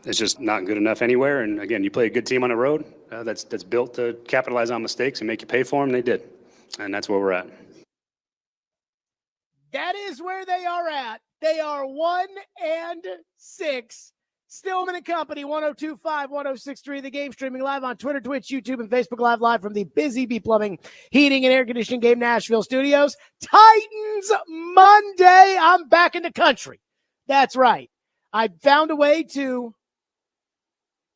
It's just not good enough anywhere. And again, you play a good team on the road that's built to capitalize on mistakes and make you pay for them. They did. And that's where we're at. That is where they are at. They are 1-6. Stillman Company, 102.5, 106.3. The game streaming live on Twitter, Twitch, YouTube, and Facebook live from the Busy Bee Plumbing, Heating, and Air Conditioning Game Nashville studios. Titans Monday. I'm back in the country. That's right. I found a way to...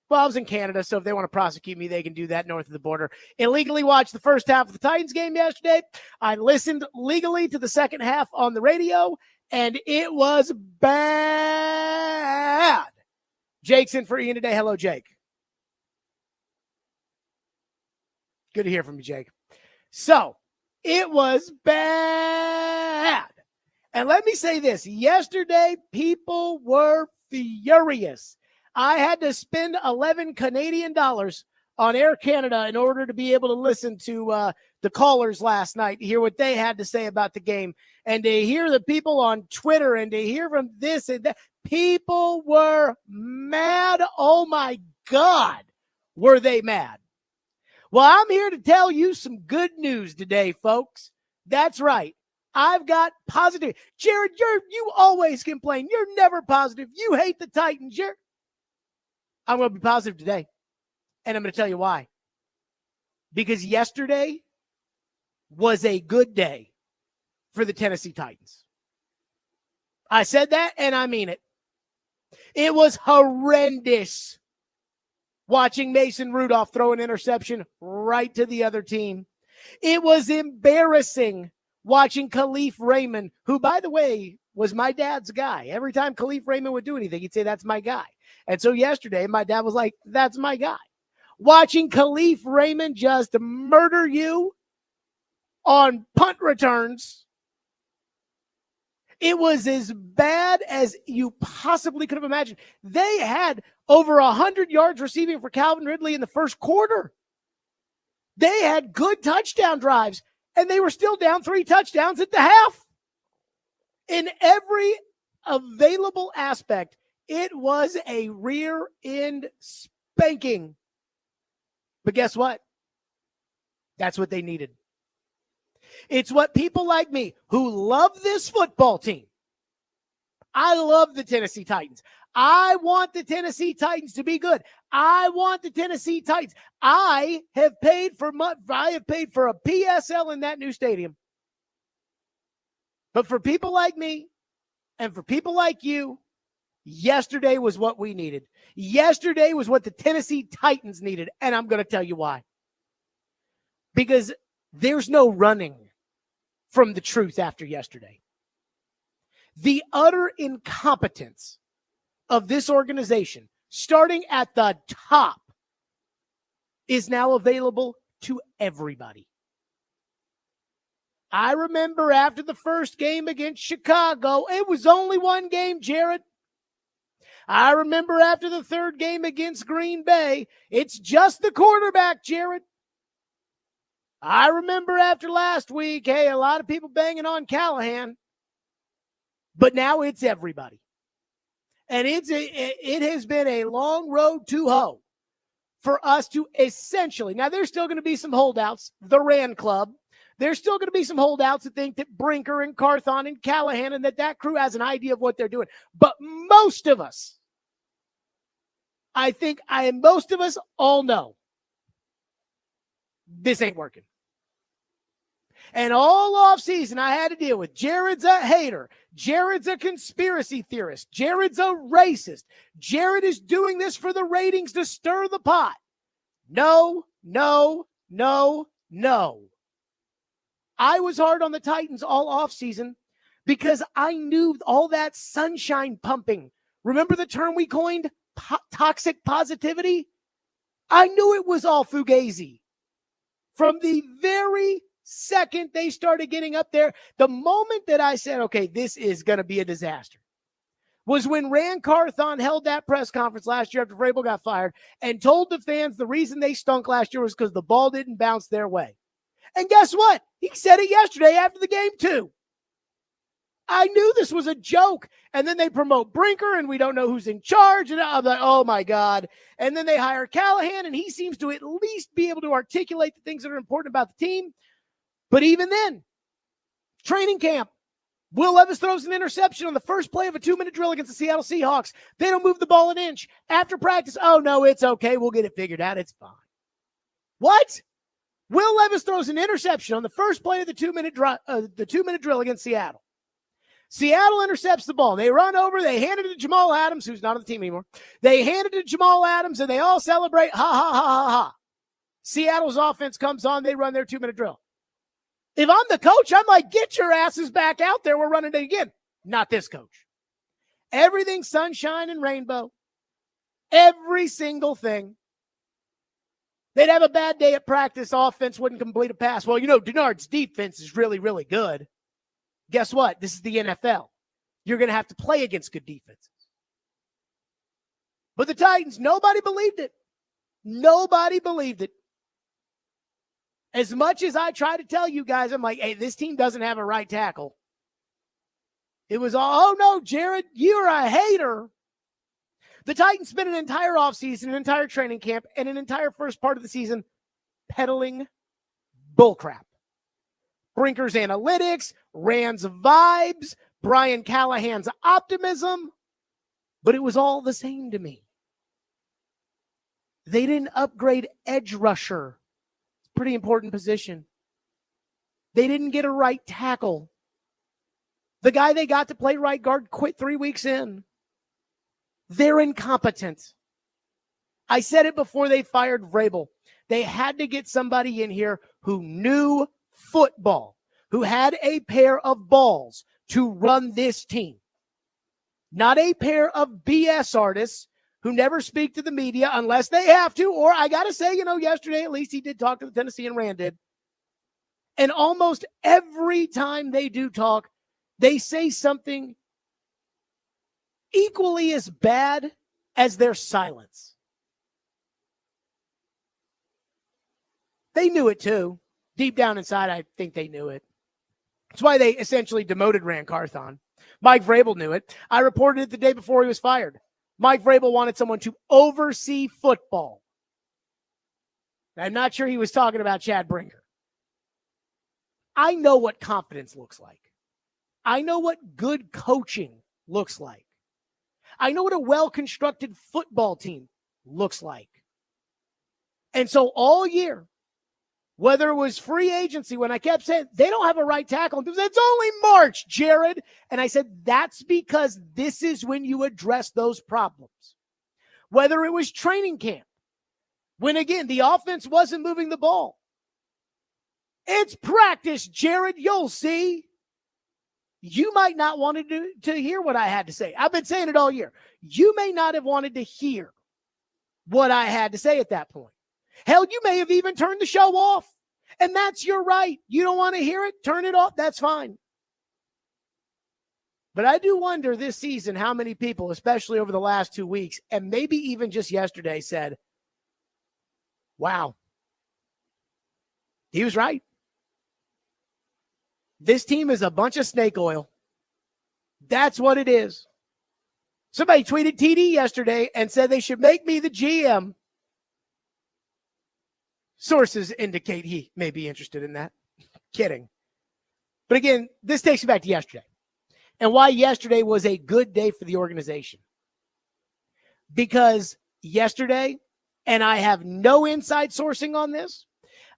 Well, I was in Canada, so if they want to prosecute me, they can do that north of the border. Illegally watched the first half of the Titans game yesterday. I listened legally to the second half on the radio, and it was bad. Jake's in for Ian today. Hello, Jake. Good to hear from you, Jake. So, it was bad. And let me say this. Yesterday, people were furious. I had to spend 11 Canadian dollars on Air Canada in order to be able to listen to the callers last night, to hear what they had to say about the game, and to hear the people on Twitter, and to hear from this and that. People were mad. Oh, my God, were they mad? Well, I'm here to tell you some good news today, folks. That's right. I've got positive. Jared, you always complain. You're never positive. You hate the Titans. I'm going to be positive today, and I'm going to tell you why. Because yesterday was a good day for the Tennessee Titans. I said that, and I mean it. It was horrendous watching Mason Rudolph throw an interception right to the other team. It was embarrassing watching Khalif Raymond, who, by the way, was my dad's guy. Every time Khalif Raymond would do anything, he'd say, "That's my guy." And so yesterday, my dad was like, "That's my guy." Watching Khalif Raymond just murder you on punt returns. It was as bad as you possibly could have imagined. They had over 100 yards receiving for Calvin Ridley in the first quarter. They had good touchdown drives, and they were still down 3 touchdowns at the half. In every available aspect, it was a rear end spanking. But guess what? That's what they needed. It's what people like me who love this football team. I love the Tennessee Titans. I want the Tennessee Titans to be good. I want the Tennessee Titans. I have paid for a PSL in that new stadium. But for people like me and for people like you, yesterday was what we needed. Yesterday was what the Tennessee Titans needed, and I'm going to tell you why. Because there's no running from the truth after yesterday. The utter incompetence of this organization, starting at the top, is now available to everybody. I remember after the first game against Chicago, it was only one game, Jared. I remember after the third game against Green Bay, it's just the quarterback, Jared. I remember after last week, hey, a lot of people banging on Callahan, but now it's everybody. And it has been a long road to hoe for us to essentially, now there's still going to be some holdouts, the Rand Club. There's still going to be some holdouts that think that Brinker and Carthon and Callahan and that crew has an idea of what they're doing. But most of us, most of us all know this ain't working. And all offseason, I had to deal with Jared's a hater. Jared's a conspiracy theorist. Jared's a racist. Jared is doing this for the ratings to stir the pot. No. I was hard on the Titans all offseason because I knew all that sunshine pumping. Remember the term we coined? Toxic positivity? I knew it was all fugazi. From the very second they started getting up there, the moment that I said, okay, this is going to be a disaster, was when Rand Carthon held that press conference last year after Vrabel got fired and told the fans the reason they stunk last year was because the ball didn't bounce their way. And guess what? He said it yesterday after the game too. I knew this was a joke. And then they promote Brinker, and we don't know who's in charge. And I'm like, oh, my God. And then they hire Callahan, and he seems to at least be able to articulate the things that are important about the team. But even then, training camp, Will Levis throws an interception on the first play of a 2-minute drill against the Seattle Seahawks. They don't move the ball an inch. After practice, oh, no, it's okay. We'll get it figured out. It's fine. What? Will Levis throws an interception on the first play of the 2-minute drill against Seattle. Seattle intercepts the ball. They run over. They hand it to Jamal Adams, who's not on the team anymore. They hand it to Jamal Adams, and they all celebrate. Ha, ha, ha, ha, ha. Seattle's offense comes on. They run their 2-minute drill. If I'm the coach, I'm like, get your asses back out there. We're running it again. Not this coach. Everything's sunshine and rainbow. Every single thing. They'd have a bad day at practice. Offense wouldn't complete a pass. Well, Denard's defense is really, really good. Guess what? This is the NFL. You're going to have to play against good defenses. But the Titans, nobody believed it. Nobody believed it. As much as I try to tell you guys, I'm like, hey, this team doesn't have a right tackle. It was all, oh no, Jared, you're a hater. The Titans spent an entire offseason, an entire training camp, and an entire first part of the season peddling bullcrap. Brinker's analytics, Rand's vibes, Brian Callahan's optimism, but it was all the same to me. They didn't upgrade edge rusher. Pretty important position. They didn't get a right tackle. The guy they got to play right guard quit 3 weeks in. They're incompetent. I said it before they fired Vrabel. They had to get somebody in here who knew football, who had a pair of balls to run this team. Not a pair of BS artists who never speak to the media unless they have to. Or I got to say, yesterday at least he did talk to the Tennessee and Rand did. And almost every time they do talk, they say something equally as bad as their silence. They knew it too. Deep down inside, I think they knew it. That's why they essentially demoted Rand Carthon. Mike Vrabel knew it. I reported it the day before he was fired. Mike Vrabel wanted someone to oversee football. I'm not sure he was talking about Chad Brinker. I know what confidence looks like. I know what good coaching looks like. I know what a well-constructed football team looks like. And so all year, whether it was free agency, when I kept saying, they don't have a right tackle. It's only March, Jared. And I said, that's because this is when you address those problems. Whether it was training camp, when, again, the offense wasn't moving the ball. It's practice, Jared. You'll see. You might not want to hear what I had to say. I've been saying it all year. You may not have wanted to hear what I had to say at that point. Hell, you may have even turned the show off. And that's your right. You don't want to hear it? Turn it off. That's fine. But I do wonder this season how many people, especially over the last 2 weeks, and maybe even just yesterday, said, wow, he was right. This team is a bunch of snake oil. That's what it is. Somebody tweeted TD yesterday and said they should make me the GM. Sources indicate he may be interested in that. Kidding. But again, this takes me back to yesterday and why yesterday was a good day for the organization. Because yesterday, and I have no inside sourcing on this,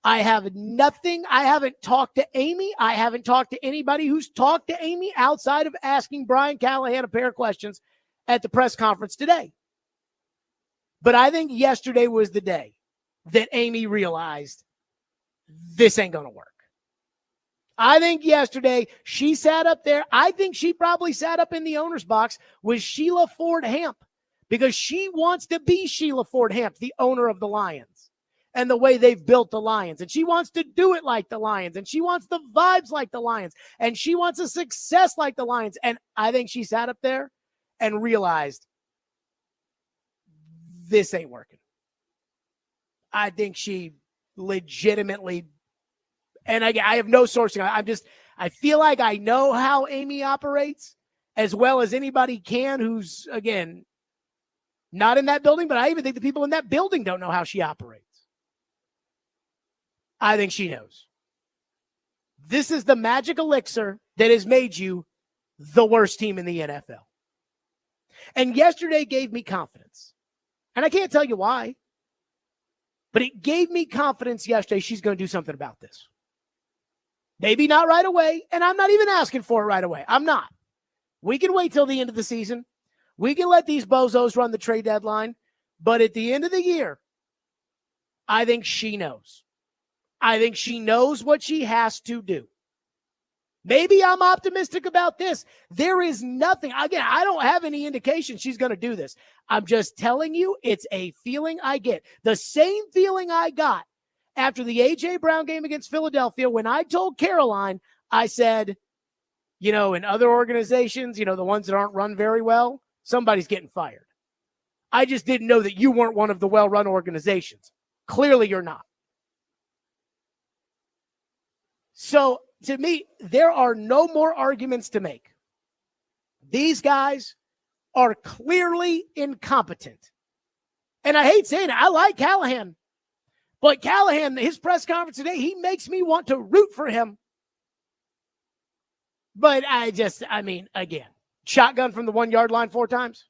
I have nothing. I haven't talked to Amy. I haven't talked to anybody who's talked to Amy outside of asking Brian Callahan a pair of questions at the press conference today. But I think yesterday was the day that Amy realized this ain't going to work. I think yesterday she sat up there. I think she probably sat up in the owner's box with Sheila Ford Hamp because she wants to be Sheila Ford Hamp, the owner of the Lions and the way they've built the Lions. And she wants to do it like the Lions. And she wants the vibes like the Lions. And she wants a success like the Lions. And I think she sat up there and realized this ain't working. I think she legitimately, and I have no sourcing. I feel like I know how Amy operates as well as anybody can who's, again, not in that building, but I even think the people in that building don't know how she operates. I think she knows. This is the magic elixir that has made you the worst team in the NFL. And yesterday gave me confidence. And I can't tell you why, but it gave me confidence yesterday she's going to do something about this. Maybe not right away, and I'm not even asking for it right away. I'm not. We can wait till the end of the season. We can let these bozos run the trade deadline. But at the end of the year, I think she knows. I think she knows what she has to do. Maybe I'm optimistic about this. There is nothing. Again, I don't have any indication she's going to do this. I'm just telling you, it's a feeling I get. The same feeling I got after the A.J. Brown game against Philadelphia when I told Caroline, I said, in other organizations, the ones that aren't run very well, somebody's getting fired. I just didn't know that you weren't one of the well-run organizations. Clearly you're not. So, to me, there are no more arguments to make. These guys are clearly incompetent. And I hate saying it. I like Callahan. But Callahan, his press conference today, he makes me want to root for him. But again, shotgun from the 1 yard line 4 times.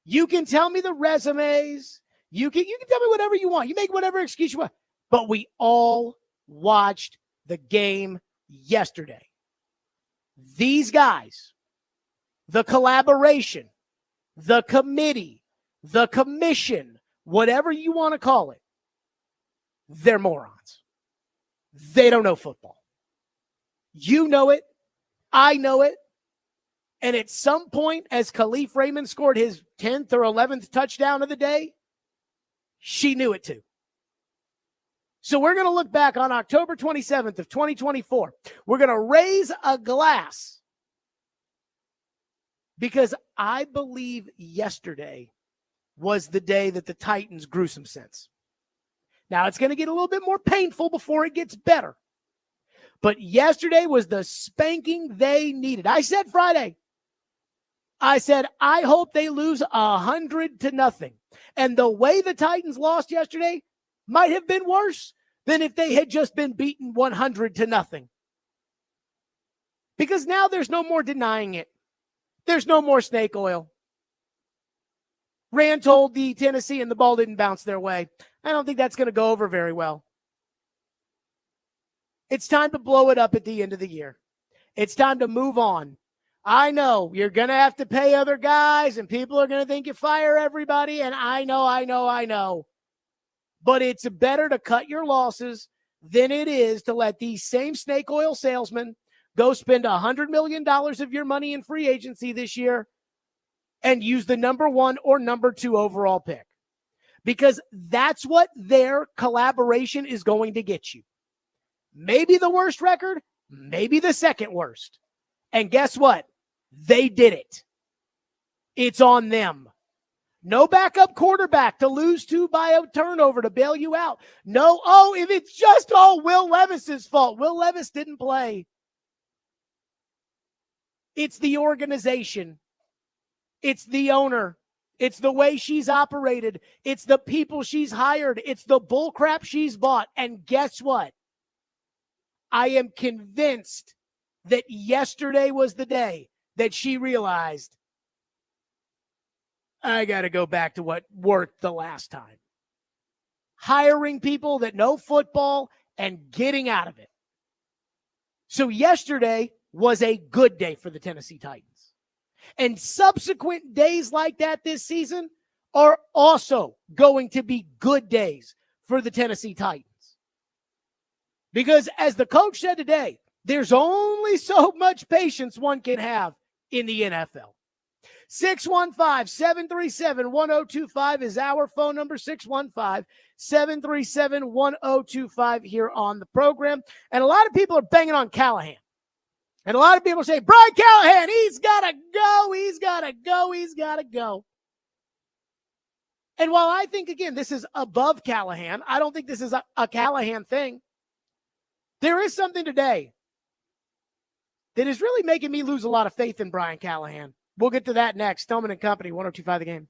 You can tell me the resumes. You can tell me whatever you want. You make whatever excuse you want. But we all watched the game yesterday. These guys, the collaboration, the committee, the commission, whatever you want to call it, they're morons. They don't know football. You know it. I know it. And at some point, as Khalif Raymond scored his 10th or 11th touchdown of the day, she knew it too. So we're going to look back on October 27th of 2024. We're going to raise a glass because I believe yesterday was the day that the Titans grew some sense. Now, it's going to get a little bit more painful before it gets better. But yesterday was the spanking they needed. I said Friday, I hope they lose 100-0. And the way the Titans lost yesterday might have been worse than if they had just been beaten 100-0. Because now there's no more denying it. There's no more snake oil. Rand told the Tennessee and the ball didn't bounce their way. I don't think that's going to go over very well. It's time to blow it up at the end of the year. It's time to move on. I know you're going to have to pay other guys and people are going to think you fire everybody. And I know. But it's better to cut your losses than it is to let these same snake oil salesmen go spend $100 million of your money in free agency this year and use the number 1 or number 2 overall pick. Because that's what their collaboration is going to get you. Maybe the worst record, maybe the second worst. And guess what? They did it. It's on them. No backup quarterback to lose to by a turnover to bail you out. No, if it's just all Will Levis's fault. Will Levis didn't play. It's the organization. It's the owner. It's the way she's operated. It's the people she's hired. It's the bullcrap she's bought. And guess what? I am convinced that yesterday was the day that she realized, I got to go back to what worked the last time. Hiring people that know football and getting out of it. So yesterday was a good day for the Tennessee Titans. And subsequent days like that this season are also going to be good days for the Tennessee Titans. Because as the coach said today, there's only so much patience one can have in the NFL. 615-737-1025 is our phone number, 615-737-1025 here on the program. And a lot of people are banging on Callahan. And a lot of people say, Brian Callahan, he's got to go. And while I think, again, this is above Callahan, I don't think this is a Callahan thing. There is something today that is really making me lose a lot of faith in Brian Callahan. We'll get to that next. Stillman Company, 102.5 The Game.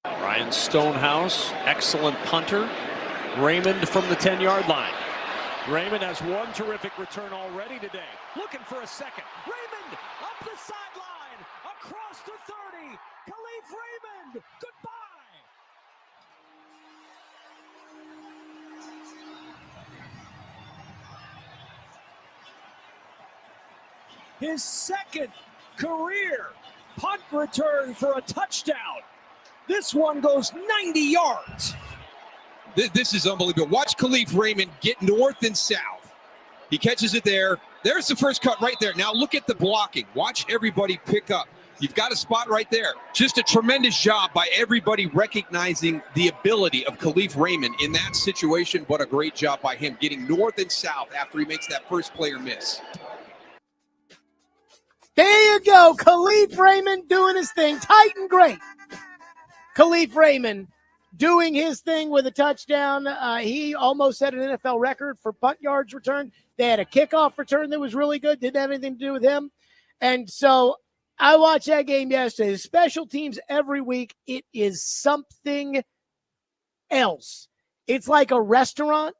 Ryan Stonehouse, excellent punter. Raymond from the 10-yard line. Raymond has one terrific return already today. Looking for a second. Raymond up the sideline, across the 30. Khalif Raymond, goodbye. His second career punt return for a touchdown. This one goes 90 yards. This is unbelievable. Watch Khalif Raymond get north and south. He catches it there. There's the first cut right there. Now look at the blocking. Watch everybody pick up. You've got a spot right there. Just a tremendous job by everybody recognizing the ability of Khalif Raymond in that situation, but a great job by him getting north and south after he makes that first player miss. There you go. Khalif Raymond doing his thing. Titan great. Khalif Raymond doing his thing with a touchdown. He almost set an NFL record for punt yards return. They had a kickoff return that was really good. Didn't have anything to do with him. And so I watched that game yesterday. The special teams every week, it is something else. It's like a restaurant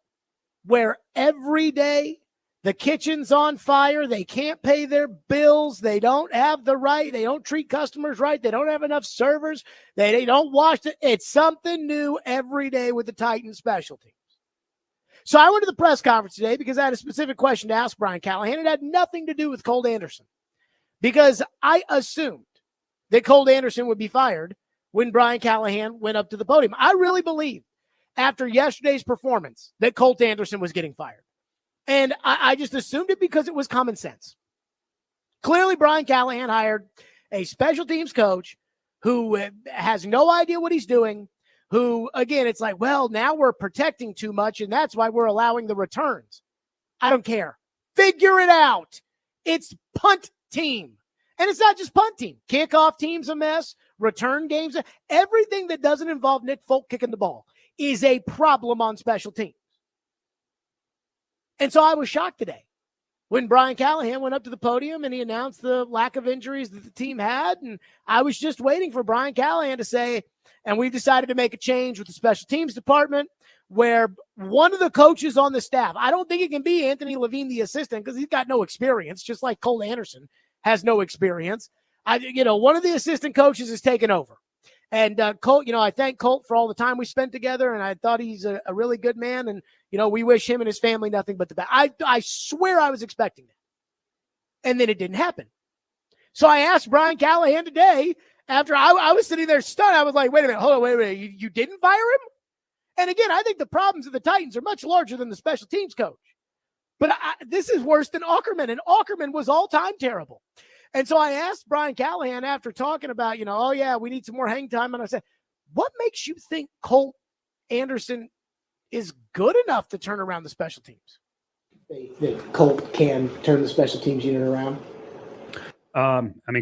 where every day the kitchen's on fire. They can't pay their bills. They don't have the right. They don't treat customers right. They don't have enough servers. They don't wash it. It's something new every day with the Titans special teams. So I went to the press conference today because I had a specific question to ask Brian Callahan. It had nothing to do with Colt Anderson because I assumed that Colt Anderson would be fired when Brian Callahan went up to the podium. I really believe after yesterday's performance that Colt Anderson was getting fired. And I just assumed it because it was common sense. Clearly, Brian Callahan hired a special teams coach who has no idea what he's doing, who, again, it's like, well, now we're protecting too much, and that's why we're allowing the returns. I don't care. Figure it out. It's punt team. And it's not just punt team. Kickoff team's a mess. return games, everything that doesn't involve Nick Folk kicking the ball is a problem on special teams. And so I was shocked today when Brian Callahan went up to the podium and he announced the lack of injuries that the team had. And I was just waiting for Brian Callahan to say, and we've decided to make a change with the special teams department where one of the coaches on the staff, I don't think it can be Anthony Levine, the assistant, because he's got no experience, just like Colt Anderson has no experience. One of the assistant coaches is taking over. And Colt, I thank Colt for all the time we spent together, and I thought he's a really good man. And, we wish him and his family nothing but the best. I swear I was expecting that. And then it didn't happen. So I asked Brian Callahan today, after I was sitting there stunned, I was like, wait a minute, hold on, wait a minute. You didn't fire him? And again, I think the problems of the Titans are much larger than the special teams coach. But this is worse than Ackerman, and Ackerman was all-time terrible. And so I asked Brian Callahan after talking about, oh, yeah, we need some more hang time. And I said, what makes you think Colt Anderson is good enough to turn around the special teams? That Colt can turn the special teams unit around?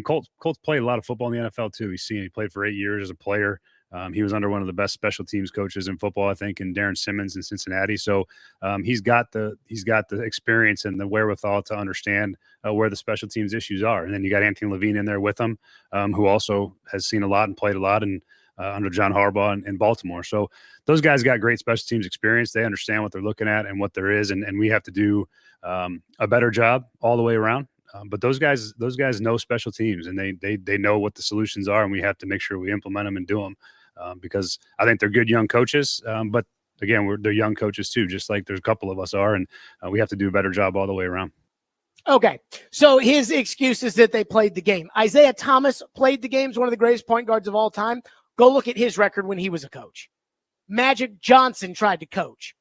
Colt's played a lot of football in the NFL, too. He played for 8 years as a player. He was under one of the best special teams coaches in football, I think, in Darren Simmons in Cincinnati. So he's got the experience and the wherewithal to understand where the special teams issues are. And then you got Anthony Levine in there with him, who also has seen a lot and played a lot under John Harbaugh in Baltimore. So those guys got great special teams experience. They understand what they're looking at and what there is, and we have to do a better job all the way around. But those guys know special teams, and they know what the solutions are, and we have to make sure we implement them and do them. Because I think they're good young coaches, but again, they're young coaches too, just like there's a couple of us are, and we have to do a better job all the way around. Okay, so his excuse is that they played the game. Isaiah Thomas played the game, is one of the greatest point guards of all time. Go look at his record when he was a coach. Magic Johnson tried to coach.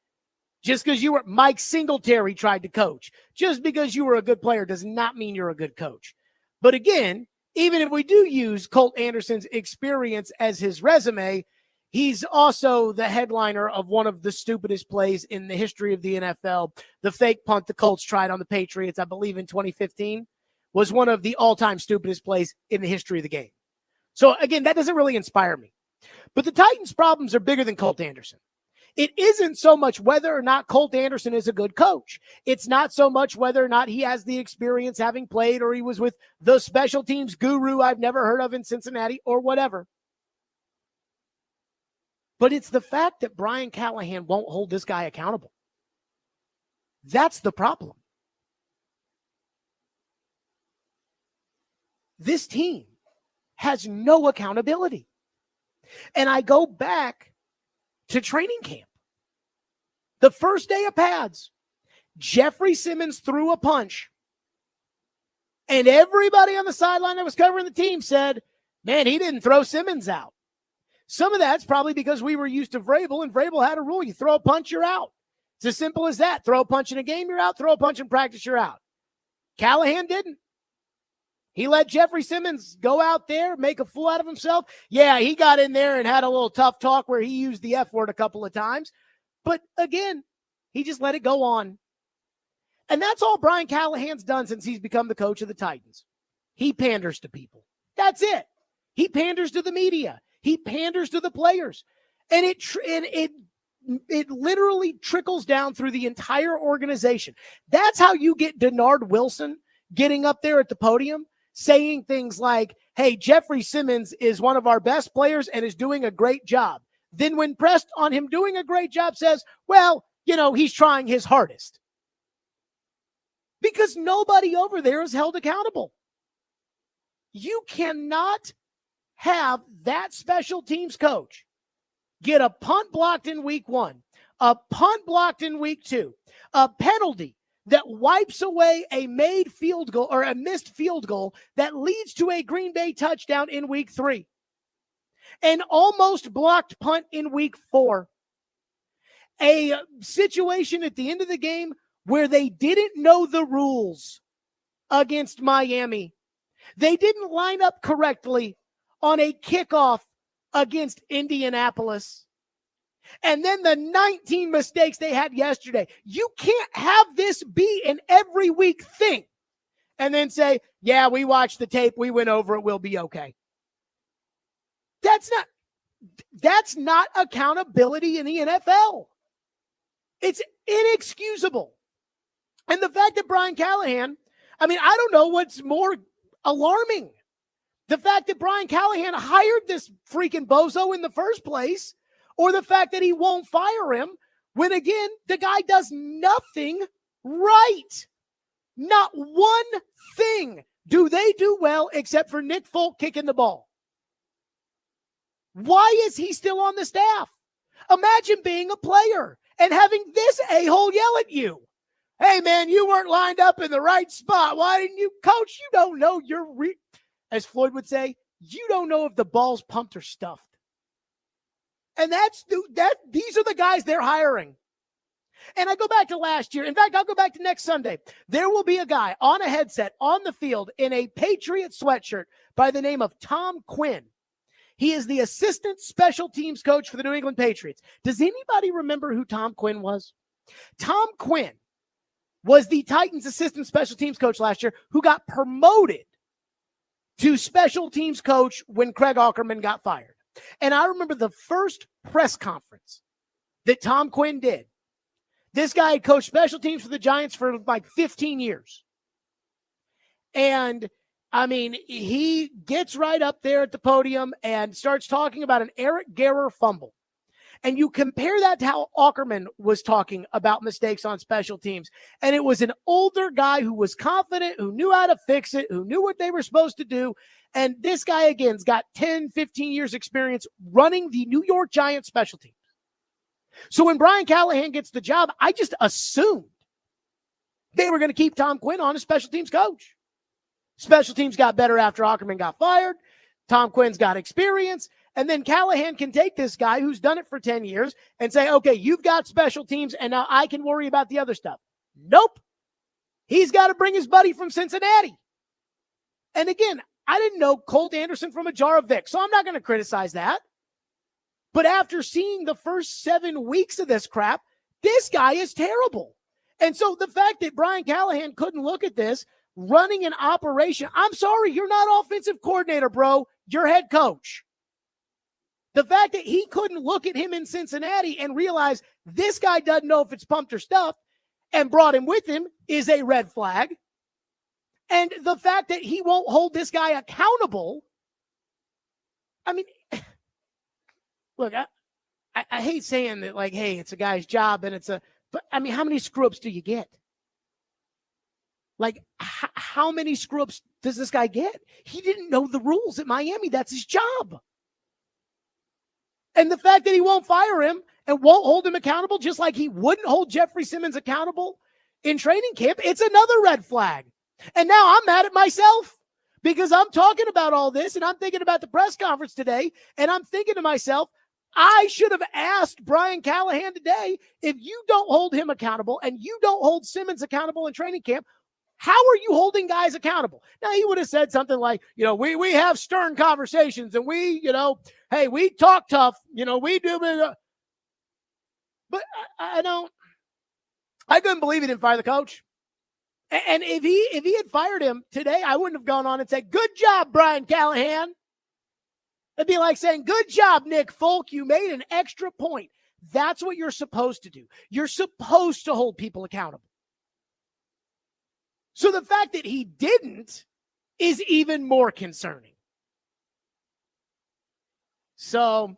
Just because Mike Singletary tried to coach. Just because you were a good player does not mean you're a good coach. But again, even if we do use Colt Anderson's experience as his resume, he's also the headliner of one of the stupidest plays in the history of the NFL. The fake punt the Colts tried on the Patriots, I believe in 2015, was one of the all-time stupidest plays in the history of the game. So again, that doesn't really inspire me. But the Titans' problems are bigger than Colt Anderson. It isn't so much whether or not Colt Anderson is a good coach. It's not so much whether or not he has the experience having played or he was with the special teams guru I've never heard of in Cincinnati or whatever. But it's the fact that Brian Callahan won't hold this guy accountable. That's the problem. This team has no accountability. And I go back to training camp. The first day of pads, Jeffrey Simmons threw a punch. And everybody on the sideline that was covering the team said, man, he didn't throw Simmons out. Some of that's probably because we were used to Vrabel, and Vrabel had a rule. You throw a punch, you're out. It's as simple as that. Throw a punch in a game, you're out. Throw a punch in practice, you're out. Callahan didn't. He let Jeffrey Simmons go out there, make a fool out of himself. Yeah, he got in there and had a little tough talk where he used the F word a couple of times. But again, he just let it go on. And that's all Brian Callahan's done since he's become the coach of the Titans. He panders to people. That's it. He panders to the media. He panders to the players. And it literally trickles down through the entire organization. That's how you get Denard Wilson getting up there at the podium saying things like, hey, Jeffrey Simmons is one of our best players and is doing a great job. Then when pressed on him doing a great job says, well, he's trying his hardest. Because nobody over there is held accountable. You cannot have that special teams coach get a punt blocked in week 1, a punt blocked in week 2, a penalty that wipes away a made field goal or a missed field goal that leads to a Green Bay touchdown in week 3. An almost blocked punt in week 4. A situation at the end of the game where they didn't know the rules against Miami. They didn't line up correctly on a kickoff against Indianapolis. And then the 19 mistakes they had yesterday. You can't have this be an every week thing and then say, yeah, we watched the tape, we went over it, we'll be okay. That's not accountability in the NFL. It's inexcusable. And the fact that Brian Callahan, I mean, I don't know what's more alarming. The fact that Brian Callahan hired this freaking bozo in the first place, or the fact that he won't fire him when, again, the guy does nothing right. Not one thing do they do well except for Nick Folk kicking the ball. Why is he still on the staff? Imagine being a player and having this a-hole yell at you. Hey, man, you weren't lined up in the right spot. Why didn't you? Coach, you don't know as Floyd would say, you don't know if the ball's pumped or stuffed. And these are the guys they're hiring. And I go back to last year. In fact, I'll go back to next Sunday. There will be a guy on a headset on the field in a Patriot sweatshirt by the name of Tom Quinn. He is the assistant special teams coach for the New England Patriots. Does anybody remember who Tom Quinn was? Tom Quinn was the Titans assistant special teams coach last year who got promoted to special teams coach when Craig Aukerman got fired. And I remember the first press conference that Tom Quinn did. This guy had coached special teams for the Giants for like 15 years. And I mean, he gets right up there at the podium and starts talking about an Eric Guerrer fumble. And you compare that to how Aukerman was talking about mistakes on special teams. And it was an older guy who was confident, who knew how to fix it, who knew what they were supposed to do. And this guy, again's got 10, 15 years experience running the New York Giants special teams. So when Brian Callahan gets the job, I just assumed they were going to keep Tom Quinn on as special teams coach. Special teams got better after Aukerman got fired. Tom Quinn's got experience. And then Callahan can take this guy who's done it for 10 years and say, okay, you've got special teams, and now I can worry about the other stuff. Nope. He's got to bring his buddy from Cincinnati. And again, I didn't know Colt Anderson from a jar of Vic, so I'm not going to criticize that. But after seeing the first 7 weeks of this crap, this guy is terrible. And so the fact that Brian Callahan couldn't look at this, running an operation, I'm sorry, you're not offensive coordinator, bro. You're head coach. The fact that he couldn't look at him in Cincinnati and realize this guy doesn't know if it's pumped or stuffed and brought him with him is a red flag. And the fact that he won't hold this guy accountable, I mean, look, I hate saying that, like, hey, it's a guy's job and but I mean, how many screw-ups do you get? Like, how many screw-ups does this guy get? He didn't know the rules at Miami. That's his job. And the fact that he won't fire him and won't hold him accountable, just like he wouldn't hold Jeffrey Simmons accountable in training camp, it's another red flag. And now I'm mad at myself because I'm talking about all this and I'm thinking about the press conference today, and I'm thinking to myself, I should have asked Brian Callahan today, if you don't hold him accountable and you don't hold Simmons accountable in training camp, how are you holding guys accountable? Now, he would have said something like, we have stern conversations and we, hey, we talk tough, we do. But I couldn't believe he didn't fire the coach. And if he had fired him today, I wouldn't have gone on and said, good job, Brian Callahan. It'd be like saying, good job, Nick Folk. You made an extra point. That's what you're supposed to do. You're supposed to hold people accountable. So the fact that he didn't is even more concerning. So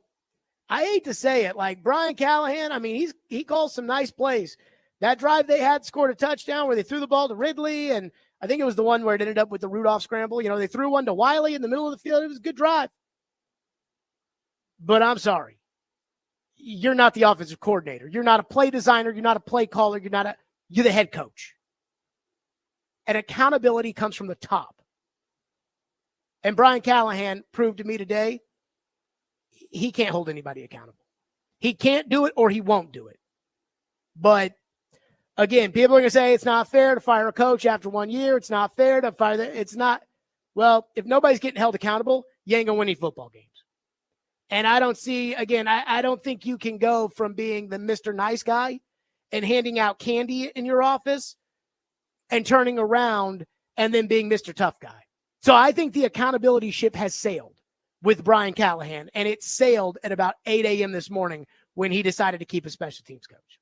I hate to say it, like Brian Callahan, I mean, he calls some nice plays. That drive they had scored a touchdown where they threw the ball to Ridley, and I think it was the one where it ended up with the Rudolph scramble. They threw one to Wiley in the middle of the field. It was a good drive. But I'm sorry. You're not the offensive coordinator. You're not a play designer. You're not a play caller. You're the head coach. And accountability comes from the top. And Brian Callahan proved to me today, he can't hold anybody accountable. He can't do it or he won't do it. But again, people are going to say it's not fair to fire a coach after 1 year. It's not fair to fire it's not. Well, if nobody's getting held accountable, you ain't going to win any football games. And I don't see, again, I don't think you can go from being the Mr. Nice Guy and handing out candy in your office and turning around and then being Mr. Tough Guy. So I think the accountability ship has sailed with Brian Callahan, and it sailed at about 8 a.m. this morning when he decided to keep a special teams coach.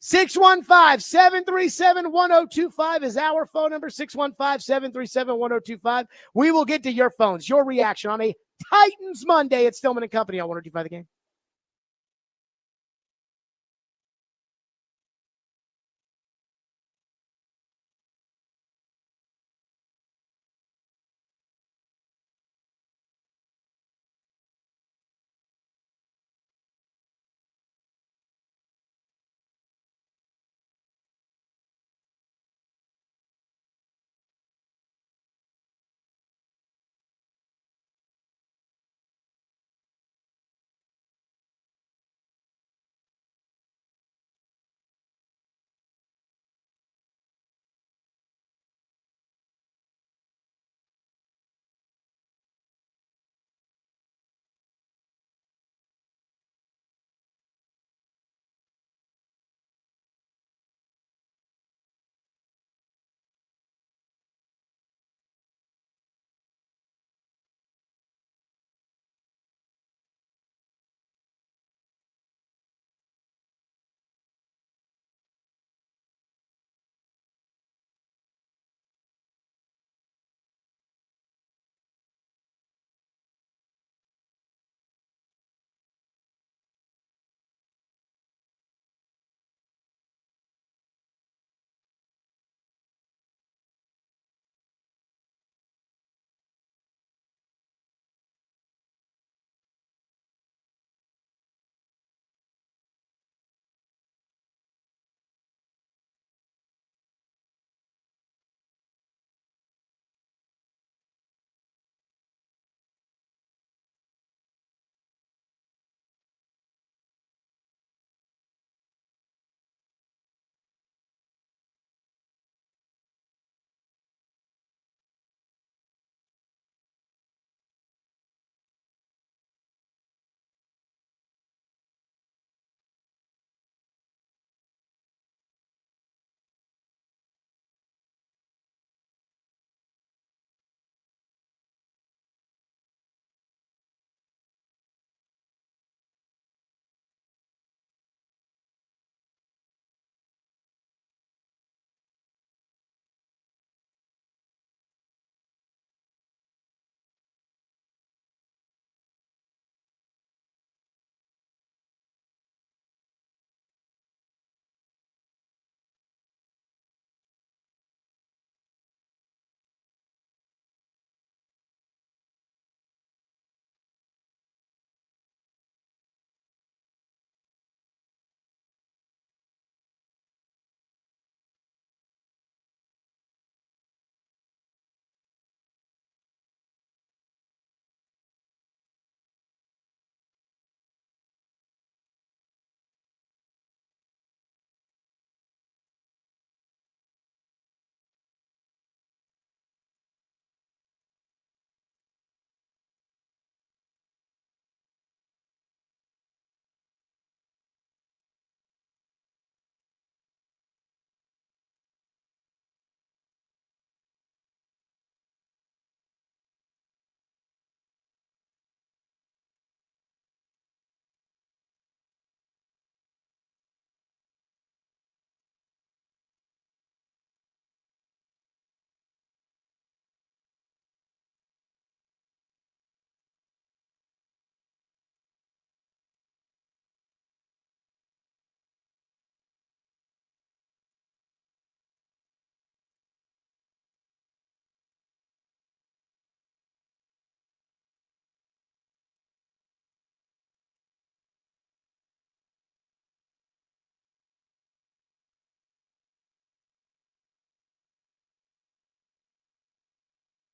615-737-1025 is our phone number, 615-737-1025. We will get to your phones, your reaction on a Titans Monday at Stillman & Company on 1025 The Game.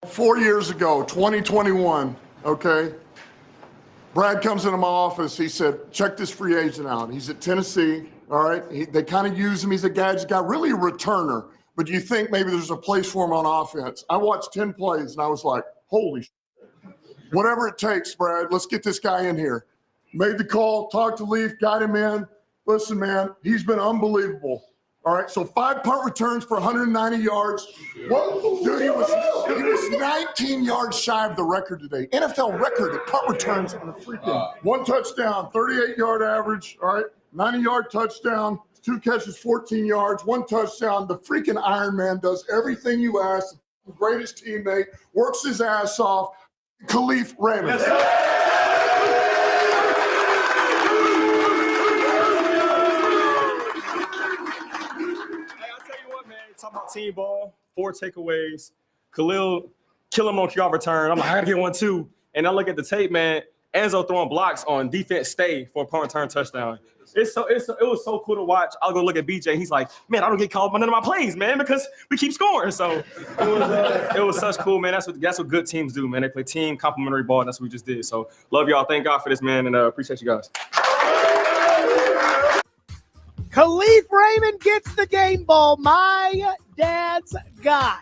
Four years ago, 2021, okay, Brad comes into my office. He said, check this free agent out. He's at Tennessee, all right? They kind of use him. He's a gadget guy, really a returner. But you think maybe there's a place for him on offense. I watched 10 plays, and I was like, holy shit. Whatever it takes, Brad, let's get this guy in here. Made the call, talked to Leaf, got him in. Listen, man, he's been unbelievable. All right, so 5 punt returns for 190 yards. What? Dude, he was 19 yards shy of the record today. NFL record at punt returns in the freaking 1 touchdown, 38-yard average. All right, 90-yard touchdown, 2 catches, 14 yards, 1 touchdown. The freaking Iron Man does everything you ask. The greatest teammate, works his ass off. Khalif Raymond. Talk about team ball, 4 takeaways. Khalil, kill him on kickoff return. I'm like, I gotta get one too. And I look at the tape, man. Enzo throwing blocks on defense stay for a punt return touchdown. It was so cool to watch. I'll go look at BJ. He's like, man, I don't get called by none of my plays, man, because we keep scoring. So it was such cool, man. That's what good teams do, man. They play team complementary ball, and that's what we just did. So love y'all. Thank God for this, man, and appreciate you guys. Khalif Raymond gets the game ball. My dad's guy.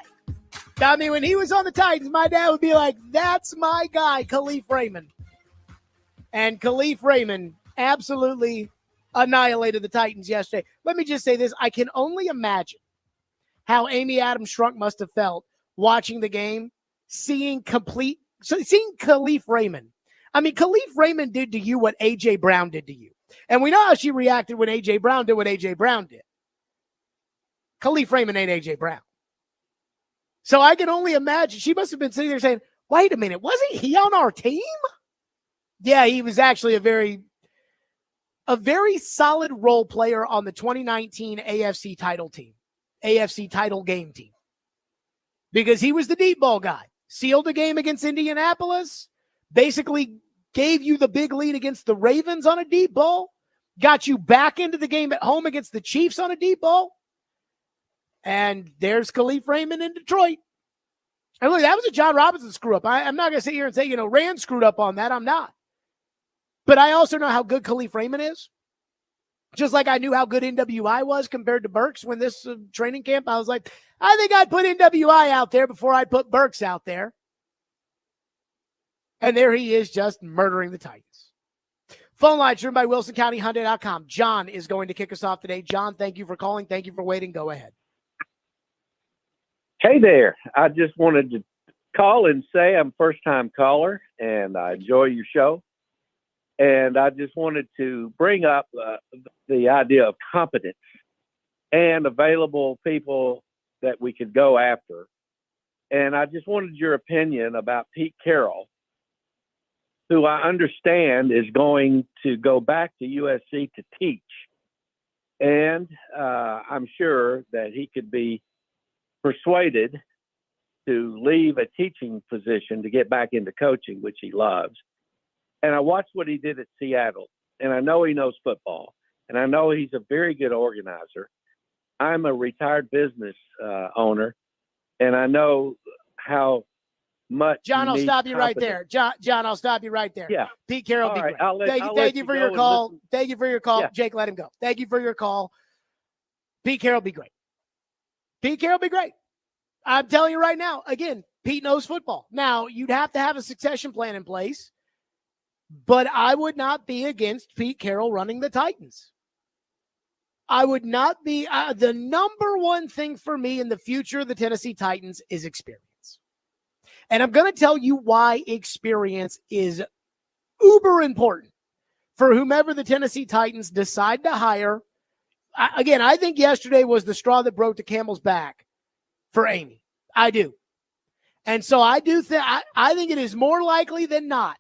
I mean, when he was on the Titans, my dad would be like, that's my guy, Khalif Raymond. And Khalif Raymond absolutely annihilated the Titans yesterday. Let me just say this. I can only imagine how Amy Adams Strunk must have felt watching the game, seeing Khalif Raymond. I mean, Khalif Raymond did to you what A.J. Brown did to you. And we know how she reacted when A.J. Brown did what A.J. Brown did. Khalif Raymond ain't A.J. Brown. So I can only imagine. She must have been sitting there saying, wait a minute, wasn't he on our team? Yeah, he was actually a very solid role player on the 2019 AFC title team, AFC title game team. Because he was the deep ball guy. Sealed the game against Indianapolis. Basically gave you the big lead against the Ravens on a deep ball, got you back into the game at home against the Chiefs on a deep ball. And there's Khalif Raymond in Detroit. And look, that was a John Robinson screw up. I'm not going to sit here and say, Rand screwed up on that. I'm not. But I also know how good Khalif Raymond is. Just like I knew how good NWI was compared to Burks when this training camp. I was like, I think I'd put NWI out there before I'd put Burks out there. And there he is, just murdering the Titans. Phone line driven by WilsonCountyHyundai.com. John is going to kick us off today. John, thank you for calling. Thank you for waiting. Go ahead. Hey there. I just wanted to call and say I'm a first-time caller, and I enjoy your show. And I just wanted to bring up the idea of competence and available people that we could go after. And I just wanted your opinion about Pete Carroll, who I understand is going to go back to USC to teach. And I'm sure that he could be persuaded to leave a teaching position to get back into coaching, which he loves. And I watched what he did at Seattle, and I know he knows football, and I know he's a very good organizer. I'm a retired business owner, and I know how much. John, I'll stop you right there. John, I'll stop you right there. Yeah. Pete Carroll, be right. great. Thank you for your call. Listen. Thank you for your call. Yeah. Jake, let him go. Thank you for your call. Pete Carroll, be great. Pete Carroll, be great. I'm telling you right now, again, Pete knows football. Now, you'd have to have a succession plan in place, but I would not be against Pete Carroll running the Titans. I would not be. The number one thing for me in the future of the Tennessee Titans is experience. And I'm going to tell you why experience is uber important for whomever the Tennessee Titans decide to hire. Again, I think yesterday was the straw that broke the camel's back for Amy. I do. And so I do think, I think it is more likely than not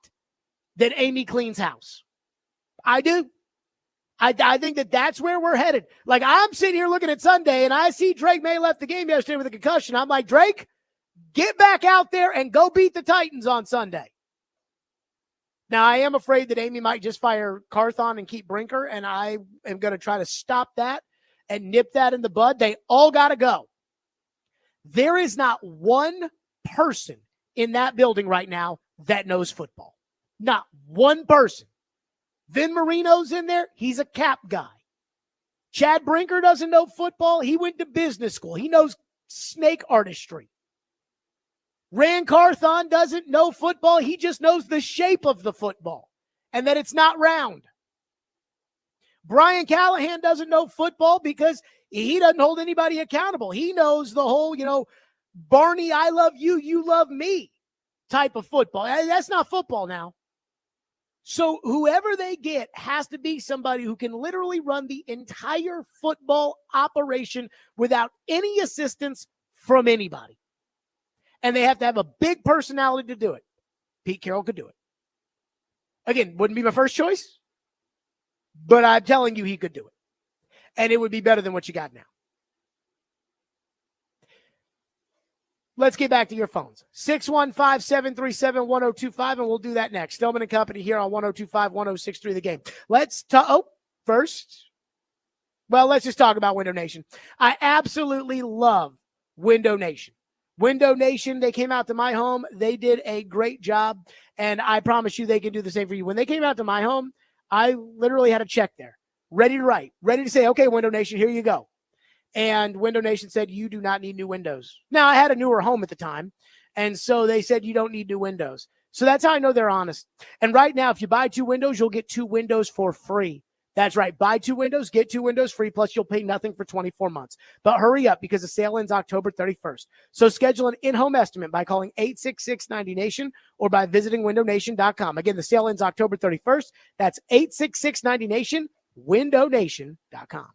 that Amy cleans house. I do. I think that that's where we're headed. Like, I'm sitting here looking at Sunday and I see Drake May left the game yesterday with a concussion. I'm like, Drake, get back out there and go beat the Titans on Sunday. Now, I am afraid that Amy might just fire Carthon and keep Brinker, and I am going to try to stop that and nip that in the bud. They all got to go. There is not one person in that building right now that knows football. Not one person. Vin Marino's in there. He's a cap guy. Chad Brinker doesn't know football. He went to business school. He knows snake artistry. Rand Carthon doesn't know football. He just knows the shape of the football and that it's not round. Brian Callahan doesn't know football because He doesn't hold anybody accountable. He knows the whole, Barney, I love you, you love me type of football. That's not football now. So whoever they get has to be somebody who can literally run the entire football operation without any assistance from anybody. And they have to have a big personality to do it. Pete Carroll could do it. Again, wouldn't be my first choice, but I'm telling you he could do it. And it would be better than what you got now. Let's get back to your phones. 615-737-1025, and we'll do that next. Stillman and Company here on 1025, 1063 The Game. Let's talk. First, let's just talk about Window Nation. I absolutely love Window Nation. Window Nation, they came out to my home. They did a great job, and I promise you they can do the same for you. When they came out to my home, I literally had a check there, ready to write, ready to say, okay, Window Nation, here you go. And Window Nation said, you do not need new windows. Now, I had a newer home at the time, and so they said you don't need new windows. So that's how I know they're honest. And right now, if you buy 2 windows, you'll get 2 windows for free. That's right. Buy 2 windows, get 2 windows free, plus you'll pay nothing for 24 months. But hurry up because the sale ends October 31st. So schedule an in-home estimate by calling 866-90-NATION or by visiting windownation.com. Again, the sale ends October 31st. That's 866-90-NATION, windownation.com.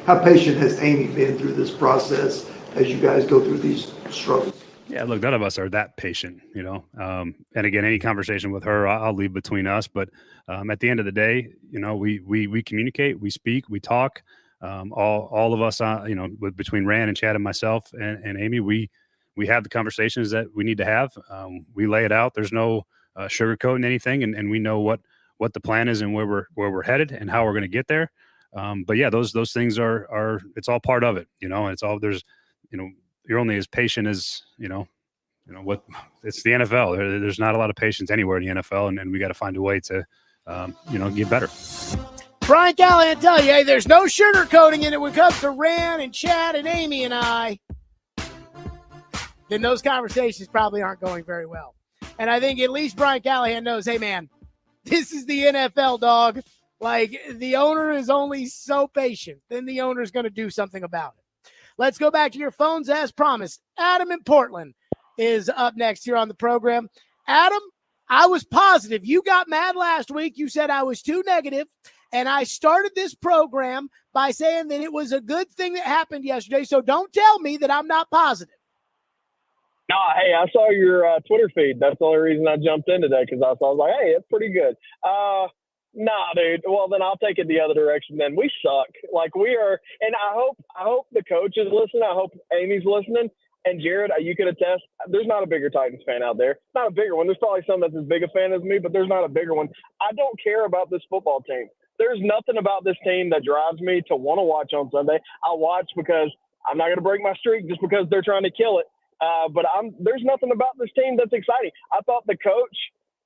How patient has Amy been through this process as you guys go through these struggles? Yeah, look, none of us are that patient, and again, any conversation with her, I'll leave between us. But at the end of the day, we communicate, we speak, we talk. All of us, between Rand and Chad and myself and Amy, we have the conversations that we need to have. We lay it out. There's no sugarcoating anything, and we know what the plan is and where we're headed and how we're going to get there. But yeah, those things are it's all part of it, and it's all you're only as patient as what it's the NFL. There's not a lot of patience anywhere in the NFL, and we got to find a way to get better. Brian Callahan tell you, hey, there's no sugarcoating in it when it comes to Rand and Chad and Amy and I. Then those conversations probably aren't going very well. And I think at least Brian Callahan knows, hey man, this is the NFL, dog. Like, the owner is only so patient. Then the owner is going to do something about it. Let's go back to your phones as promised. Adam in Portland is up next here on the program. Adam, I was positive. You got mad last week. You said I was too negative, and I started this program by saying that it was a good thing that happened yesterday, so don't tell me that I'm not positive. No, hey, I saw your Twitter feed. That's the only reason I jumped in today, because I was like, hey, it's pretty good. Nah, dude. Well, then I'll take it the other direction. Then we suck. Like, we are, and I hope the coach is listening. I hope Amy's listening. And Jared, you can attest. There's not a bigger Titans fan out there. Not a bigger one. There's probably some that's as big a fan as me, but there's not a bigger one. I don't care about this football team. There's nothing about this team that drives me to want to watch on Sunday. I watch because I'm not going to break my streak just because they're trying to kill it. But there's nothing about this team that's exciting. I thought the coach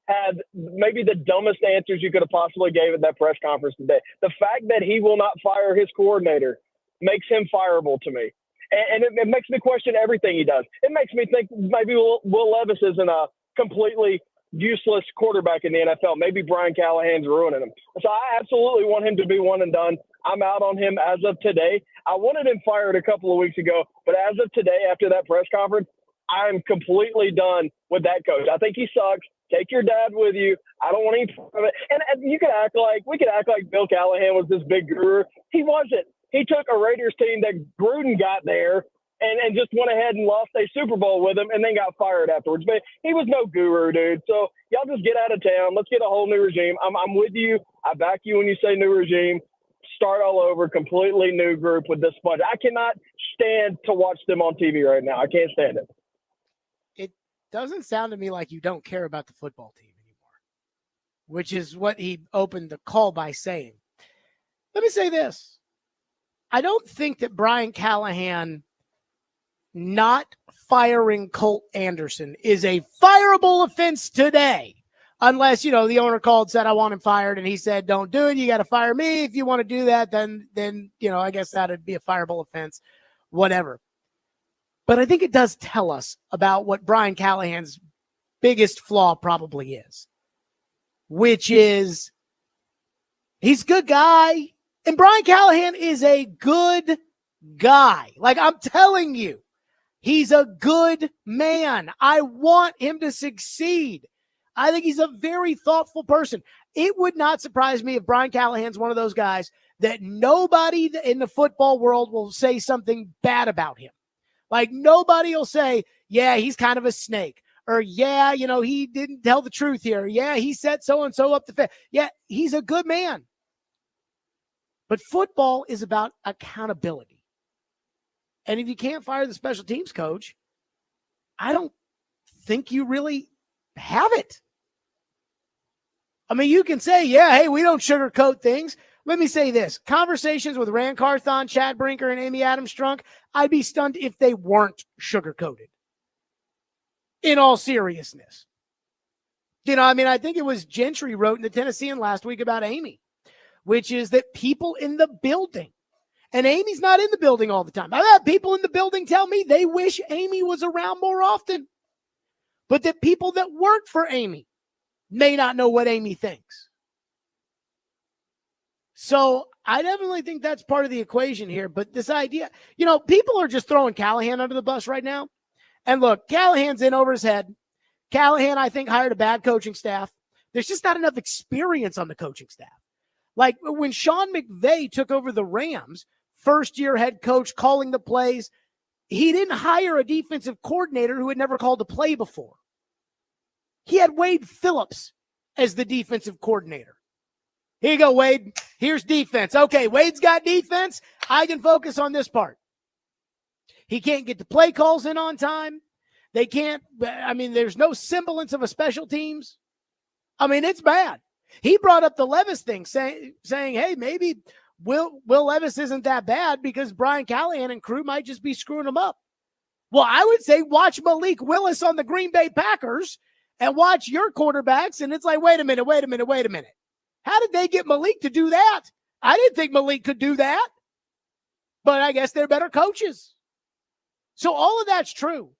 had maybe the dumbest answers you could have possibly gave at that press conference today. The fact that he will not fire his coordinator makes him fireable to me. And it makes me question everything he does. It makes me think maybe Will Levis isn't a completely useless quarterback in the NFL. Maybe Brian Callahan's ruining him. So I absolutely want him to be one and done. I'm out on him as of today. I wanted him fired a couple of weeks ago, but as of today, after that press conference, I'm completely done with that coach. I think he sucks. Take your dad with you. I don't want any part of it. And we could act like Bill Callahan was this big guru. He wasn't. He took a Raiders team that Gruden got there and just went ahead and lost a Super Bowl with him and then got fired afterwards. But he was no guru, dude. So y'all just get out of town. Let's get a whole new regime. I'm with you. I back you when you say new regime. Start all over, completely new group with this bunch. I cannot stand to watch them on TV right now. I can't stand it. It doesn't sound to me like you don't care about the football team anymore, which is what he opened the call by saying. Let me say this. I don't think that Brian Callahan not firing Colt Anderson is a fireable offense today. Unless, the owner called, said, I want him fired, and he said, don't do it. You got to fire me. If you want to do that, then I guess that would be a fireable offense, whatever. But I think it does tell us about what Brian Callahan's biggest flaw probably is, which is he's a good guy. And Brian Callahan is a good guy. Like, I'm telling you, he's a good man. I want him to succeed. I think he's a very thoughtful person. It would not surprise me if Brian Callahan's one of those guys that nobody in the football world will say something bad about him. Like, nobody will say, yeah, he's kind of a snake. Or, yeah, he didn't tell the truth here. Or, yeah, he set so-and-so up the fence. Yeah, he's a good man. But football is about accountability. And if you can't fire the special teams coach, I don't think you really have it. I mean, you can say, yeah, hey, we don't sugarcoat things. Let me say this. Conversations with Rand Carthon, Chad Brinker, and Amy Adams Strunk, I'd be stunned if they weren't sugarcoated. In all seriousness. I think it was Gentry wrote in the Tennessean last week about Amy, which is that people in the building, and Amy's not in the building all the time. I've had people in the building tell me they wish Amy was around more often, but that people that work for Amy may not know what Amy thinks. So I definitely think that's part of the equation here. But this idea, people are just throwing Callahan under the bus right now. And look, Callahan's in over his head. Callahan, I think, hired a bad coaching staff. There's just not enough experience on the coaching staff. Like when Sean McVay took over the Rams, first-year head coach calling the plays. He didn't hire a defensive coordinator who had never called a play before. He had Wade Phillips as the defensive coordinator. Here you go, Wade. Here's defense. Okay, Wade's got defense. I can focus on this part. He can't get the play calls in on time. They can't, there's no semblance of a special teams. It's bad. He brought up the Levis thing, saying, hey, maybe Will Levis isn't that bad because Brian Callahan and crew might just be screwing him up. Well, I would say watch Malik Willis on the Green Bay Packers and watch your quarterbacks, and it's like, wait a minute. How did they get Malik to do that? I didn't think Malik could do that, but I guess they're better coaches. So all of that's true.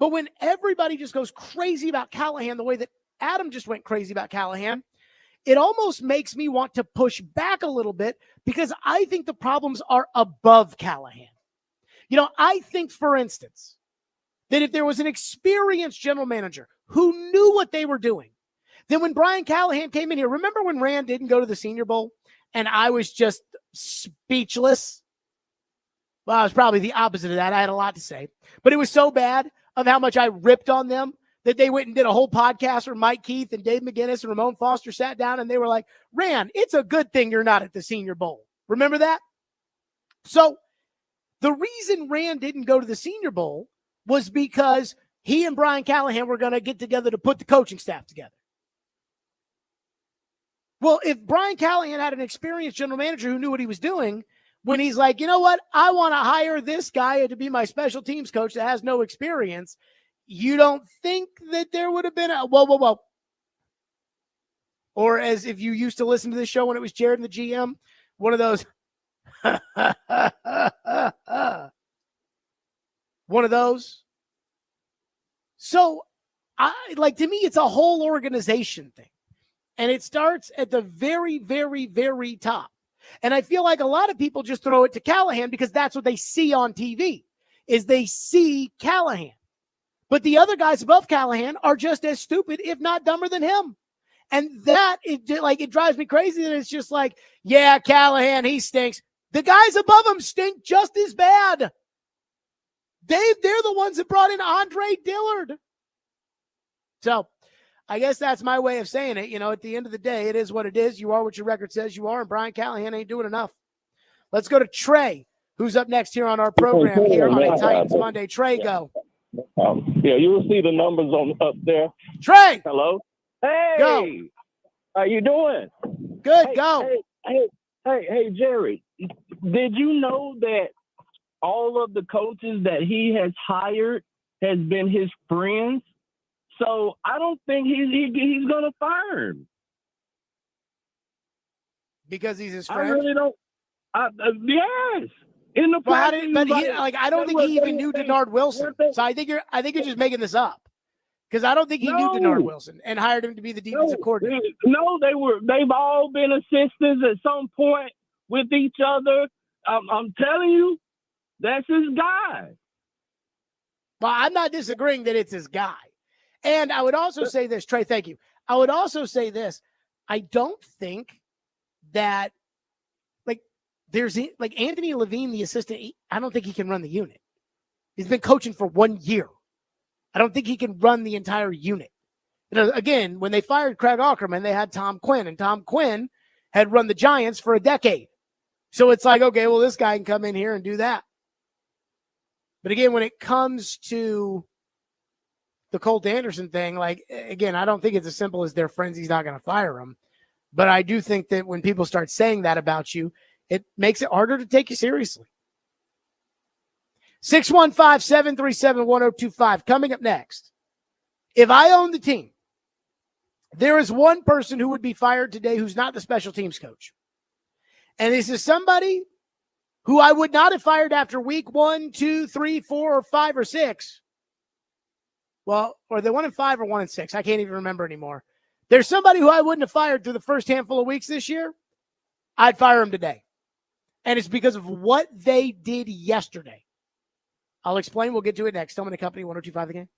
But when everybody just goes crazy about Callahan the way that Adam just went crazy about Callahan, it almost makes me want to push back a little bit because I think the problems are above Callahan. I think, for instance, that if there was an experienced general manager who knew what they were doing, then when Brian Callahan came in here, remember when Rand didn't go to the Senior Bowl and I was just speechless? Well, I was probably the opposite of that. I had a lot to say, but it was so bad of how much I ripped on them that they went and did a whole podcast where Mike Keith and Dave McGinnis and Ramon Foster sat down and they were like, Rand, it's a good thing you're not at the Senior Bowl. Remember that? So the reason Rand didn't go to the Senior Bowl was because he and Brian Callahan were going to get together to put the coaching staff together. Well, if Brian Callahan had an experienced general manager who knew what he was doing, when he's like, you know what, I want to hire this guy to be my special teams coach that has no experience, you don't think that there would have been a whoa. Or as if you used to listen to this show when it was Jared and the GM, one of those, one of those. So to me, it's a whole organization thing. And it starts at the very, very, very top. And I feel like a lot of people just throw it to Callahan because that's what they see on TV, is they see Callahan. But the other guys above Callahan are just as stupid, if not dumber than him. And that, it drives me crazy that it's just like, yeah, Callahan, he stinks. The guys above him stink just as bad. They're the ones that brought in Andre Dillard. So I guess that's my way of saying it. At the end of the day, it is what it is. You are what your record says you are, and Brian Callahan ain't doing enough. Let's go to Trey, who's up next here on our program here on a Titans Monday. Trey, go. You will see the numbers up there. Trey! Hello? Hey! Go. How you doing? Good, go. Hey, Jerry, did you know that all of the coaches that he has hired has been his friends? So I don't think he's going to fire him. Because he's his friend? I really don't. Yes. In the I don't think he even knew Denard Wilson. So I think you're just making this up. Because I don't think he knew Denard Wilson and hired him to be the defensive coordinator. No, they've all been assistants at some point with each other. I'm telling you, that's his guy. Well, I'm not disagreeing that it's his guy. And I would also say this, Trey, thank you. I would also say this. I don't think that, there's Anthony Levine, the assistant, I don't think he can run the unit. He's been coaching for 1 year. I don't think he can run the entire unit. Again, when they fired Craig Aukerman, they had Tom Quinn, and Tom Quinn had run the Giants for a decade. So it's like, okay, well, this guy can come in here and do that. But again, when it comes to the Colt Anderson thing, again, I don't think it's as simple as they're friends. He's not going to fire him. But I do think that when people start saying that about you, it makes it harder to take you seriously. 615-737-1025. Coming up next. If I own the team, there is one person who would be fired today who's not the special teams coach. And this is somebody who I would not have fired after week 1, 2, 3, 4, or 5, or 6. Well, or they 1-5 or 1-6. I can't even remember anymore. There's somebody who I wouldn't have fired through the first handful of weeks this year. I'd fire him today. And it's because of what they did yesterday. I'll explain. We'll get to it next. Stillman Co. 1025 again.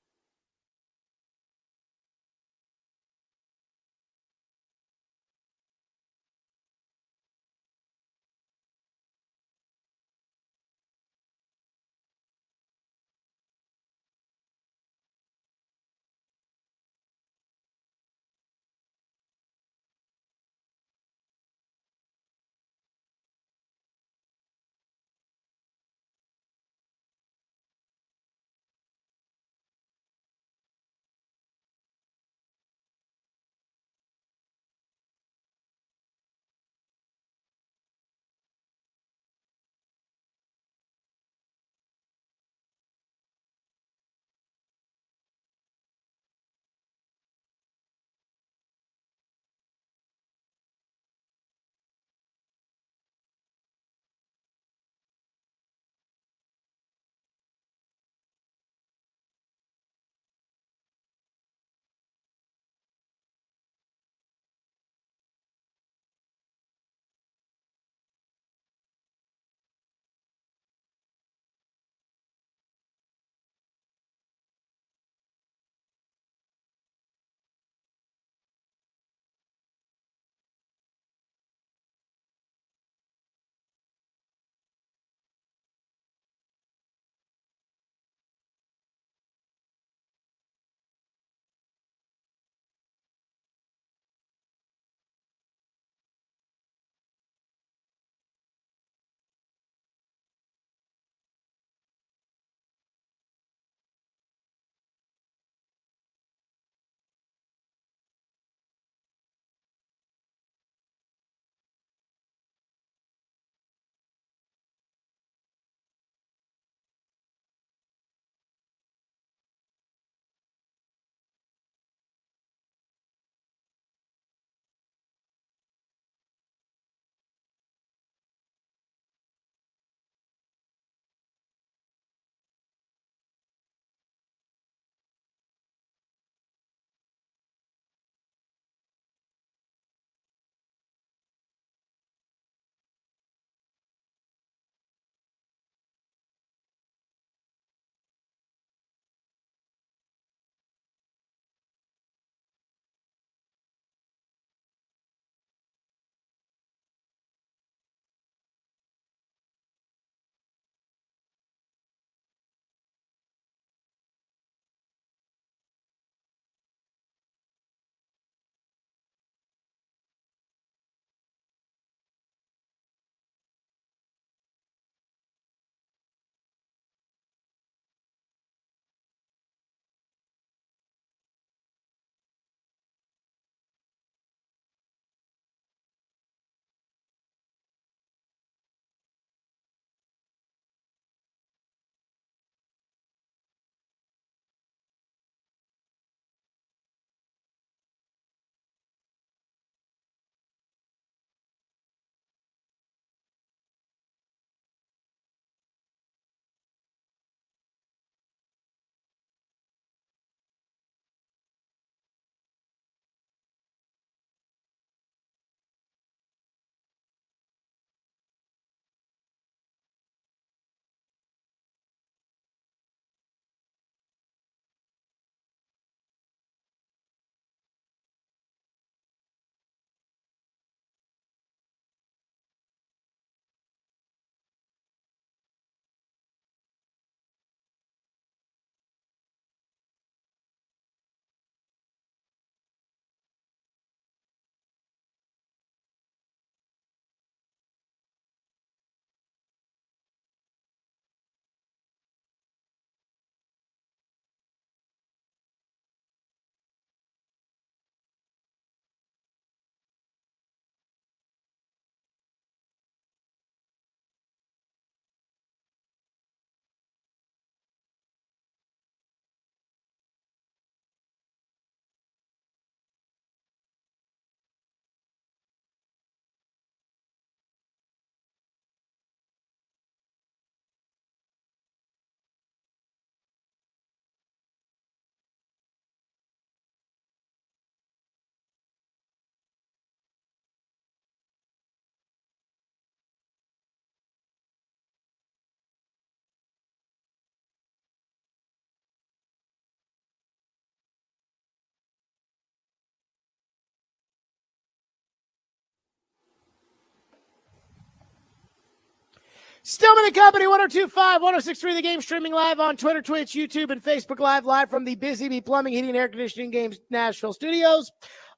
Stillman & Company, 1025, 1063 The Game, streaming live on Twitter, Twitch, YouTube, and Facebook live from the Busy Bee Plumbing, Heating, and Air Conditioning Games Nashville studios.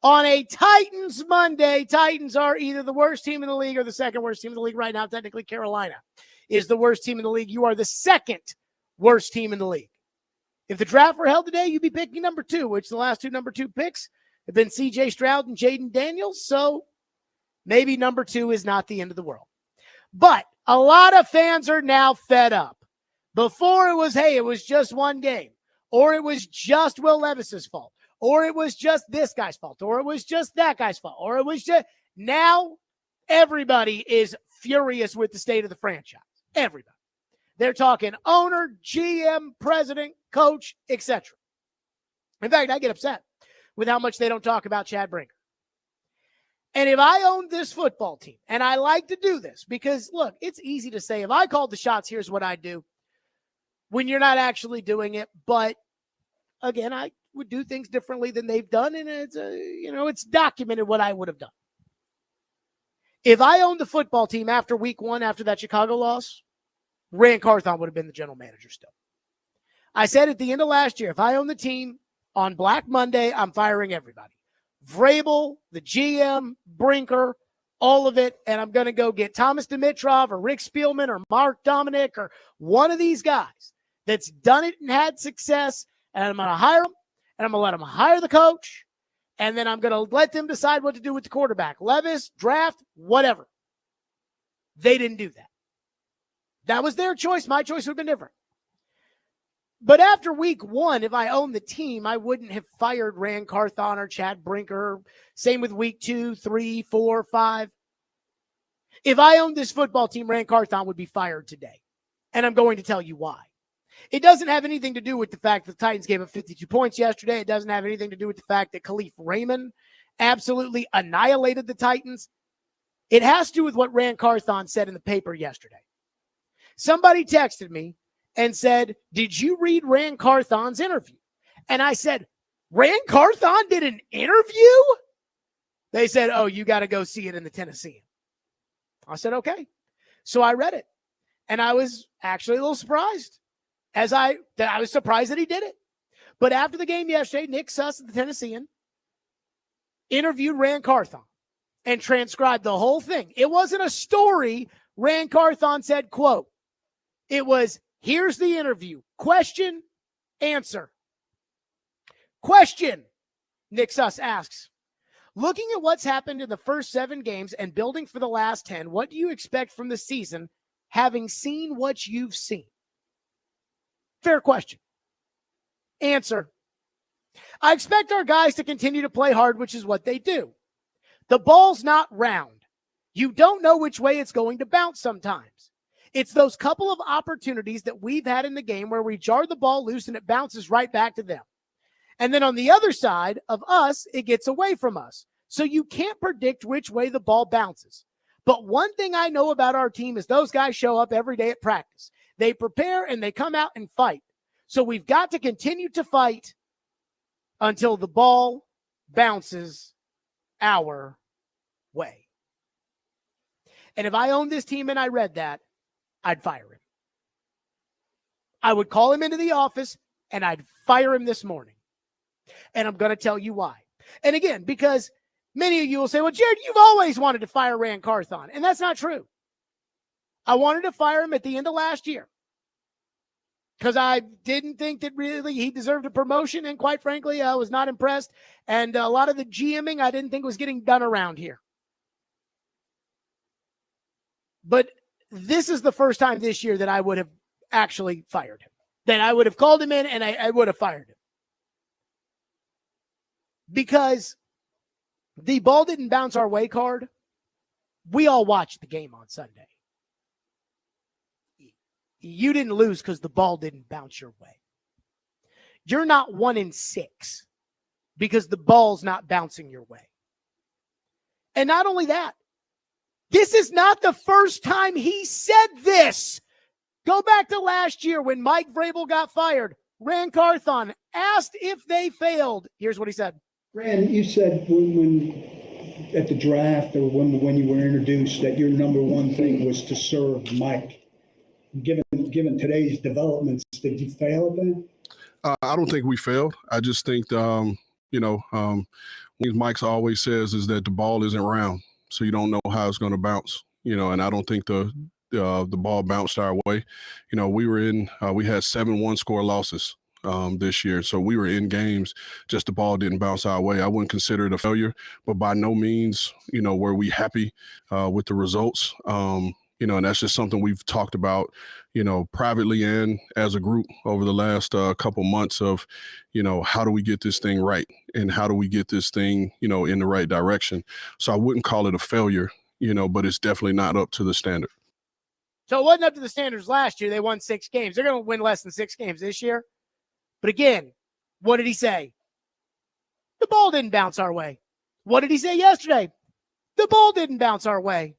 On a Titans Monday, Titans are either the worst team in the league or the second worst team in the league right now. Technically, Carolina is the worst team in the league. You are the second worst team in the league. If the draft were held today, you'd be picking number 2, which the last 2 number 2 picks have been C.J. Stroud and Jaden Daniels. So maybe number 2 is not the end of the world. But a lot of fans are now fed up. Before it was, hey, it was just one game, or it was just Will Levis's fault, or it was just this guy's fault, or it was just that guy's fault, or it was just, now everybody is furious with the state of the franchise. Everybody. They're talking owner, GM, president, coach, etc. In fact, I get upset with how much they don't talk about Chad Brinker. And if I owned this football team, and I like to do this because, look, it's easy to say, if I called the shots, here's what I do, when you're not actually doing it. But, again, I would do things differently than they've done, and it's documented what I would have done. If I owned the football team after week 1, after that Chicago loss, Rand Carthon would have been the general manager still. I said at the end of last year, if I own the team on Black Monday, I'm firing everybody. Vrabel, the GM, Brinker, all of it, and I'm going to go get Thomas Dimitrov or Rick Spielman or Mark Dominic or one of these guys that's done it and had success, and I'm going to hire them, and I'm going to let them hire the coach, and then I'm going to let them decide what to do with the quarterback. Levis, draft, whatever. They didn't do that. That was their choice. My choice would have been different. But after week 1, if I owned the team, I wouldn't have fired Rand Carthon or Chad Brinker. Same with week 2, 3, 4, 5. If I owned this football team, Rand Carthon would be fired today. And I'm going to tell you why. It doesn't have anything to do with the fact that the Titans gave up 52 points yesterday. It doesn't have anything to do with the fact that Khalif Raymond absolutely annihilated the Titans. It has to do with what Rand Carthon said in the paper yesterday. Somebody texted me and said, did you read Rand Carthon's interview? And I said, Rand Carthon did an interview? They said, oh, you got to go see it in the Tennessean. I said, okay. So I read it. And I was actually a little surprised. I was surprised that he did it. But after the game yesterday, Nick Suss of the Tennessean interviewed Rand Carthon and transcribed the whole thing. It wasn't a story. Rand Carthon said, quote, it was, here's the interview. Question, answer. Question, Nick Suss asks. Looking at what's happened in the first 7 games and building for the last 10, what do you expect from the season, having seen what you've seen? Fair question. Answer. I expect our guys to continue to play hard, which is what they do. The ball's not round. You don't know which way it's going to bounce sometimes. It's those couple of opportunities that we've had in the game where we jar the ball loose and it bounces right back to them. And then on the other side of us, it gets away from us. So you can't predict which way the ball bounces. But one thing I know about our team is those guys show up every day at practice. They prepare and they come out and fight. So we've got to continue to fight until the ball bounces our way. And if I owned this team and I read that, I'd fire him. I would call him into the office and I'd fire him this morning. And I'm going to tell you why. And again, because many of you will say, well, Jared, you've always wanted to fire Rand Carthon. And that's not true. I wanted to fire him at the end of last year because I didn't think that really he deserved a promotion. And quite frankly, I was not impressed. And a lot of the GMing I didn't think was getting done around here. But this is the first time this year that I would have actually fired him. That I would have called him in and I would have fired him. Because the ball didn't bounce our way card. We all watched the game on Sunday. You didn't lose because the ball didn't bounce your way. You're not 1-6 because the ball's not bouncing your way. And not only that, this is not the first time he said this. Go back to last year when Mike Vrabel got fired. Rand Carthon asked if they failed. Here's what he said. Rand, you said when at the draft or when you were introduced that your number one thing was to serve Mike. given today's developments, did you fail at that? I don't think we failed. I just think, what Mike's always says is that the ball isn't round, so you don't know how it's going to bounce. And I don't think the ball bounced our way. We had 7 one-score losses this year, so we were in games. Just the ball didn't bounce our way. I wouldn't consider it a failure, but by no means, were we happy with the results. And that's just something we've talked about, privately and as a group over the last couple months of, how do we get this thing right and how do we get this thing, in the right direction. So I wouldn't call it a failure, but it's definitely not up to the standard. So it wasn't up to the standards last year. They won 6 games. They're going to win less than 6 games this year. But again, what did he say? The ball didn't bounce our way. What did he say yesterday? The ball didn't bounce our way.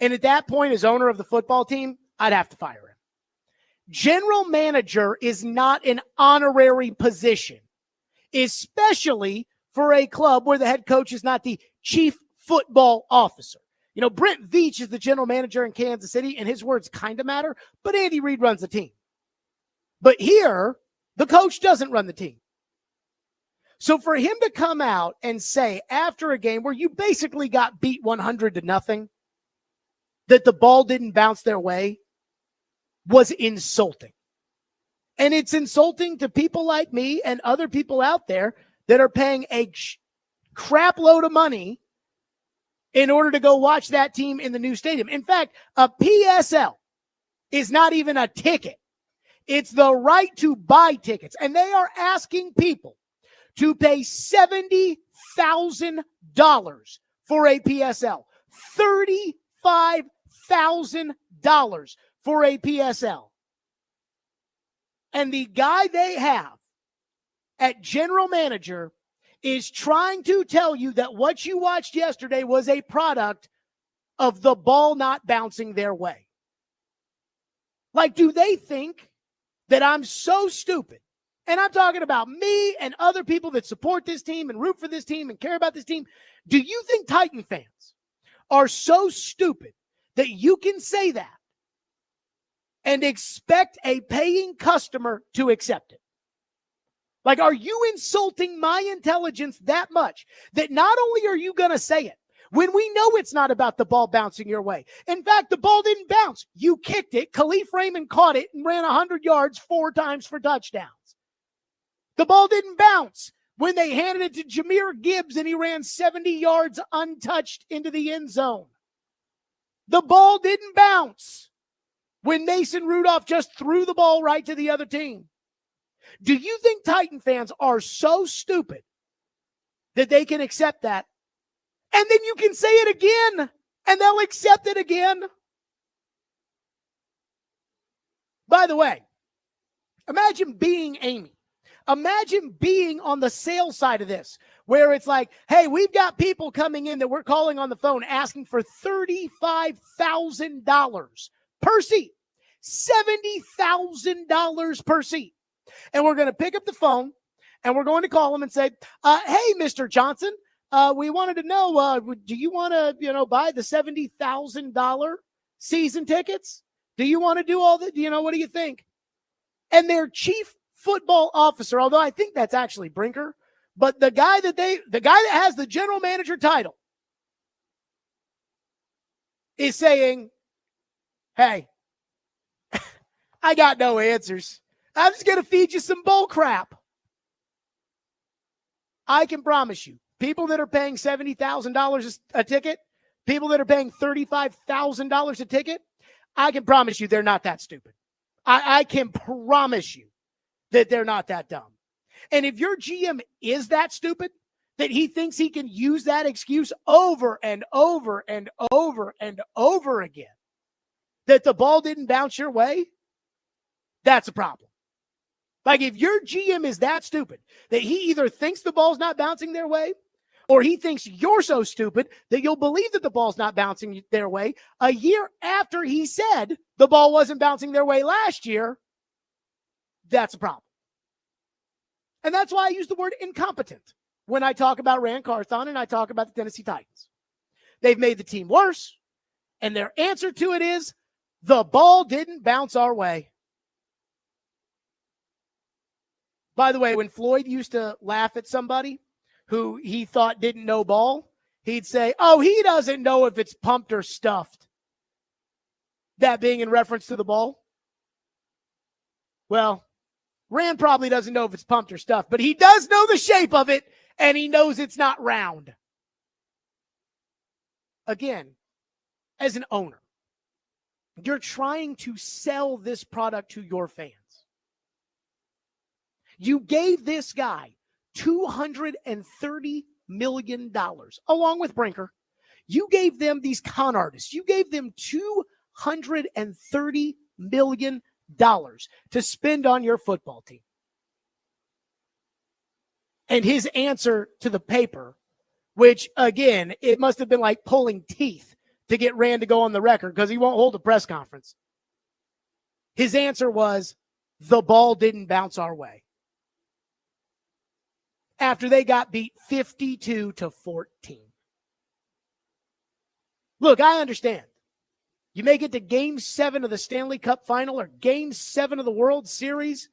And at that point, as owner of the football team, I'd have to fire him. General manager is not an honorary position, especially for a club where the head coach is not the chief football officer. Brent Veach is the general manager in Kansas City, and his words kind of matter, but Andy Reid runs the team. But here, the coach doesn't run the team. So for him to come out and say after a game where you basically got beat 100-0, that the ball didn't bounce their way was insulting. And it's insulting to people like me and other people out there that are paying a crap load of money in order to go watch that team in the new stadium. In fact, a PSL is not even a ticket. It's the right to buy tickets. And they are asking people to pay $70,000 for a PSL. $35,000 for a PSL. And the guy they have at general manager is trying to tell you that what you watched yesterday was a product of the ball not bouncing their way. Like, do they think that I'm so stupid? And I'm talking about me and other people that support this team and root for this team and care about this team. Do you think Titan fans are so stupid that you can say that and expect a paying customer to accept it? Like, are you insulting my intelligence that much that not only are you going to say it when we know it's not about the ball bouncing your way? In fact, the ball didn't bounce. You kicked it. Khalif Raymond caught it and ran 100 yards 4 times for touchdowns. The ball didn't bounce when they handed it to Jahmyr Gibbs and he ran 70 yards untouched into the end zone. The ball didn't bounce when Mason Rudolph just threw the ball right to the other team. Do you think Titan fans are so stupid that they can accept that? And then you can say it again and they'll accept it again. By the way, imagine being Amy. Imagine being on the sales side of this, where it's like, hey, we've got people coming in that we're calling on the phone asking for $35,000 per seat, $70,000 per seat. And we're going to pick up the phone and we're going to call them and say, hey, Mr. Johnson, we wanted to know, do you want to, buy the $70,000 season tickets? Do you want to do all that? What do you think? And their chief football officer, although I think that's actually Brinker, but the guy that has the general manager title is saying, hey, I got no answers. I'm just going to feed you some bull crap. I can promise you, people that are paying $70,000 a ticket, people that are paying $35,000 a ticket, I can promise you they're not that stupid. I can promise you that they're not that dumb. And if your GM is that stupid, that he thinks he can use that excuse over and over and over and over again, that the ball didn't bounce your way, that's a problem. Like, if your GM is that stupid that he either thinks the ball's not bouncing their way, or he thinks you're so stupid that you'll believe that the ball's not bouncing their way a year after he said the ball wasn't bouncing their way last year, that's a problem. And that's why I use the word incompetent when I talk about Rand Carthon and I talk about the Tennessee Titans. They've made the team worse, and their answer to it is The ball didn't bounce our way. By the way, when Floyd used to laugh at somebody who he thought didn't know ball, he'd say, oh, he doesn't know if it's pumped or stuffed. That being in reference to the ball. Well, Rand probably doesn't know if it's pumped or stuffed, but he does know the shape of it, and he knows it's not round. Again, as an owner, you're trying to sell this product to your fans. You gave this guy $230 million, along with Brinker. You gave them these con artists. You gave them $230 million to spend on your football team. And his answer to the paper, which, again, it must have been like pulling teeth to get Rand to go on the record because he won't hold a press conference. His answer was, the ball didn't bounce our way. After they got beat 52-14. Look, I understand. You make it to Game 7 of the Stanley Cup Final or Game 7 of the World Series,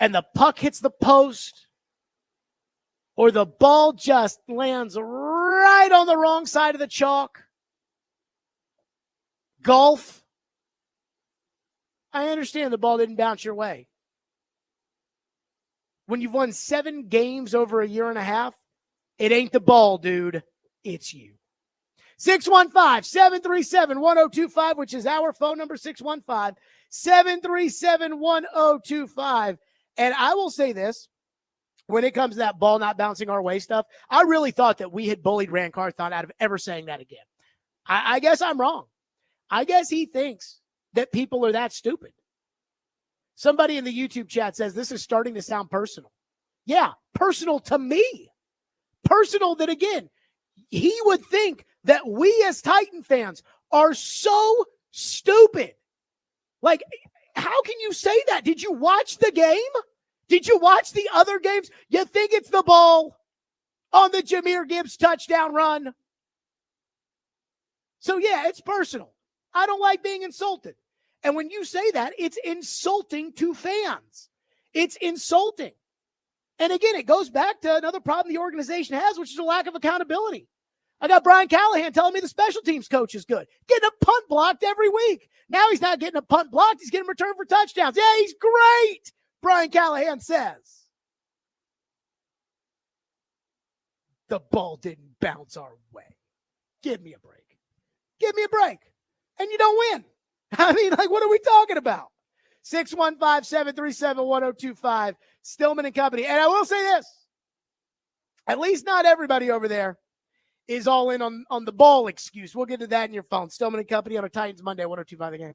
and the puck hits the post, or the ball just lands right on the wrong side of the chalk. Golf. I understand the ball didn't bounce your way. When you've won 7 games over a year and a half, it ain't the ball, dude. It's you. 615-737-1025, which is our phone number, 615-737-1025. And I will say this, when it comes to that ball not bouncing our way stuff, I really thought that we had bullied Rand Carthon out of ever saying that again. I guess I'm wrong. I guess he thinks that people are that stupid. Somebody in the YouTube chat says this is starting to sound personal. Yeah, personal to me. Personal that, again, he would think that we as Titan fans are so stupid. Like, how can you say that? Did you watch the game? Did you watch the other games? You think it's the ball on the Jahmyr Gibbs touchdown run? So, yeah, it's personal. I don't like being insulted. And when you say that, it's insulting to fans. It's insulting. And again, it goes back to another problem the organization has, which is a lack of accountability. I got Brian Callahan telling me the special teams coach is good. Getting a punt blocked every week. Now he's not getting a punt blocked. He's getting returned for touchdowns. Yeah, he's great, Brian Callahan says. The ball didn't bounce our way. Give me a break. Give me a break. And you don't win. I mean, like, what are we talking about? 615-737-1025, Stillman Company. And I will say this, at least not everybody over there is all in on the ball excuse. We'll get to that in your phone. Stillman Company on a Titans Monday, 1025 The Game.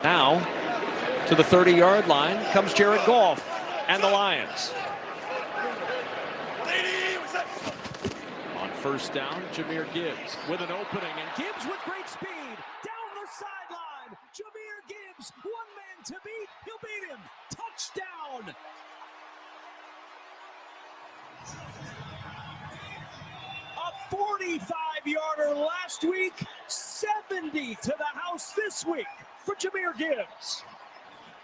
Now to the 30-yard line comes Jared Goff and the Lions. On first down, Jahmyr Gibbs with an opening, and Gibbs with great speed down the sideline. Jahmyr Gibbs, one man to beat. He'll beat him. Touchdown. A 45-yarder last week, 70 to the house this week for Jahmyr Gibbs.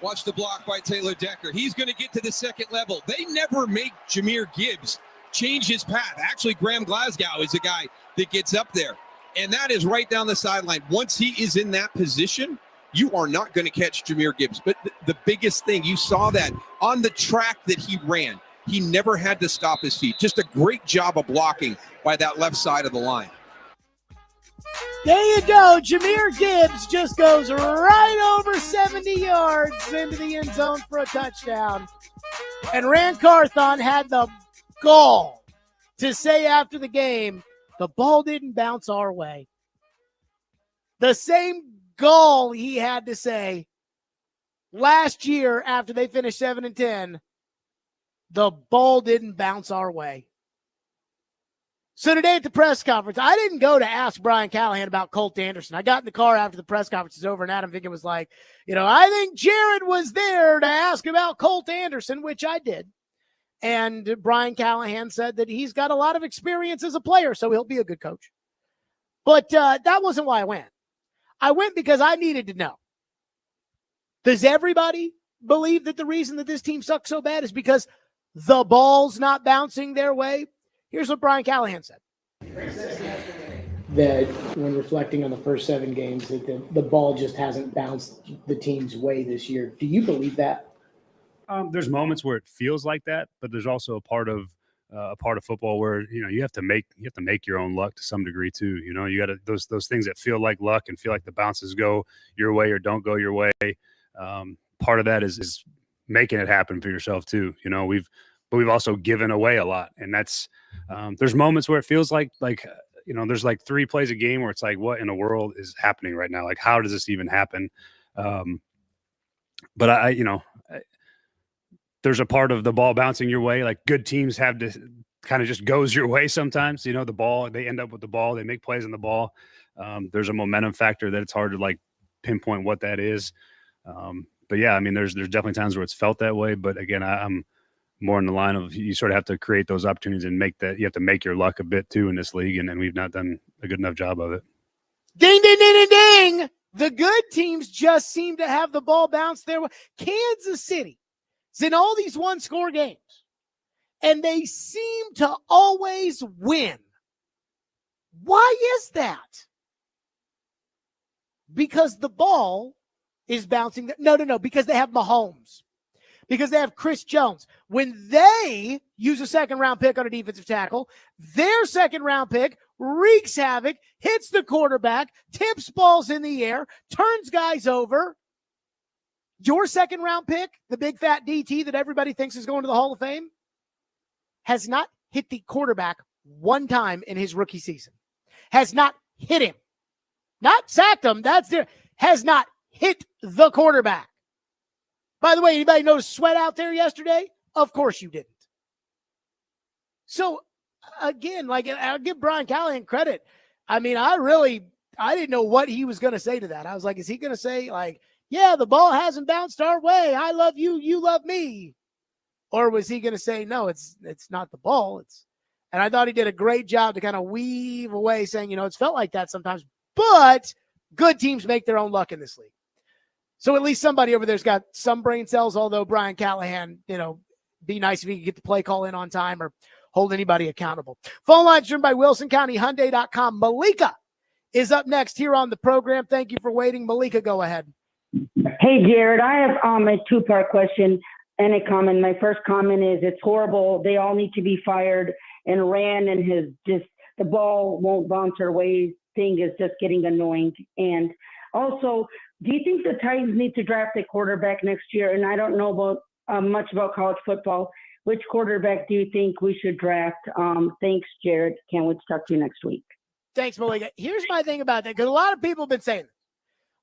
Watch the block by Taylor Decker. He's going to get to the second level. They never make Jahmyr Gibbs change his path. Actually, Graham Glasgow is a guy that gets up there. And that is right down the sideline. Once he is in that position, you are not going to catch Jahmyr Gibbs. But the biggest thing, you saw that on the track that he ran. He never had to stop his feet. Just a great job of blocking by that left side of the line. There you go. Jahmyr Gibbs just goes right over 70 yards into the end zone for a touchdown. And Rand Carthon had the gall to say after the game, the ball didn't bounce our way. The same gall he had to say last year after they finished 7-10, the ball didn't bounce our way. So today at the press conference, I didn't go to ask Brian Callahan about Colt Anderson. I got in the car after the press conference was over, and Adam Vinkin was like, I think Jared was there to ask about Colt Anderson, which I did. And Brian Callahan said that he's got a lot of experience as a player, so he'll be a good coach. But that wasn't why I went. I went because I needed to know. Does everybody believe that the reason that this team sucks so bad is because the ball's not bouncing their way? Here's what Brian Callahan said. That when reflecting on the first 7 games, that the ball just hasn't bounced the team's way this year. Do you believe that? There's moments where it feels like that, but there's also a part of football where you have to make your own luck to some degree too. You got to those things that feel like luck and feel like the bounces go your way or don't go your way. Part of that is making it happen for yourself too. We've also given away a lot, and that's there's moments where it feels like there's like 3 plays a game where it's like, what in the world is happening right now? Like, how does this even happen? But there's a part of the ball bouncing your way. Like, good teams have to kind of just goes your way sometimes. The ball, they end up with the ball, they make plays on the ball. There's a momentum factor that it's hard to like pinpoint what that is. But yeah, there's definitely times where it's felt that way. But again, I'm more in the line of you sort of have to create those opportunities and you have to make your luck a bit too in this league. And we've not done a good enough job of it. Ding, ding, ding, ding, ding. The good teams just seem to have the ball bounce their way. Kansas City is in all these one-score games, and they seem to always win. Why is that? Because the ball is bouncing. No, because they have Mahomes. Because they have Chris Jones. When they use a second-round pick on a defensive tackle, their second-round pick wreaks havoc, hits the quarterback, tips balls in the air, turns guys over. Your second-round pick, the big fat DT that everybody thinks is going to the Hall of Fame, has not hit the quarterback one time in his rookie season. Has not hit him. Not sacked him. Has not hit the quarterback. By the way, anybody notice sweat out there yesterday? Of course you didn't. So, again, I'll give Brian Callahan credit. I didn't know what he was going to say to that. I was like, is he going to say, yeah, the ball hasn't bounced our way. I love you. You love me. Or was he going to say, no, it's not the ball. And I thought he did a great job to kind of weave away saying, it's felt like that sometimes, but good teams make their own luck in this league. So at least somebody over there's got some brain cells, although Brian Callahan, be nice if he could get the play call in on time or hold anybody accountable. Phone lines driven by WilsonCountyHyundai.com. Malika is up next here on the program. Thank you for waiting. Malika, go ahead. Hey, Jared, I have a 2-part question and a comment. My first comment is it's horrible. They all need to be fired. And Rand and the ball won't bounce our way thing is just getting annoying. And also, do you think the Titans need to draft a quarterback next year? And I don't know about much about college football. Which quarterback do you think we should draft? Thanks, Jared. Can't wait to talk to you next week. Thanks, Malika. Here's my thing about that, because a lot of people have been saying this.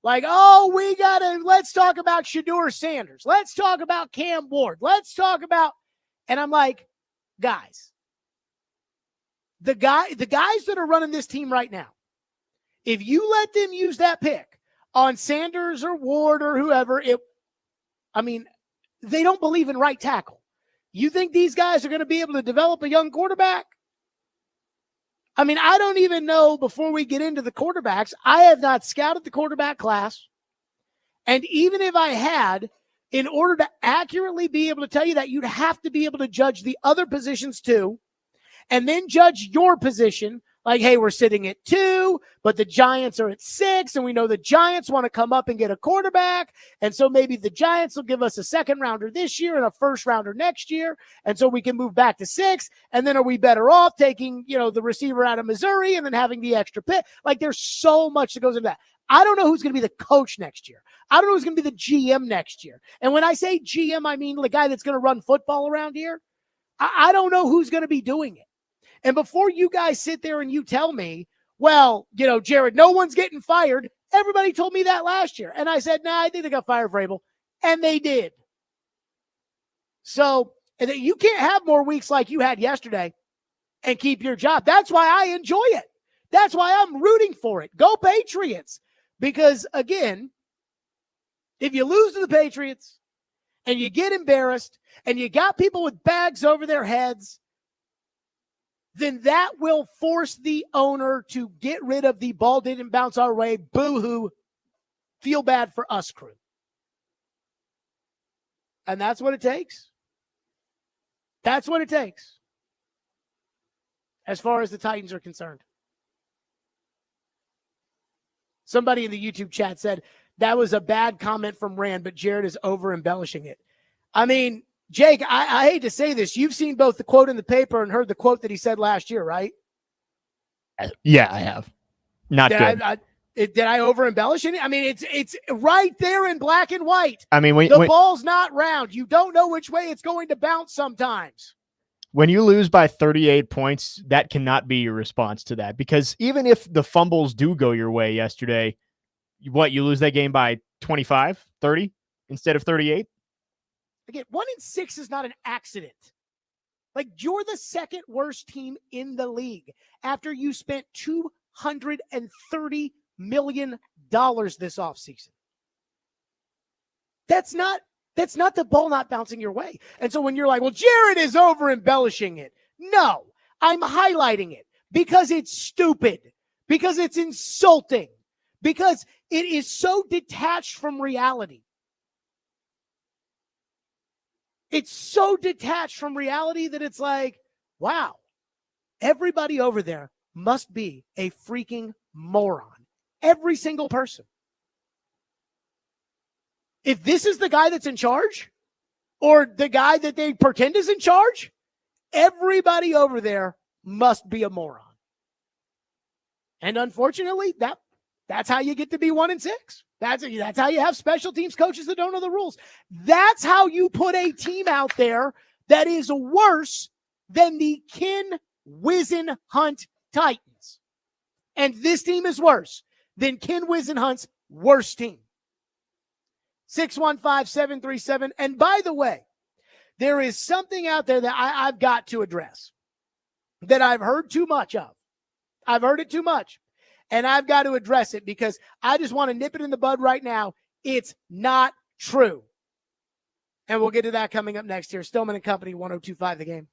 Like, let's talk about Shedeur Sanders. Let's talk about Cam Ward. Let's talk about, and I'm like, guys, the guys that are running this team right now, if you let them use that pick on Sanders or Ward or whoever, they don't believe in right tackle. You think these guys are going to be able to develop a young quarterback? I don't even know, before we get into the quarterbacks, I have not scouted the quarterback class. And even if I had, in order to accurately be able to tell you that, you'd have to be able to judge the other positions too, and then judge your position. Like, hey, we're sitting at 2, but the Giants are at 6, and we know the Giants want to come up and get a quarterback, and so maybe the Giants will give us a second rounder this year and a first rounder next year, and so we can move back to 6, and then are we better off taking, the receiver out of Missouri and then having the extra pick? Like, there's so much that goes into that. I don't know who's going to be the coach next year. I don't know who's going to be the GM next year. And when I say GM, I mean the guy that's going to run football around here. I don't know who's going to be doing it. And before you guys sit there and you tell me, well, Jared, no one's getting fired. Everybody told me that last year. And I said, nah, I think they got fired, Vrabel. And they did. So you can't have more weeks like you had yesterday and keep your job. That's why I enjoy it. That's why I'm rooting for it. Go Patriots. Because, again, if you lose to the Patriots and you get embarrassed and you got people with bags over their heads, then that will force the owner to get rid of the ball didn't bounce our way, boo-hoo, feel bad for us crew. And that's what it takes. That's what it takes as far as the Titans are concerned. Somebody in the YouTube chat said that was a bad comment from Rand, but Jared is over-embellishing it. Jake, I hate to say this. You've seen both the quote in the paper and heard the quote that he said last year, right? Yeah, I have. Not good. Did I over-embellish it? It's right there in black and white. When the ball's not round. You don't know which way it's going to bounce sometimes. When you lose by 38 points, that cannot be your response to that. Because even if the fumbles do go your way yesterday, you lose that game by 25, 30 instead of 38? Again, 1-6 is not an accident. Like, you're the second worst team in the league after you spent $230 million this offseason. That's not the ball not bouncing your way. And so when you're like, well, Jared is over-embellishing it. No, I'm highlighting it because it's stupid, because it's insulting, because it is so detached from reality. It's so detached from reality that it's like, wow, everybody over there must be a freaking moron. Every single person. If this is the guy that's in charge, or the guy that they pretend is in charge, everybody over there must be a moron. And unfortunately, that's how you get to be 1-6. That's how you have special teams coaches that don't know the rules. That's how you put a team out there that is worse than the Ken Wisenhunt Titans. And this team is worse than Ken Wisenhunt's worst team. 615-737. And by the way, there is something out there that I've got to address that I've heard too much of. I've heard it too much. And I've got to address it because I just want to nip it in the bud right now. It's not true. And we'll get to that coming up next here. Stillman and Company, 102.5 The Game.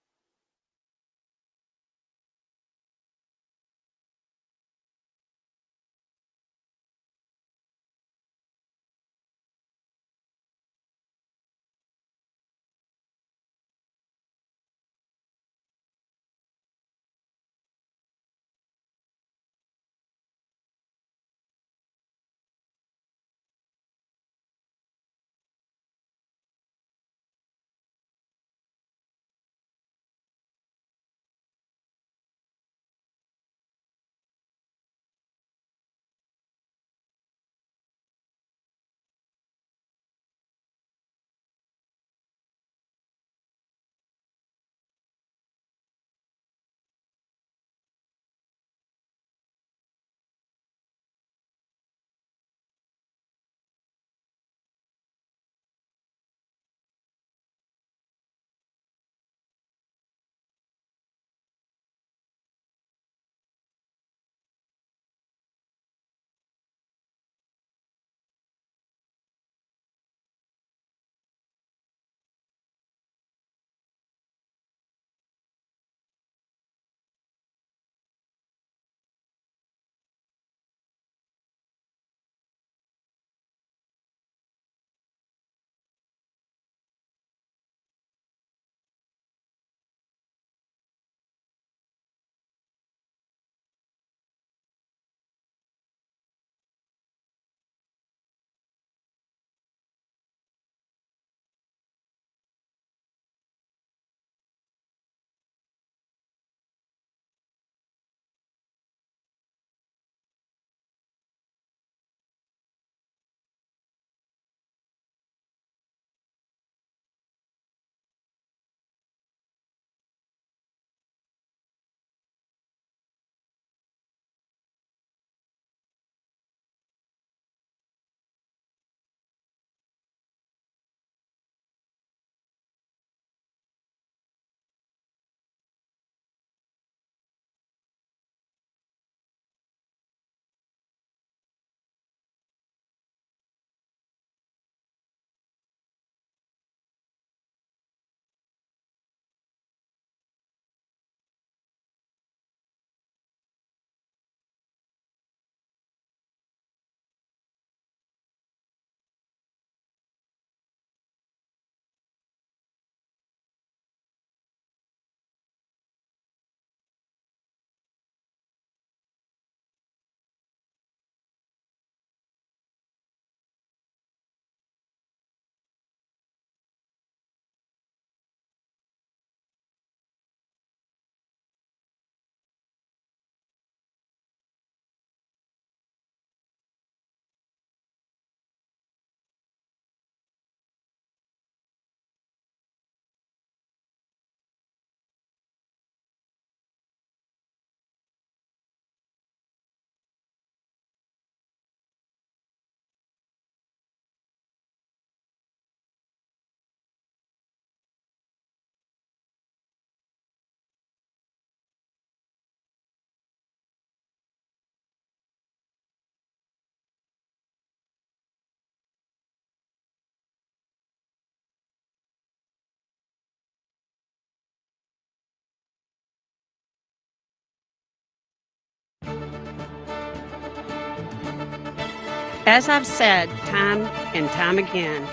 As I've said time and time again,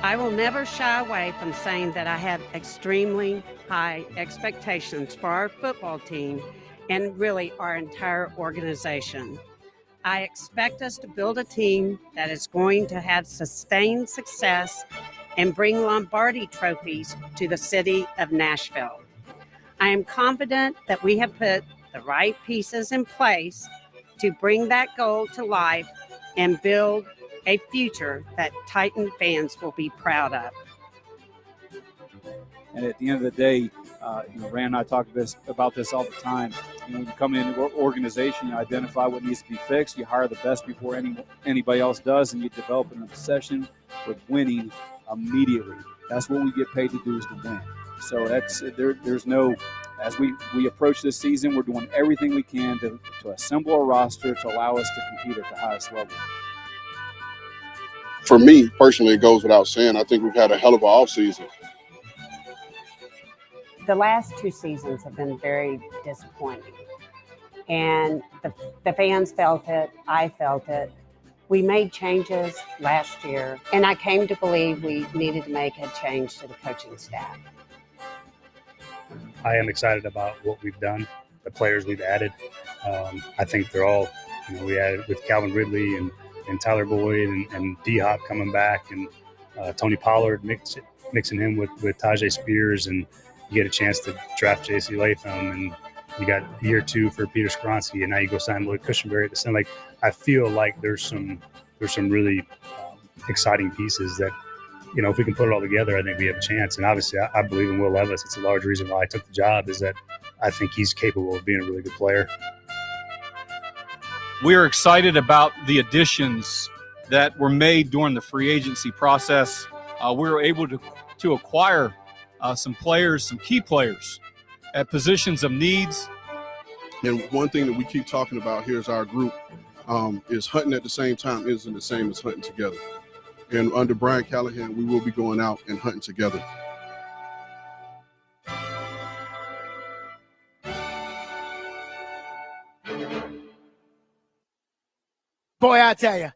I will never shy away from saying that I have extremely high expectations for our football team and really our entire organization. I expect us to build a team that is going to have sustained success and bring Lombardi trophies to the city of Nashville. I am confident that we have put the right pieces in place to bring that goal to life and build a future that Titan fans will be proud of. And at the end of the day, Rand and I talk about this all the time. When you come into an organization, you identify what needs to be fixed, you hire the best before anybody else does, and you develop an obsession with winning immediately. That's what we get paid to do, is to win. So there's no, as we approach this season, we're doing everything we can to assemble a roster to allow us to compete at the highest level. For me personally, it goes without saying, I think we've had a hell of an offseason. The last 2 seasons have been very disappointing. And the fans felt it. I felt it. We made changes last year, and I came to believe we needed to make a change to the coaching staff. I am excited about what we've done, the players we've added. I think they're all, we added with Calvin Ridley and Tyler Boyd and D-Hop coming back, and Tony Pollard mixing him with Tajay Spears, and you get a chance to draft J.C. Latham, and you got year 2 for Peter Skronsky, and now you go sign Lloyd Cushenberry at the center. Like, I feel like there's some really exciting pieces that, if we can put it all together, I think we have a chance. And obviously, I believe in Will Levis. It's a large reason why I took the job, is that I think he's capable of being a really good player. We are excited about the additions that were made during the free agency process. We were able to acquire some players, some key players at positions of needs. And one thing that we keep talking about here as our group is hunting at the same time isn't the same as hunting together. And under Brian Callahan, we will be going out and hunting together. Boy, I tell you,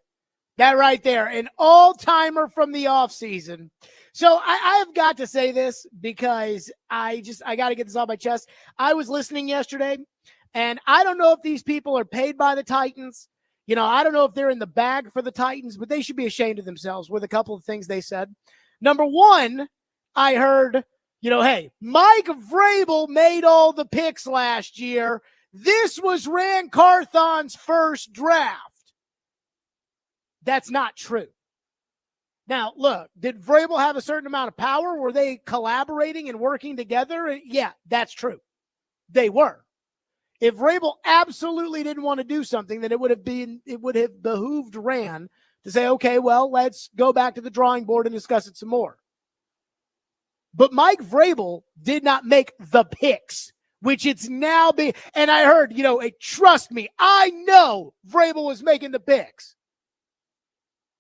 that right there, an all-timer from the offseason. So I have got to say this because I got to get this off my chest. I was listening yesterday, and I don't know if these people are paid by the Titans. I don't know if they're in the bag for the Titans, but they should be ashamed of themselves with a couple of things they said. Number one, I heard, hey, Mike Vrabel made all the picks last year. This was Rand Carthon's first draft. That's not true. Now, look, did Vrabel have a certain amount of power? Were they collaborating and working together? Yeah, that's true. They were. If Vrabel absolutely didn't want to do something, then it would have behooved Rand to say, okay, well, let's go back to the drawing board and discuss it some more. But Mike Vrabel did not make the picks, which it's now being, and I heard, trust me, I know Vrabel was making the picks.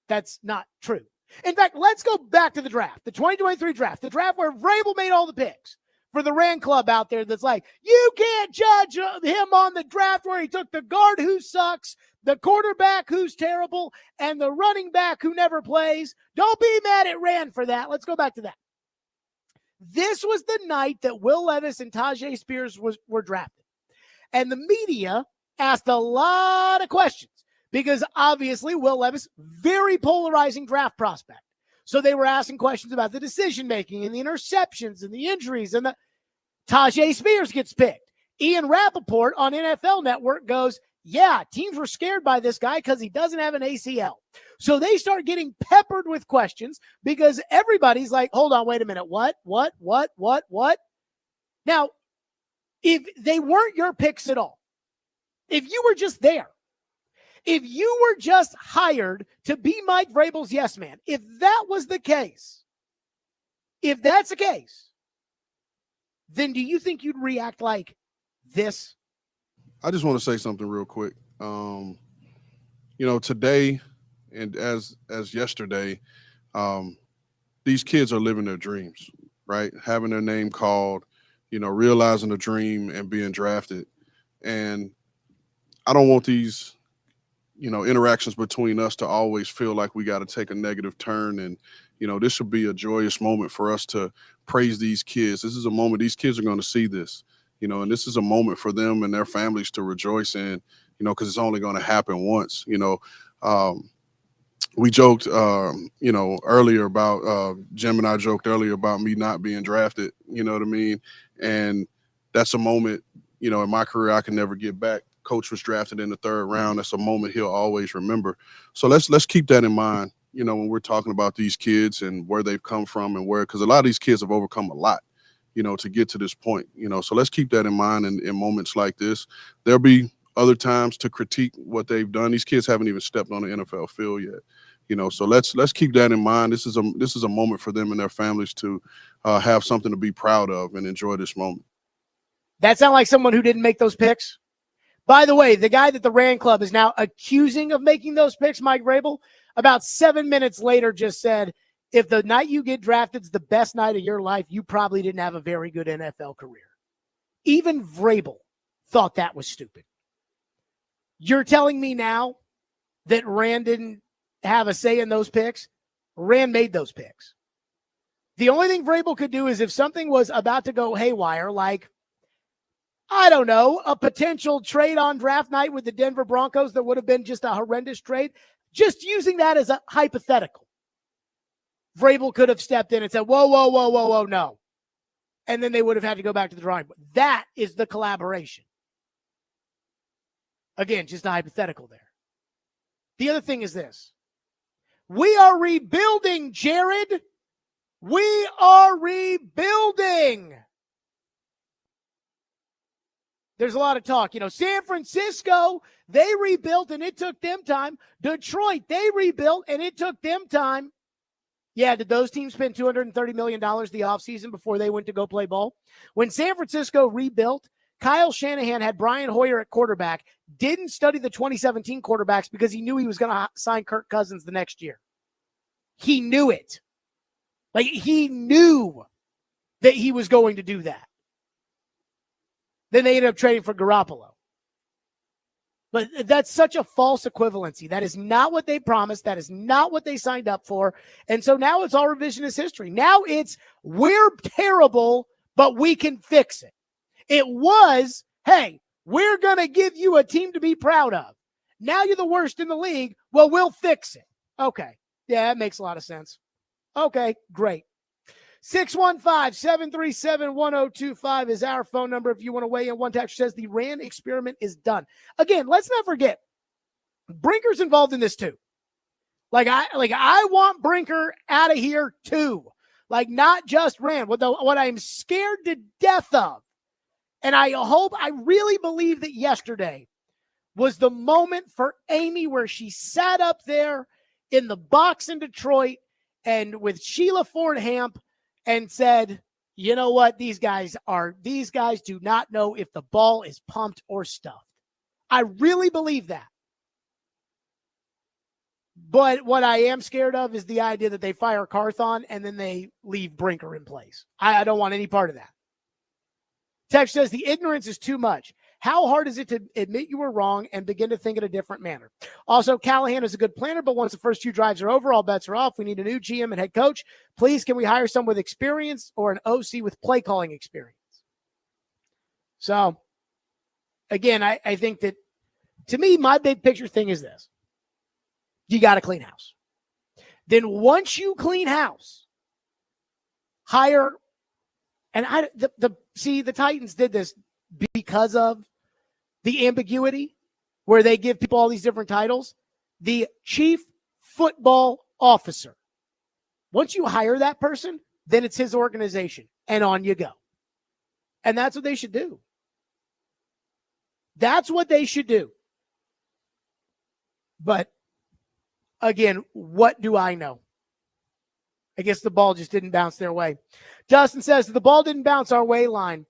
That's not true. In fact, let's go back to the draft, the 2023 draft, the draft where Vrabel made all the picks. For the Rand Club out there that's like, you can't judge him on the draft where he took the guard who sucks, the quarterback who's terrible, and the running back who never plays. Don't be mad at Rand for that. Let's go back to that. This was the night that Will Levis and Tajay Spears were drafted. And the media asked a lot of questions because obviously Will Levis, very polarizing draft prospect. So they were asking questions about the decision-making and the interceptions and the injuries, and the Tajay Spears gets picked. Ian Rappaport on NFL Network goes, yeah, teams were scared by this guy because he doesn't have an ACL. So they start getting peppered with questions because everybody's like, hold on, wait a minute. What? Now, if they weren't your picks at all, if you were just there, if you were just hired to be Mike Vrabel's yes man, if that was the case, if that's the case, then do you think you'd react like this? I just want to say something real quick. Today and as yesterday, these kids are living their dreams, right? Having their name called, realizing a dream and being drafted. And I don't want these interactions between us to always feel like we got to take a negative turn. And, this should be a joyous moment for us to praise these kids. This is a moment these kids are going to see this, and this is a moment for them and their families to rejoice in, because it's only going to happen once. We joked, earlier about Jim and I joked earlier about me not being drafted. You know what I mean? And that's a moment, in my career I can never get back. Coach was drafted in the 3rd round. That's a moment he'll always remember. So let's keep that in mind, when we're talking about these kids and where they've come from and because a lot of these kids have overcome a lot, to get to this point. So let's keep that in mind in moments like this. There'll be other times to critique what they've done. These kids haven't even stepped on the NFL field yet. So let's keep that in mind. This is a moment for them and their families to have something to be proud of and enjoy this moment. That sound like someone who didn't make those picks? By the way, the guy that the Rand Club is now accusing of making those picks, Mike Vrabel, about 7 minutes later just said, if the night you get drafted is the best night of your life, you probably didn't have a very good NFL career. Even Vrabel thought that was stupid. You're telling me now that Rand didn't have a say in those picks? Rand made those picks. The only thing Vrabel could do is if something was about to go haywire, like, I don't know, a potential trade on draft night with the Denver Broncos that would have been just a horrendous trade, just using that as a hypothetical. Vrabel could have stepped in and said, whoa, no. And then they would have had to go back to the drawing board. That is the collaboration. Again, just a hypothetical there. The other thing is this. We are rebuilding, Jared. We are rebuilding. There's a lot of talk. San Francisco, they rebuilt and it took them time. Detroit, they rebuilt and it took them time. Yeah, did those teams spend $230 million the offseason before they went to go play ball? When San Francisco rebuilt, Kyle Shanahan had Brian Hoyer at quarterback, didn't study the 2017 quarterbacks because he knew he was going to sign Kirk Cousins the next year. He knew it. Like, he knew that he was going to do that. Then they ended up trading for Garoppolo. But that's such a false equivalency. That is not what they promised. That is not what they signed up for. And so now it's all revisionist history. Now it's, we're terrible, but we can fix it. It was, hey, we're going to give you a team to be proud of. Now you're the worst in the league. Well, we'll fix it. Okay. Yeah, that makes a lot of sense. Okay, great. 615-737-1025 is our phone number if you want to weigh in. One text says the Rand experiment is done. Again, let's not forget, Brinker's involved in this too. I want Brinker out of here too. Like, not just Rand. What I'm scared to death of, and I really believe that yesterday was the moment for Amy where she sat up there in the box in Detroit and with Sheila Ford Hamp and said, you know what, these guys do not know if the ball is pumped or stuffed. I really believe that. But what I am scared of is the idea that they fire Carthon and then they leave Brinker in place. I don't want any part of that. Text says the ignorance is too much. How hard is it to admit you were wrong and begin to think in a different manner? Also, Callahan is a good planner, but once the first 2 drives are over, all bets are off. We need a new GM and head coach. Please, can we hire someone with experience or an OC with play calling experience? So, again, I think that, to me, my big picture thing is this. You got to clean house. Then once you clean house, hire, and the Titans did this because of the ambiguity where they give people all these different titles. The chief football officer. Once you hire that person, then it's his organization and on you go. And that's what they should do. That's what they should do. But again, what do I know? I guess the ball just didn't bounce their way. Justin says, the ball didn't bounce our way line.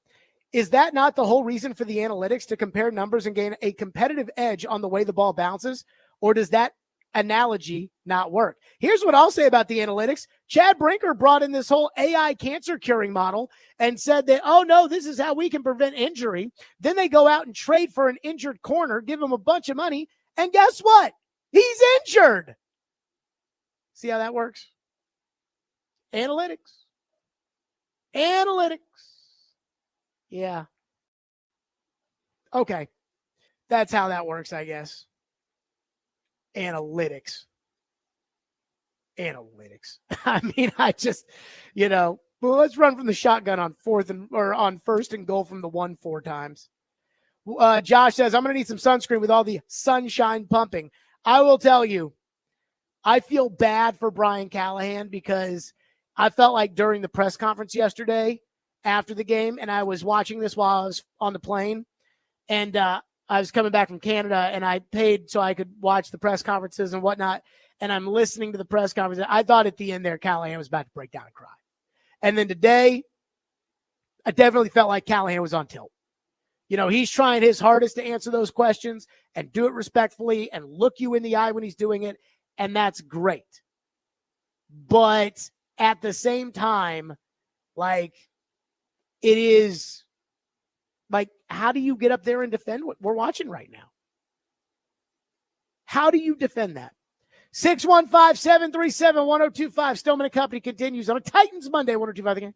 Is that not the whole reason for the analytics, to compare numbers and gain a competitive edge on the way the ball bounces? Or does that analogy not work? Here's what I'll say about the analytics. Chad Brinker brought in this whole AI cancer curing model and said that, oh no, this is how we can prevent injury. Then they go out and trade for an injured corner, give him a bunch of money, And guess what? He's injured. See how that works? Analytics. Yeah. Okay. That's how that works, I guess. Analytics. I mean, well, let's run from the shotgun on on first and goal from the 1 4 times. Josh says, I'm going to need some sunscreen with all the sunshine pumping. I will tell you, I feel bad for Brian Callahan because I felt like during the press conference yesterday after the game, and I was watching this while I was on the plane, and I was coming back from Canada, and I paid so I could watch the press conferences and whatnot, and I'm listening to the press conference. I thought at the end there, Callahan was about to break down and cry. And then today, I definitely felt like Callahan was on tilt. He's trying his hardest to answer those questions and do it respectfully and look you in the eye when he's doing it, and that's great. But at the same time, it is how do you get up there and defend what we're watching right now? How do you defend that? 615-737-1025. Stillman & Company continues on a Titans Monday, 1025 again.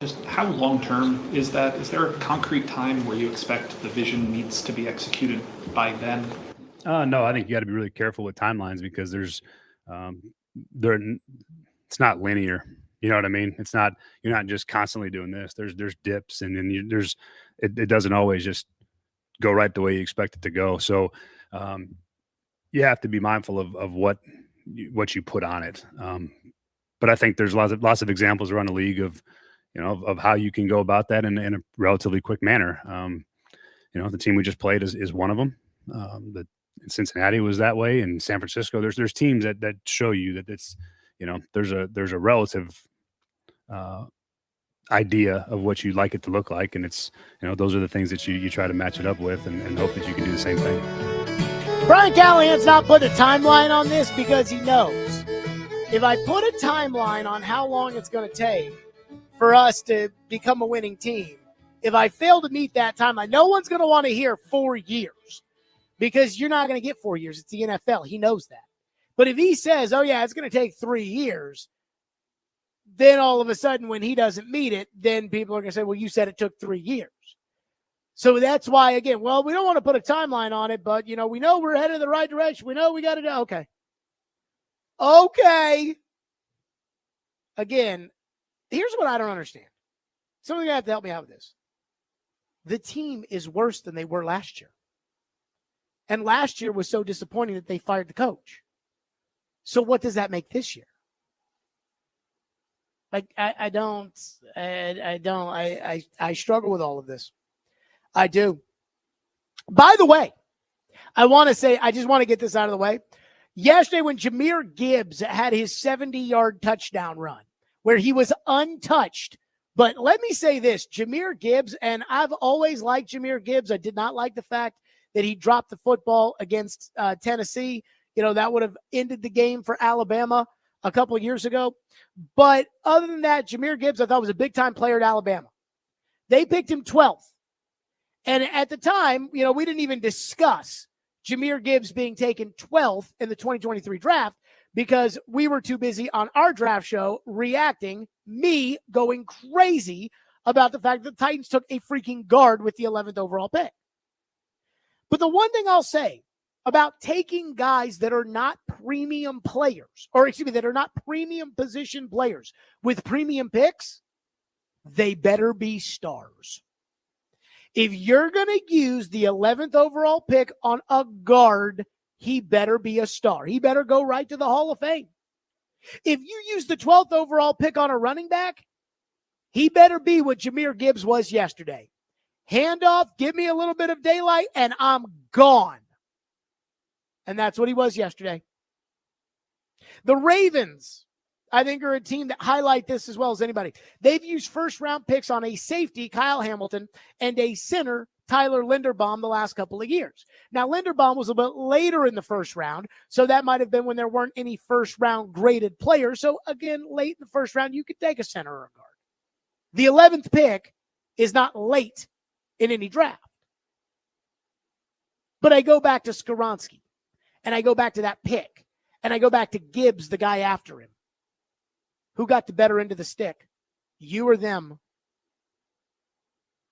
Just how long-term is that? Is there a concrete time where you expect the vision needs to be executed by then? No, I think you got to be really careful with timelines because there, it's not linear. You know what I mean? It's not, you're not just constantly doing this. There's dips, and then it doesn't always just go right the way you expect it to go. So you have to be mindful of what you put on it. But I think there's lots of examples around the league of how you can go about that in a relatively quick manner. The team we just played is one of them. Cincinnati was that way, and San Francisco. There's teams that show you that it's there's a relative idea of what you'd like it to look like, and it's those are the things that you try to match it up with and hope that you can do the same thing. Brian Callahan's not put a timeline on this because he knows if I put a timeline on how long it's going to take for us to become a winning team, if I fail to meet that timeline, no one's going to want to hear 4 years because you're not going to get 4 years. It's the NFL. He knows that. But if he says, oh, yeah, it's going to take 3 years, then all of a sudden when he doesn't meet it, then people are going to say, well, you said it took 3 years. So that's why, again, well, we don't want to put a timeline on it, but, we know we're headed in the right direction. We know we got to do. Okay. Again, here's what I don't understand. Somebody's going to have to help me out with this. The team is worse than they were last year. And last year was so disappointing that they fired the coach. So what does that make this year? Like, I struggle with all of this. I do. By the way, I just want to get this out of the way. Yesterday when Jahmyr Gibbs had his 70-yard touchdown run where he was untouched, but let me say this, Jahmyr Gibbs, and I've always liked Jahmyr Gibbs. I did not like the fact that he dropped the football against Tennessee. That would have ended the game for Alabama a couple of years ago. But other than that, Jahmyr Gibbs, I thought was a big-time player at Alabama. They picked him 12th. And at the time, we didn't even discuss Jahmyr Gibbs being taken 12th in the 2023 draft because we were too busy on our draft show reacting, me going crazy about the fact that the Titans took a freaking guard with the 11th overall pick. But the one thing I'll say about taking guys that are not premium players, that are not premium position players with premium picks, they better be stars. If you're going to use the 11th overall pick on a guard, he better be a star. He better go right to the Hall of Fame. If you use the 12th overall pick on a running back, he better be what Jahmyr Gibbs was yesterday. Handoff, give me a little bit of daylight, and I'm gone. And that's what he was yesterday. The Ravens, I think, are a team that highlight this as well as anybody. They've used first-round picks on a safety, Kyle Hamilton, and a center, Tyler Linderbaum, the last couple of years. Now, Linderbaum was a bit later in the first round, so that might have been when there weren't any first-round graded players. So, again, late in the first round, you could take a center or a guard. The 11th pick is not late in any draft. But I go back to Skoronski, and I go back to that pick, and I go back to Gibbs, the guy after him. Who got the better end of the stick? You or them?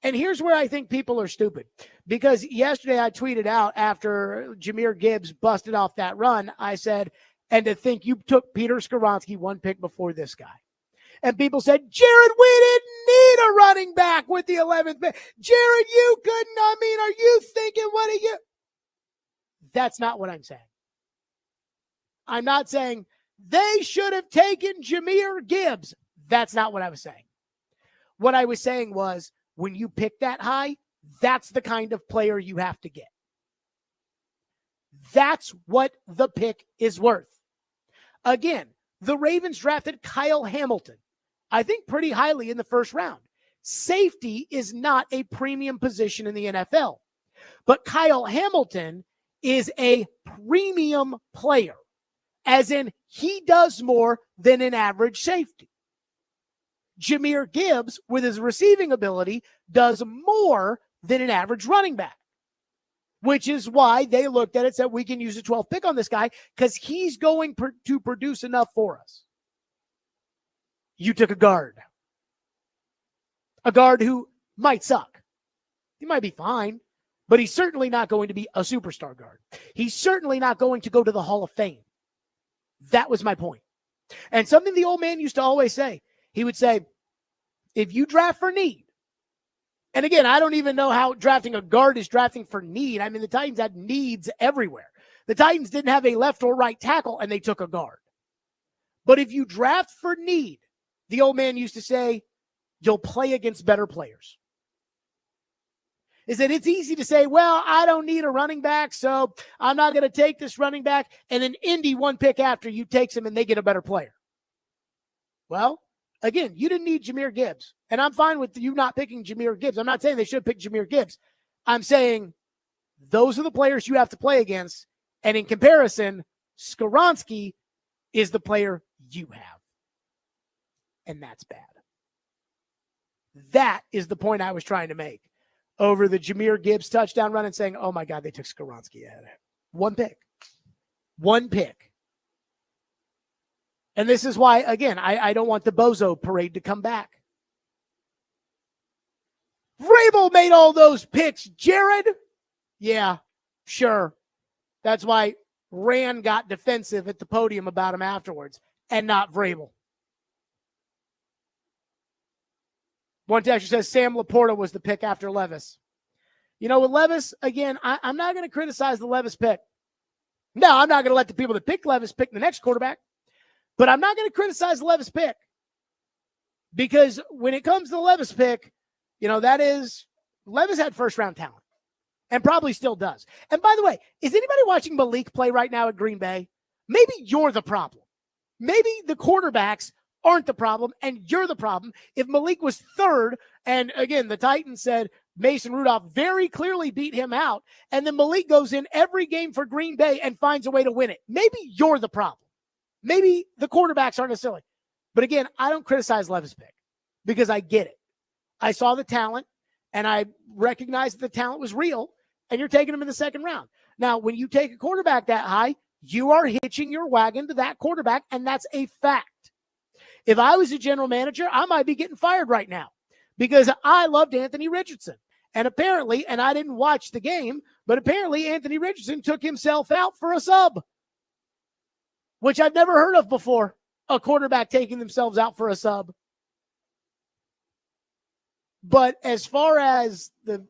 And here's where I think people are stupid. Because yesterday I tweeted out after Jahmyr Gibbs busted off that run, I said, and to think you took Peter Skoronski one pick before this guy. And people said, Jared, we didn't need a running back with the 11th pick. Jared, you couldn't. Are you thinking, what are you? That's not what I'm saying. I'm not saying they should have taken Jahmyr Gibbs. That's not what I was saying. What I was saying was when you pick that high, that's the kind of player you have to get. That's what the pick is worth. Again, the Ravens drafted Kyle Hamilton, I think pretty highly in the first round. Safety is not a premium position in the NFL, but Kyle Hamilton is a premium player. As in, he does more than an average safety. Jahmyr Gibbs, with his receiving ability, does more than an average running back, which is why they looked at it and said, we can use a 12th pick on this guy because he's going to produce enough for us. You took a guard. A guard who might suck. He might be fine, but he's certainly not going to be a superstar guard. He's certainly not going to go to the Hall of Fame. That was my point. And something the old man used to always say, he would say, if you draft for need, and again, I don't even know how drafting a guard is drafting for need. I mean, the Titans had needs everywhere. The Titans didn't have a left or right tackle, and they took a guard. But if you draft for need, the old man used to say, you'll play against better players. Is that it's easy to say, well, I don't need a running back, so I'm not going to take this running back, and then Indy one pick after you takes him and they get a better player. Well, again, you didn't need Jahmyr Gibbs, and I'm fine with you not picking Jahmyr Gibbs. I'm not saying they should pick Jahmyr Gibbs. I'm saying those are the players you have to play against, and in comparison, Skoronski is the player you have, and that's bad. That is the point I was trying to make over the Jahmyr Gibbs touchdown run and saying, oh my God, they took Skoronski ahead. One pick. And this is why, again, I don't want the bozo parade to come back. Vrabel made all those picks. Jared? Yeah, sure. That's why Rand got defensive at the podium about him afterwards and not Vrabel. One texter says Sam Laporta was the pick after Levis. You know, with Levis, again, I'm not going to criticize the Levis pick. No, I'm not going to let the people that pick Levis pick the next quarterback. But I'm not going to criticize the Levis pick. Because when it comes to the Levis pick, you know, that is, Levis had first-round talent. And probably still does. And by the way, is anybody watching Malik play right now at Green Bay? Maybe you're the problem. Maybe the quarterbacks aren't the problem, and you're the problem. If Malik was third, and again, the Titans said Mason Rudolph very clearly beat him out, and then Malik goes in every game for Green Bay and finds a way to win it. Maybe you're the problem. Maybe the quarterbacks aren't necessarily. But again, I don't criticize Levis' pick because I get it. I saw the talent, and I recognized that the talent was real, and you're taking him in the second round. Now, when you take a quarterback that high, you are hitching your wagon to that quarterback, and that's a fact. If I was a general manager, I might be getting fired right now because I loved Anthony Richardson. And apparently, and I didn't watch the game, but apparently Anthony Richardson took himself out for a sub, which I've never heard of before, a quarterback taking themselves out for a sub. But as far as the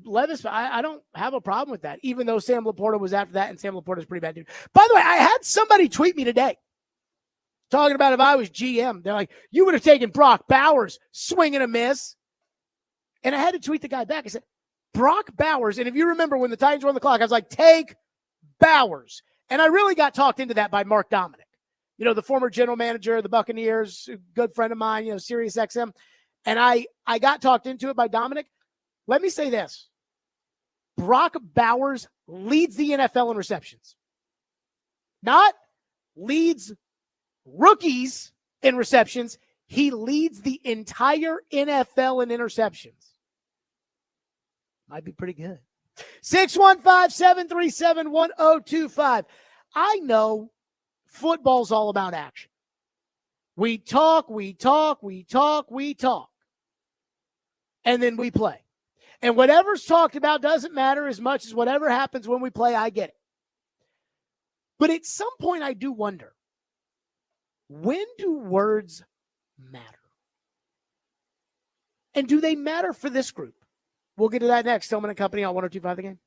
Levis, I don't have a problem with that, even though Sam Laporta was after that, and Sam Laporta's a pretty bad dude. By the way, I had somebody tweet me today talking about if I was GM. They're like, you would have taken Brock Bowers, swing and a miss. And I had to tweet the guy back. I said, Brock Bowers, and if you remember when the Titans were on the clock, I was like, take Bowers. And I really got talked into that by Mark Dominic, you know, the former general manager of the Buccaneers, a good friend of mine, you know, Sirius XM. And I got talked into it by Dominic. Let me say this. Brock Bowers leads the NFL in receptions. Not leads rookies in receptions. He leads the entire NFL in interceptions. Might be pretty good. 615-737-1025. I know football's all about action. We talk. And then we play. And whatever's talked about doesn't matter as much as whatever happens when we play. I get it. But at some point, I do wonder, when do words matter? And do they matter for this group? We'll get to that next. Stillman and Company on 102.5 The Game.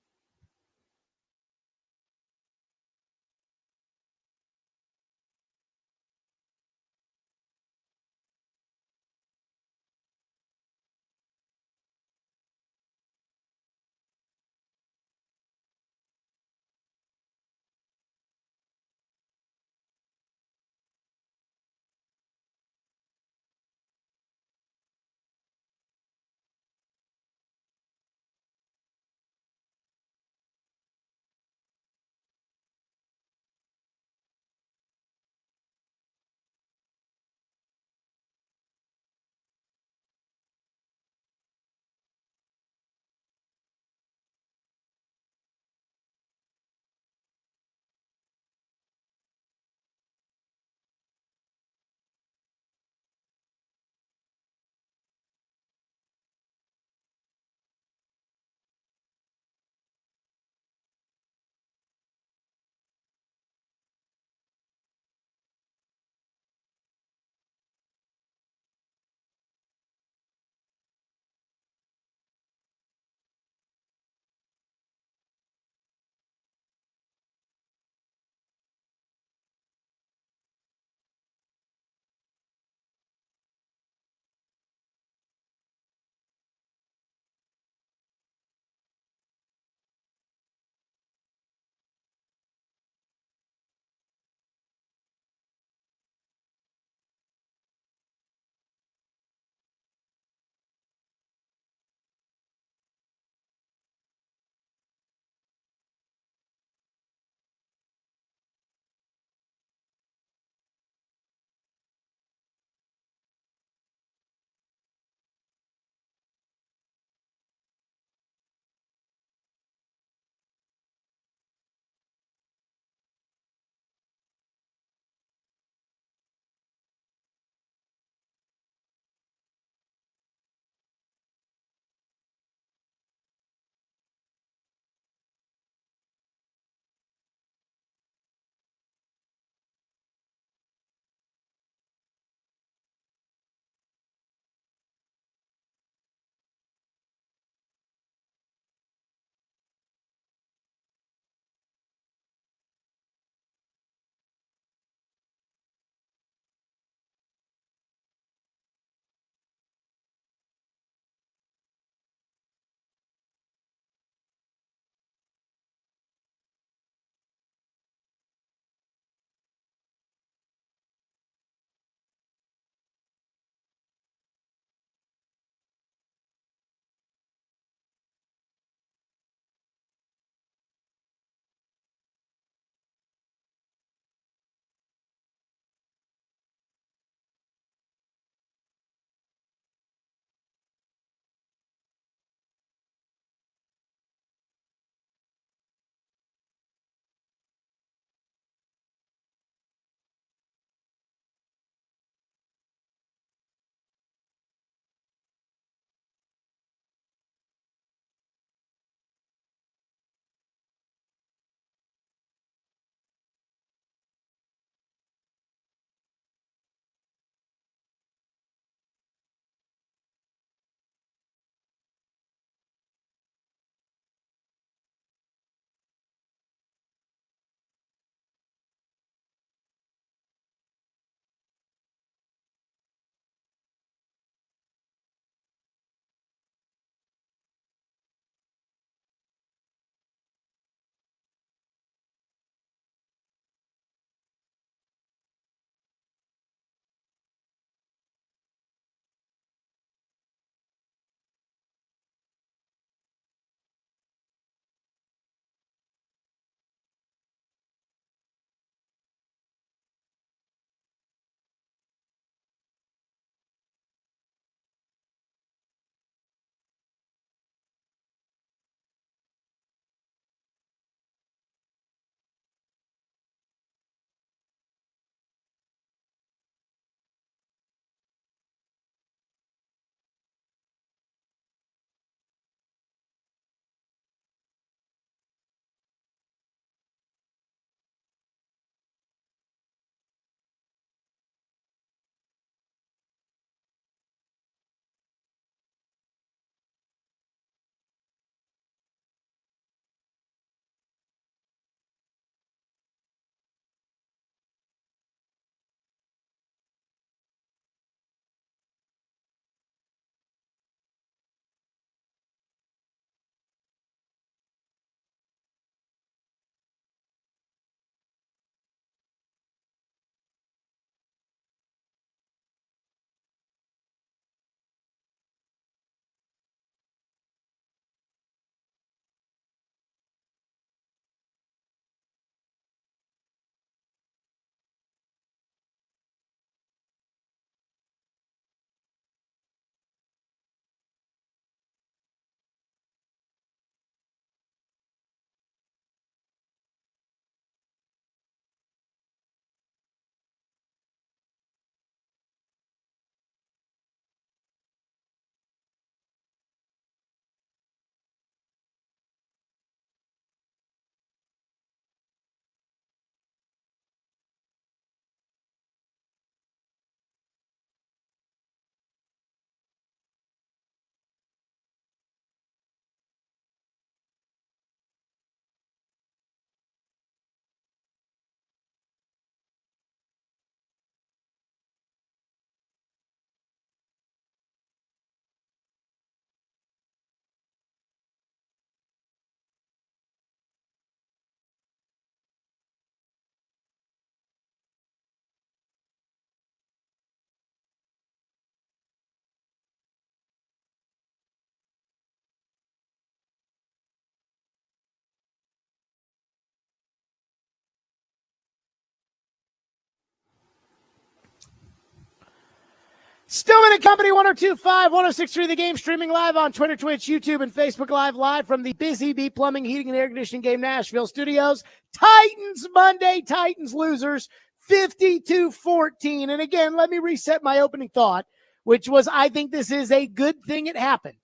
Stillman and Company, 102.5, 106.3 The Game, streaming live on Twitter, Twitch, YouTube, and Facebook live from the Busy Bee Plumbing, Heating, and Air Conditioning Game Nashville studios. Titans Monday, Titans losers, 52-14. And again, let me reset my opening thought, which was I think this is a good thing it happened.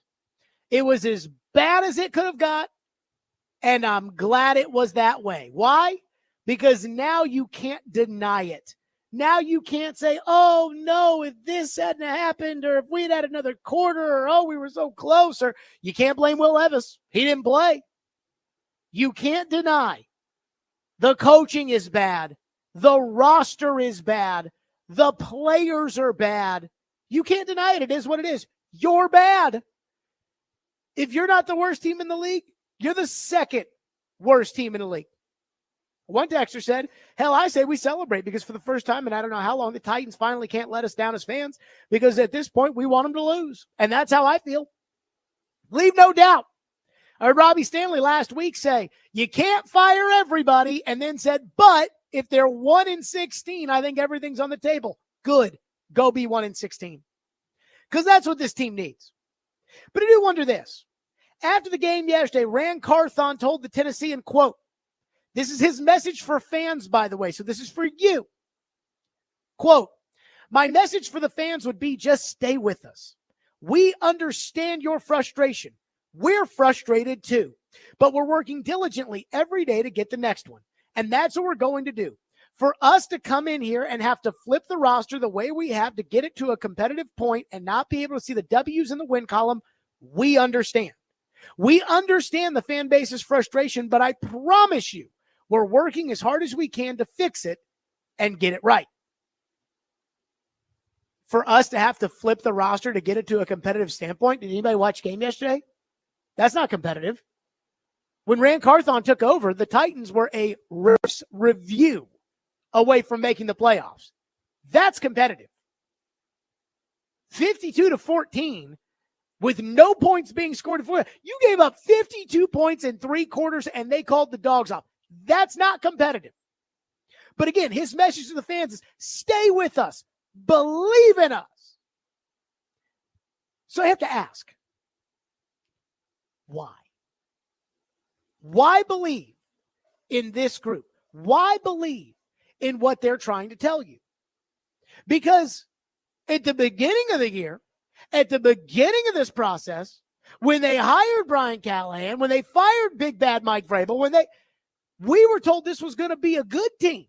It was as bad as it could have got, and I'm glad it was that way. Why? Because now you can't deny it. Now you can't say, oh, no, if this hadn't happened, or if we had another quarter, or, oh, we were so close, or you can't blame Will Levis. He didn't play. You can't deny the coaching is bad. The roster is bad. The players are bad. You can't deny it. It is what it is. You're bad. If you're not the worst team in the league, you're the second worst team in the league. One texter said, hell, I say we celebrate because for the first time, and I don't know how long, the Titans finally can't let us down as fans because at this point we want them to lose. And that's how I feel. Leave no doubt. I heard Robbie Stanley last week say, you can't fire everybody, and then said, but if they're 1-16, I think everything's on the table. Good. Go be 1-16. Because that's what this team needs. But I do wonder this. After the game yesterday, Rand Carthon told the Tennessean, quote, this is his message for fans, by the way, so this is for you. Quote, my message for the fans would be just stay with us. We understand your frustration. We're frustrated too, but we're working diligently every day to get the next one. And that's what we're going to do. For us to come in here and have to flip the roster the way we have to get it to a competitive point and not be able to see the W's in the win column, we understand. We understand the fan base's frustration, but I promise you, we're working as hard as we can to fix it and get it right. For us to have to flip the roster to get it to a competitive standpoint, did anybody watch the game yesterday? That's not competitive. When Rand Carthon took over, the Titans were a ref's review away from making the playoffs. That's competitive. 52-14 with no points being scored. You gave up 52 points in 3 quarters and they called the dogs off. That's not competitive. But again, his message to the fans is stay with us. Believe in us. So I have to ask, why? Why believe in this group? Why believe in what they're trying to tell you? Because at the beginning of the year, at the beginning of this process, when they hired Brian Callahan, when they fired Big Bad Mike Vrabel, we were told this was going to be a good team.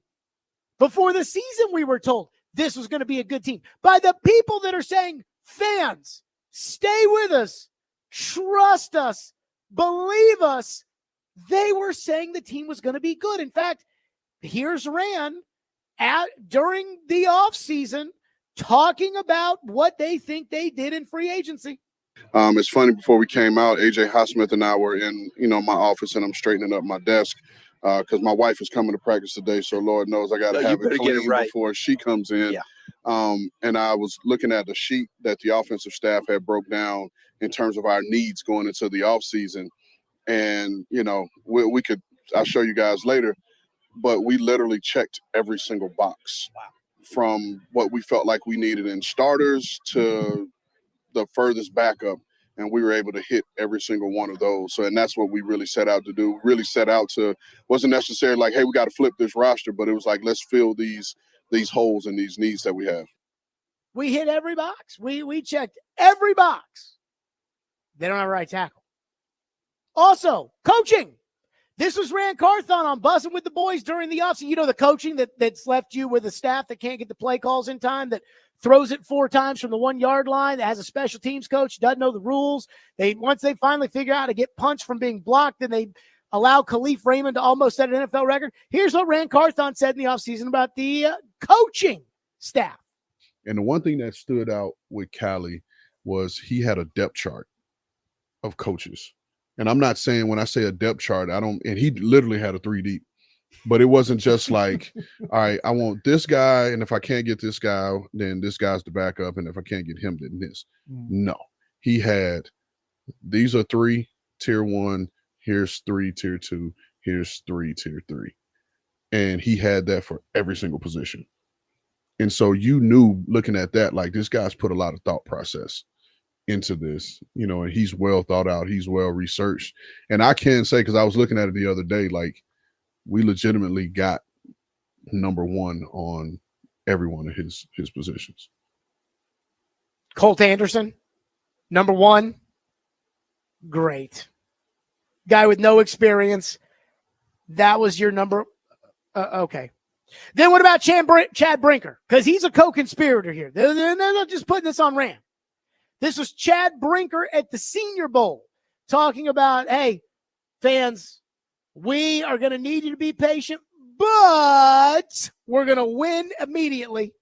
Before the season, we were told this was going to be a good team by the people that are saying, fans, stay with us, trust us, believe us. They were saying the team was going to be good. In fact, here's Rand during the offseason talking about what they think they did in free agency. It's funny, before we came out, AJ Highsmith and I were in, my office, and I'm straightening up my desk because my wife is coming to practice today. So Lord knows I got to have it clean before she comes in. Yeah. And I was looking at the sheet that the offensive staff had broke down in terms of our needs going into the offseason. And, we could, I'll show you guys later, but we literally checked every single box. Wow. From what we felt like we needed in starters to the furthest backup, and we were able to hit every single one of those. So, and that's what we really set out to do. Really set out to, wasn't necessarily like, hey, we got to flip this roster, but it was like, let's fill these holes and these needs that we have. We hit every box. We checked every box. They don't have a right tackle. Also, coaching. This was Rand Carthon on Buzzing with the Boys during the offseason. The coaching that's left you with a staff that can't get the play calls in time, that throws it 4 times from the 1-yard line, that has a special teams coach, doesn't know the rules. Once they finally figure out how to get punched from being blocked, then they allow Khalif Raymond to almost set an NFL record. Here's what Rand Carthon said in the offseason about the coaching staff. And the one thing that stood out with Cali was he had a depth chart of coaches. And I'm not saying when I say a depth chart, and he literally had a 3 deep, but it wasn't just like, all right, I want this guy. And if I can't get this guy, then this guy's the backup. And if I can't get him, then this. No, he had, these are 3 tier 1. Here's 3 tier 2. Here's 3 tier 3. And he had that for every single position. And so you knew looking at that, like this guy's put a lot of thought process into this, and he's well thought out, he's well researched. And I can say, because I was looking at it the other day, like we legitimately got number one on every one of his positions. Colt Anderson, number one. Great. Guy with no experience. That was your number. Okay. Then what about Chad Brinker? Because he's a co-conspirator here. They're not just putting this on Rand. This was Chad Brinker at the Senior Bowl talking about, hey, fans, we are going to need you to be patient, but we're going to win immediately.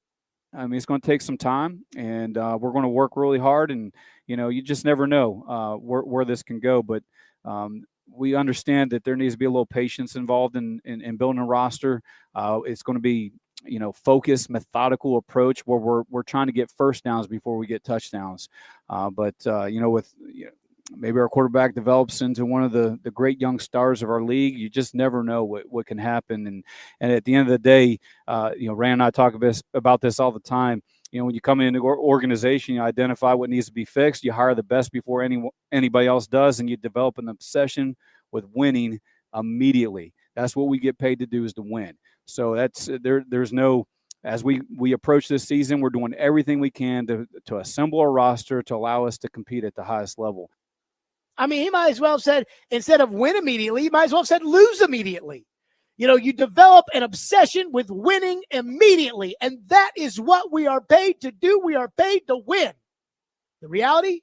I mean, it's going to take some time, and we're going to work really hard. And, you just never know where this can go. But we understand that there needs to be a little patience involved in building a roster. It's going to be, focused, methodical approach where we're trying to get first downs before we get touchdowns. But maybe our quarterback develops into one of the great young stars of our league. You just never know what can happen. And at the end of the day, Rand and I talk about this all the time. When you come into an organization, you identify what needs to be fixed. You hire the best before anybody else does, and you develop an obsession with winning immediately. That's what we get paid to do, is to win. So that's there's no, as we approach this season, we're doing everything we can to assemble a roster to allow us to compete at the highest level. I mean, he might as well have said, instead of win immediately, he might as well have said lose immediately. You develop an obsession with winning immediately, and that is what we are paid to do. We are paid to win. The reality,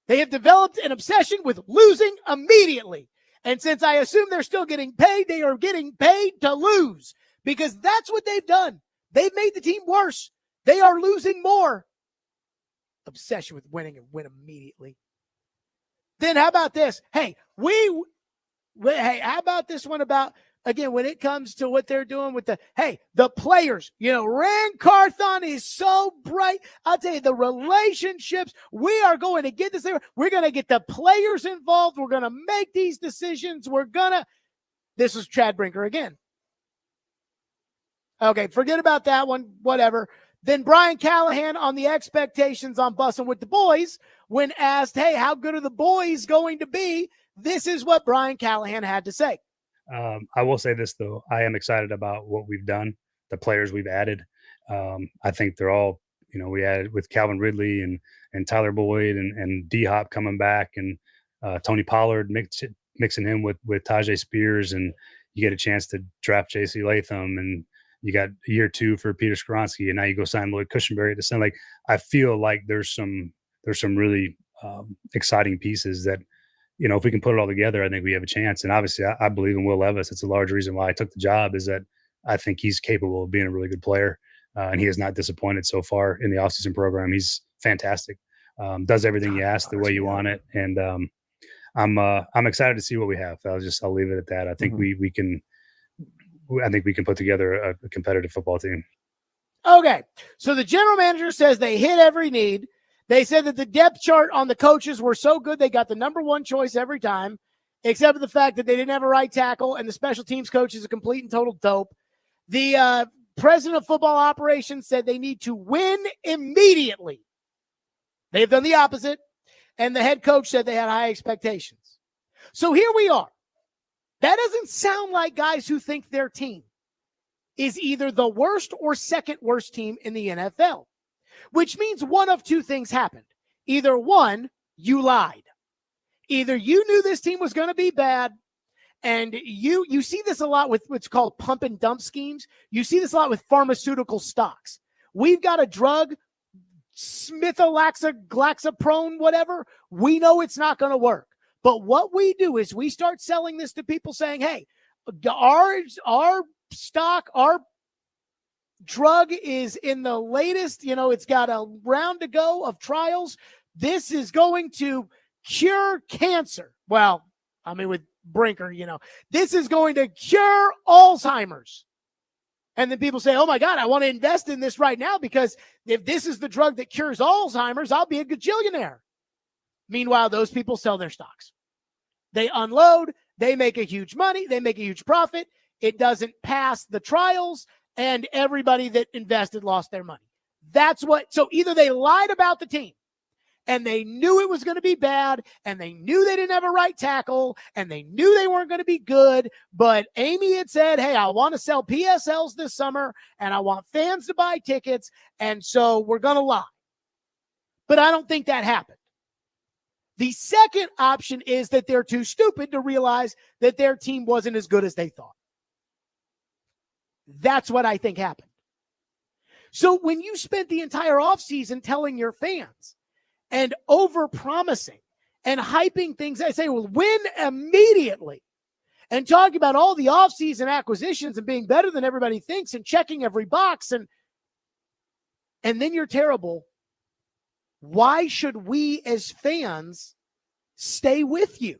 they have developed an obsession with losing immediately. And since I assume they're still getting paid, they are getting paid to lose, because that's what they've done. They've made the team worse. They are losing more. Obsession with winning and win immediately. Then how about this? Hey, how about this one about, again, when it comes to what they're doing with the players, Rand Carthon is so bright. I'll tell you, the relationships, we are going to get this. We're going to get the players involved. We're going to make these decisions. This is Chad Brinker again. Okay, forget about that one, whatever. Then Brian Callahan on the expectations on Bussin' with the Boys, when asked, hey, how good are the boys going to be? This is what Brian Callahan had to say. I will say this, though. I am excited about what we've done, the players we've added. I think they're all, we added with Calvin Ridley and Tyler Boyd and D-Hop coming back, and Tony Pollard mixing him with Tajay Spears, and you get a chance to draft J.C. Latham, and you got year 2 for Peter Skoronski, and now you go sign Lloyd Cushenberry at the center. Like, I feel like there's some really exciting pieces that, if we can put it all together, I think we have a chance. And obviously, I believe in Will Levis. It's a large reason why I took the job, is that I think he's capable of being a really good player, and he has not disappointed so far in the offseason program. He's fantastic. Does everything you ask the way you want it, and I'm excited to see what we have. I'll leave it at that. I think we can put together a competitive football team. Okay, so the general manager says they hit every need. They said that the depth chart on the coaches were so good they got the number one choice every time, except for the fact that they didn't have a right tackle, and the special teams coach is a complete and total dope. The president of football operations said they need to win immediately. They've done the opposite, and the head coach said they had high expectations. So here we are. That doesn't sound like guys who think their team is either the worst or second worst team in the NFL. Which means one of two things happened. Either one, you lied. Either you knew this team was going to be bad, and you see this a lot with what's called pump and dump schemes. You see this a lot with pharmaceutical stocks. We've got a drug, Smithalaxaprone, whatever. We know it's not going to work. But what we do is we start selling this to people saying, hey, our stock, our drug is in the latest, it's got a round to go of trials. This is going to cure cancer. Well, I mean, with Brinker, this is going to cure Alzheimer's. And then people say, oh my God, I want to invest in this right now, because if this is the drug that cures Alzheimer's, I'll be a gajillionaire. Meanwhile, those people sell their stocks. They unload, they make a huge money, they make a huge profit. It doesn't pass the trials, and everybody that invested lost their money. That's what, so either they lied about the team and they knew it was going to be bad and they knew they didn't have a right tackle and they knew they weren't going to be good, but Amy had said, hey, I want to sell PSLs this summer and I want fans to buy tickets, and so we're going to lie. But I don't think that happened. The second option is that they're too stupid to realize that their team wasn't as good as they thought. That's what I think happened. So when you spent the entire offseason telling your fans and over-promising and hyping things, I say, well, win immediately, and talking about all the offseason acquisitions and being better than everybody thinks and checking every box, and then you're terrible, why should we as fans stay with you?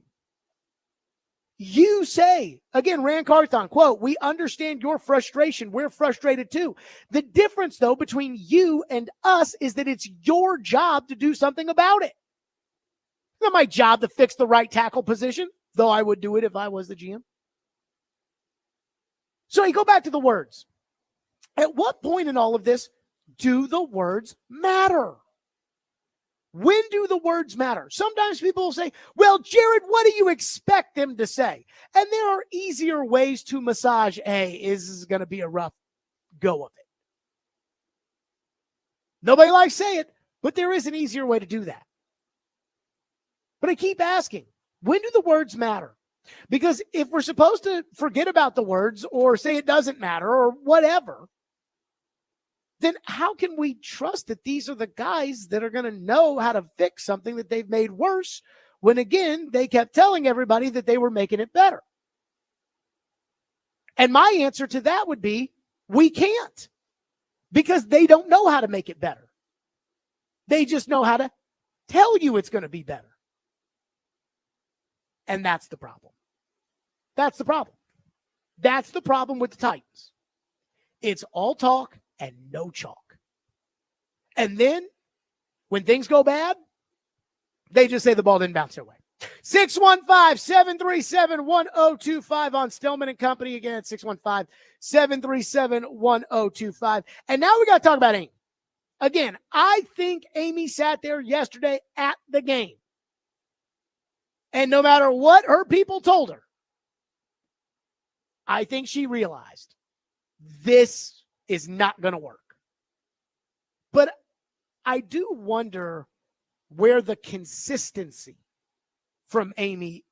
You say, again, Rand Carthon, quote, we understand your frustration. We're frustrated too. The difference, though, between you and us is that it's your job to do something about it. It's not my job to fix the right tackle position, though I would do it if I was the GM. So you go back to the words. At what point in all of this do the words matter? When do the words matter? Sometimes people will say, well, Jared, what do you expect them to say? And there are easier ways to massage, hey, this is going to be a rough go of it. Nobody likes to say it, but there is an easier way to do that. But I keep asking, when do the words matter? Because if we're supposed to forget about the words or say it doesn't matter or whatever, then how can we trust that these are the guys that are going to know how to fix something that they've made worse when, again, they kept telling everybody that they were making it better? And my answer to that would be, we can't, because they don't know how to make it better. They just know how to tell you it's going to be better. And that's the problem. That's the problem. That's the problem with the Titans. It's all talk and no chalk. And then when things go bad, they just say the ball didn't bounce their way. 615-737-1025 on Stillman and Company. Again, 615-737-1025. And now we got to talk about Amy. Again, I think Amy sat there yesterday at the game. And no matter what her people told her, I think she realized this is not going to work. But I do wonder where the consistency from Amy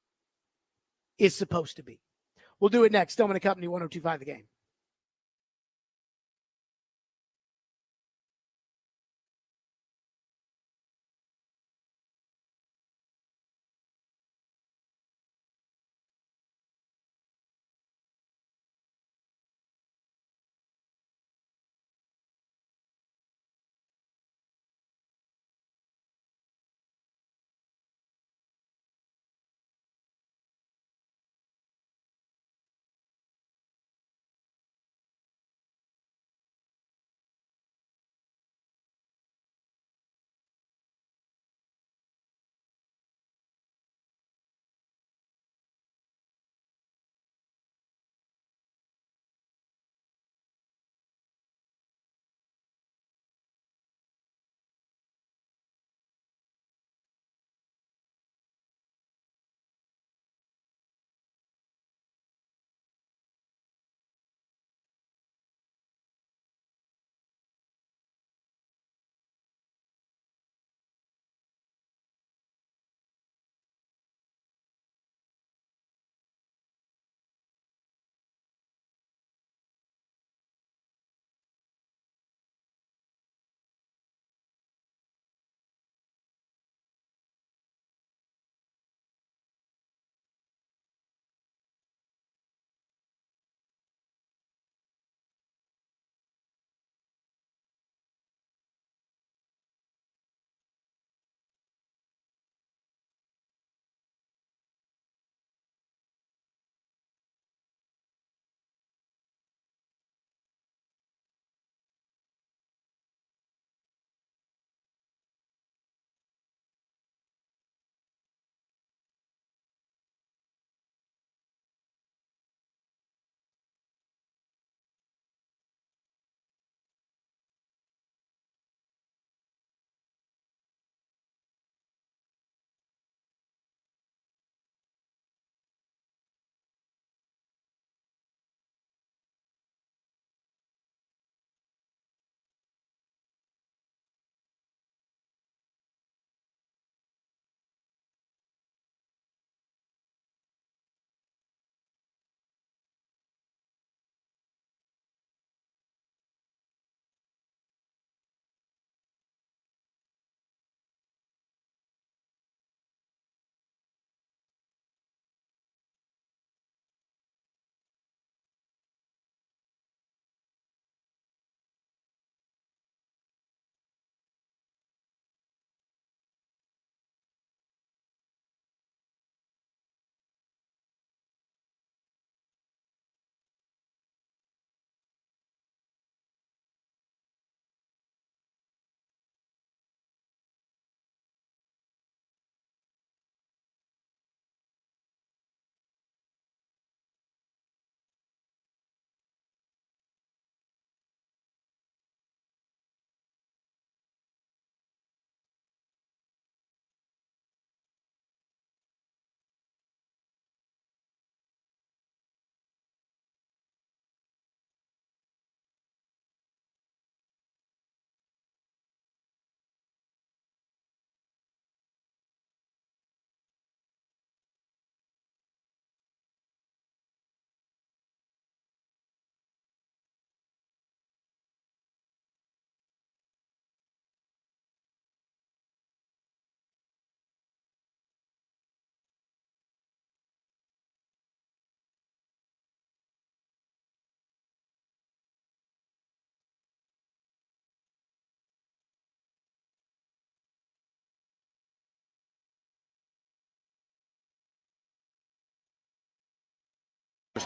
is supposed to be. We'll do it next. Stillman & Company, 1025 The Game.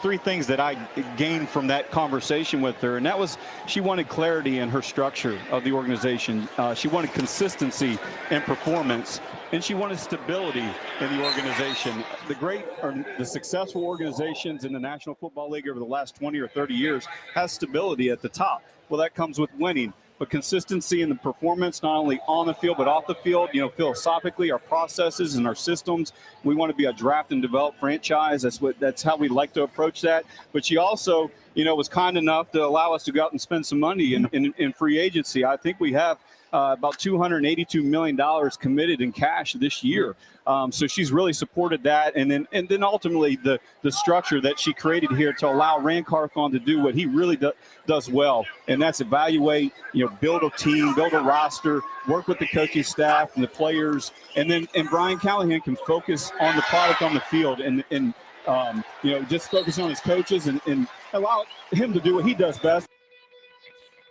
three things that I gained from that conversation with her, and that was she wanted clarity in her structure of the organization. She wanted consistency in performance, and she wanted stability in the organization. The successful organizations in the National Football League over the last 20 or 30 years has stability at the top. Well, that comes with winning. But consistency in the performance, not only on the field, but off the field, philosophically, our processes and our systems, we want to be a draft and develop franchise. That's how we like to approach that. But she also, was kind enough to allow us to go out and spend some money in free agency. I think we have about $282 million committed in cash this year. So she's really supported that. And then ultimately the structure that she created here to allow Rand Carthon to do what he really does well. And that's evaluate, build a team, build a roster, work with the coaching staff and the players. And Brian Callahan can focus on the product on the field and just focus on his coaches and allow him to do what he does best.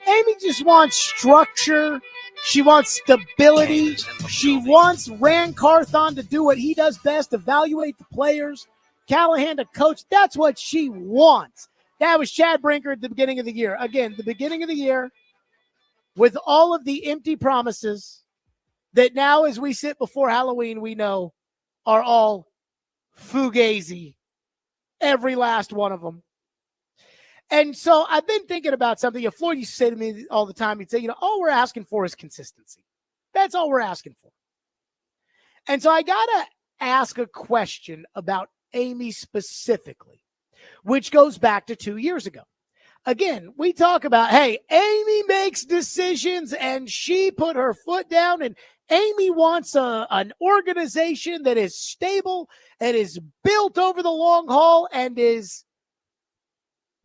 Amy just wants structure. She wants stability. She wants Rand Carthon to do what he does best, evaluate the players, Callahan to coach. That's what she wants. That was Chad Brinker at the beginning of the year. Again, the beginning of the year with all of the empty promises that now as we sit before Halloween, we know are all fugazi. Every last one of them. And so I've been thinking about something. Floyd used to say to me all the time, he'd say, all we're asking for is consistency. That's all we're asking for. And so I got to ask a question about Amy specifically, which goes back to 2 years ago. Again, we talk about, hey, Amy makes decisions and she put her foot down, and Amy wants an organization that is stable and is built over the long haul and is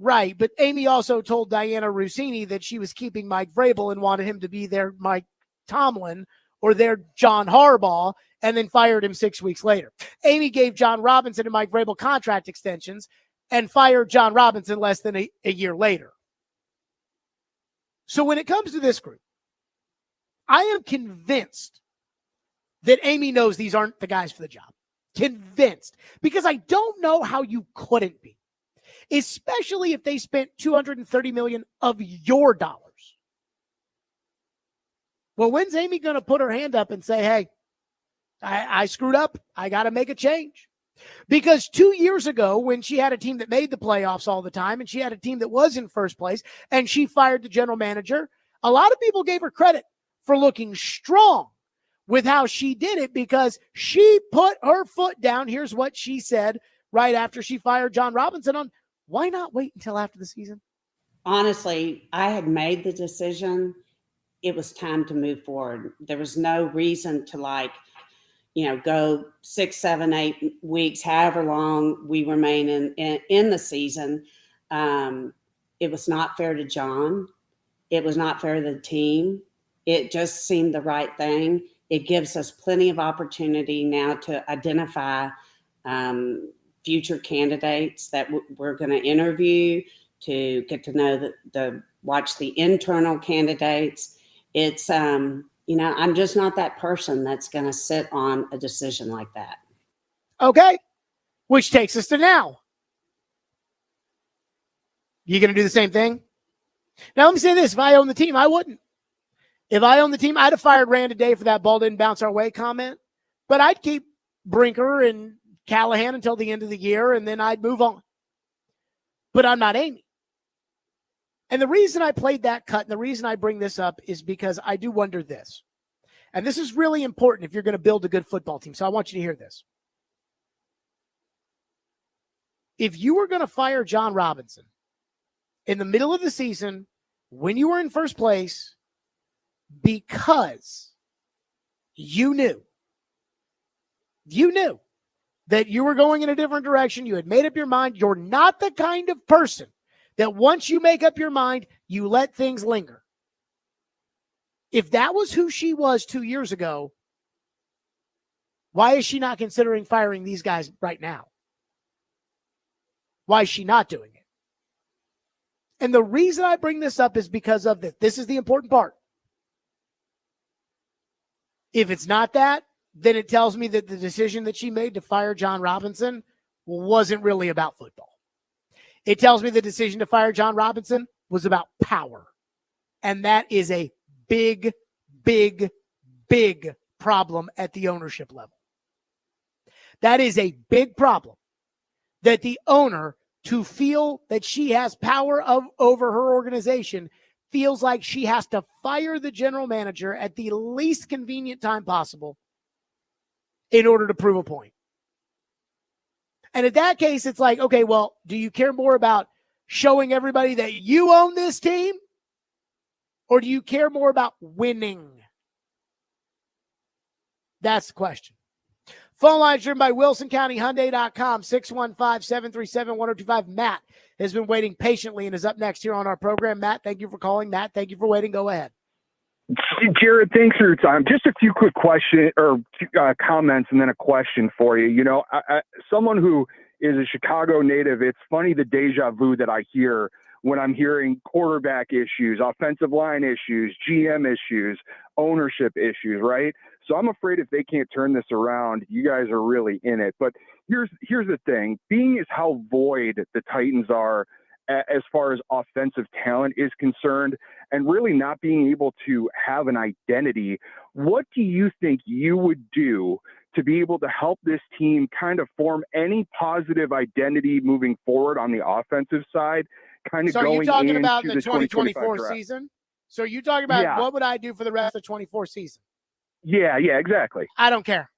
right. But Amy also told Diana Rossini that she was keeping Mike Vrabel and wanted him to be their Mike Tomlin or their John Harbaugh, and then fired him 6 weeks later. Amy gave John Robinson and Mike Vrabel contract extensions and fired John Robinson less than a year later. So when it comes to this group, I am convinced that Amy knows these aren't the guys for the job. Convinced. Because I don't know how you couldn't be. Especially if they spent $230 million of your dollars. Well, when's Amy going to put her hand up and say, hey, I screwed up. I got to make a change. Because 2 years ago, when she had a team that made the playoffs all the time and she had a team that was in first place and she fired the general manager, a lot of people gave her credit for looking strong with how she did it because she put her foot down. Here's what she said right after she fired John Robinson on, why not wait until after the season? Honestly, I had made the decision. It was time to move forward. There was no reason to go 6, 7, 8 weeks, however long we remain in the season. It was not fair to John. It was not fair to the team. It just seemed the right thing. It gives us plenty of opportunity now to identify future candidates that we're going to interview, to get to know watch the internal candidates. It's, I'm just not that person that's going to sit on a decision like that. Okay. Which takes us to now. You going to do the same thing? Now, let me say this. If I own the team, I wouldn't. If I own the team, I'd have fired Rand today for that ball didn't bounce our way comment. But I'd keep Brinker and Callahan until the end of the year, and then I'd move on. But I'm not Amy. And the reason I played that cut and the reason I bring this up is because I do wonder this. And this is really important if you're going to build a good football team. So I want you to hear this. If you were going to fire John Robinson in the middle of the season when you were in first place because you knew that you were going in a different direction, you had made up your mind, you're not the kind of person that once you make up your mind, you let things linger. If that was who she was 2 years ago, why is she not considering firing these guys right now? Why is she not doing it? And the reason I bring this up is because of this. This is the important part. If it's not that, then it tells me that the decision that she made to fire John Robinson wasn't really about football. It tells me the decision to fire John Robinson was about power. And that is a big, big, big problem at the ownership level. That is a big problem, that the owner, to feel that she has power over her organization, feels like she has to fire the general manager at the least convenient time possible in order to prove a point. And in that case, it's like, okay, well, do you care more about showing everybody that you own this team? Or do you care more about winning? That's the question. Phone line driven by WilsonCountyHyundai.com, 615-737-1025. Matt has been waiting patiently and is up next here on our program. Matt, thank you for calling. Matt, thank you for waiting. Go ahead. Jared, thanks for your time. Just a few quick questions or comments and then a question for you. You know, someone who is a Chicago native, it's funny the deja vu that I hear when I'm hearing quarterback issues, offensive line issues, GM issues, ownership issues, right? So I'm afraid if they can't turn this around, you guys are really in it. But here's the thing. Being as how void the Titans are as far as offensive talent is concerned, and really not being able to have an identity, what do you think you would do to be able to help this team kind of form any positive identity moving forward on the offensive side? Kind of so going are you talking into about the 2024 2024 season? So are you talking about what would I do for the rest of the 24 season? Yeah, exactly. I don't care.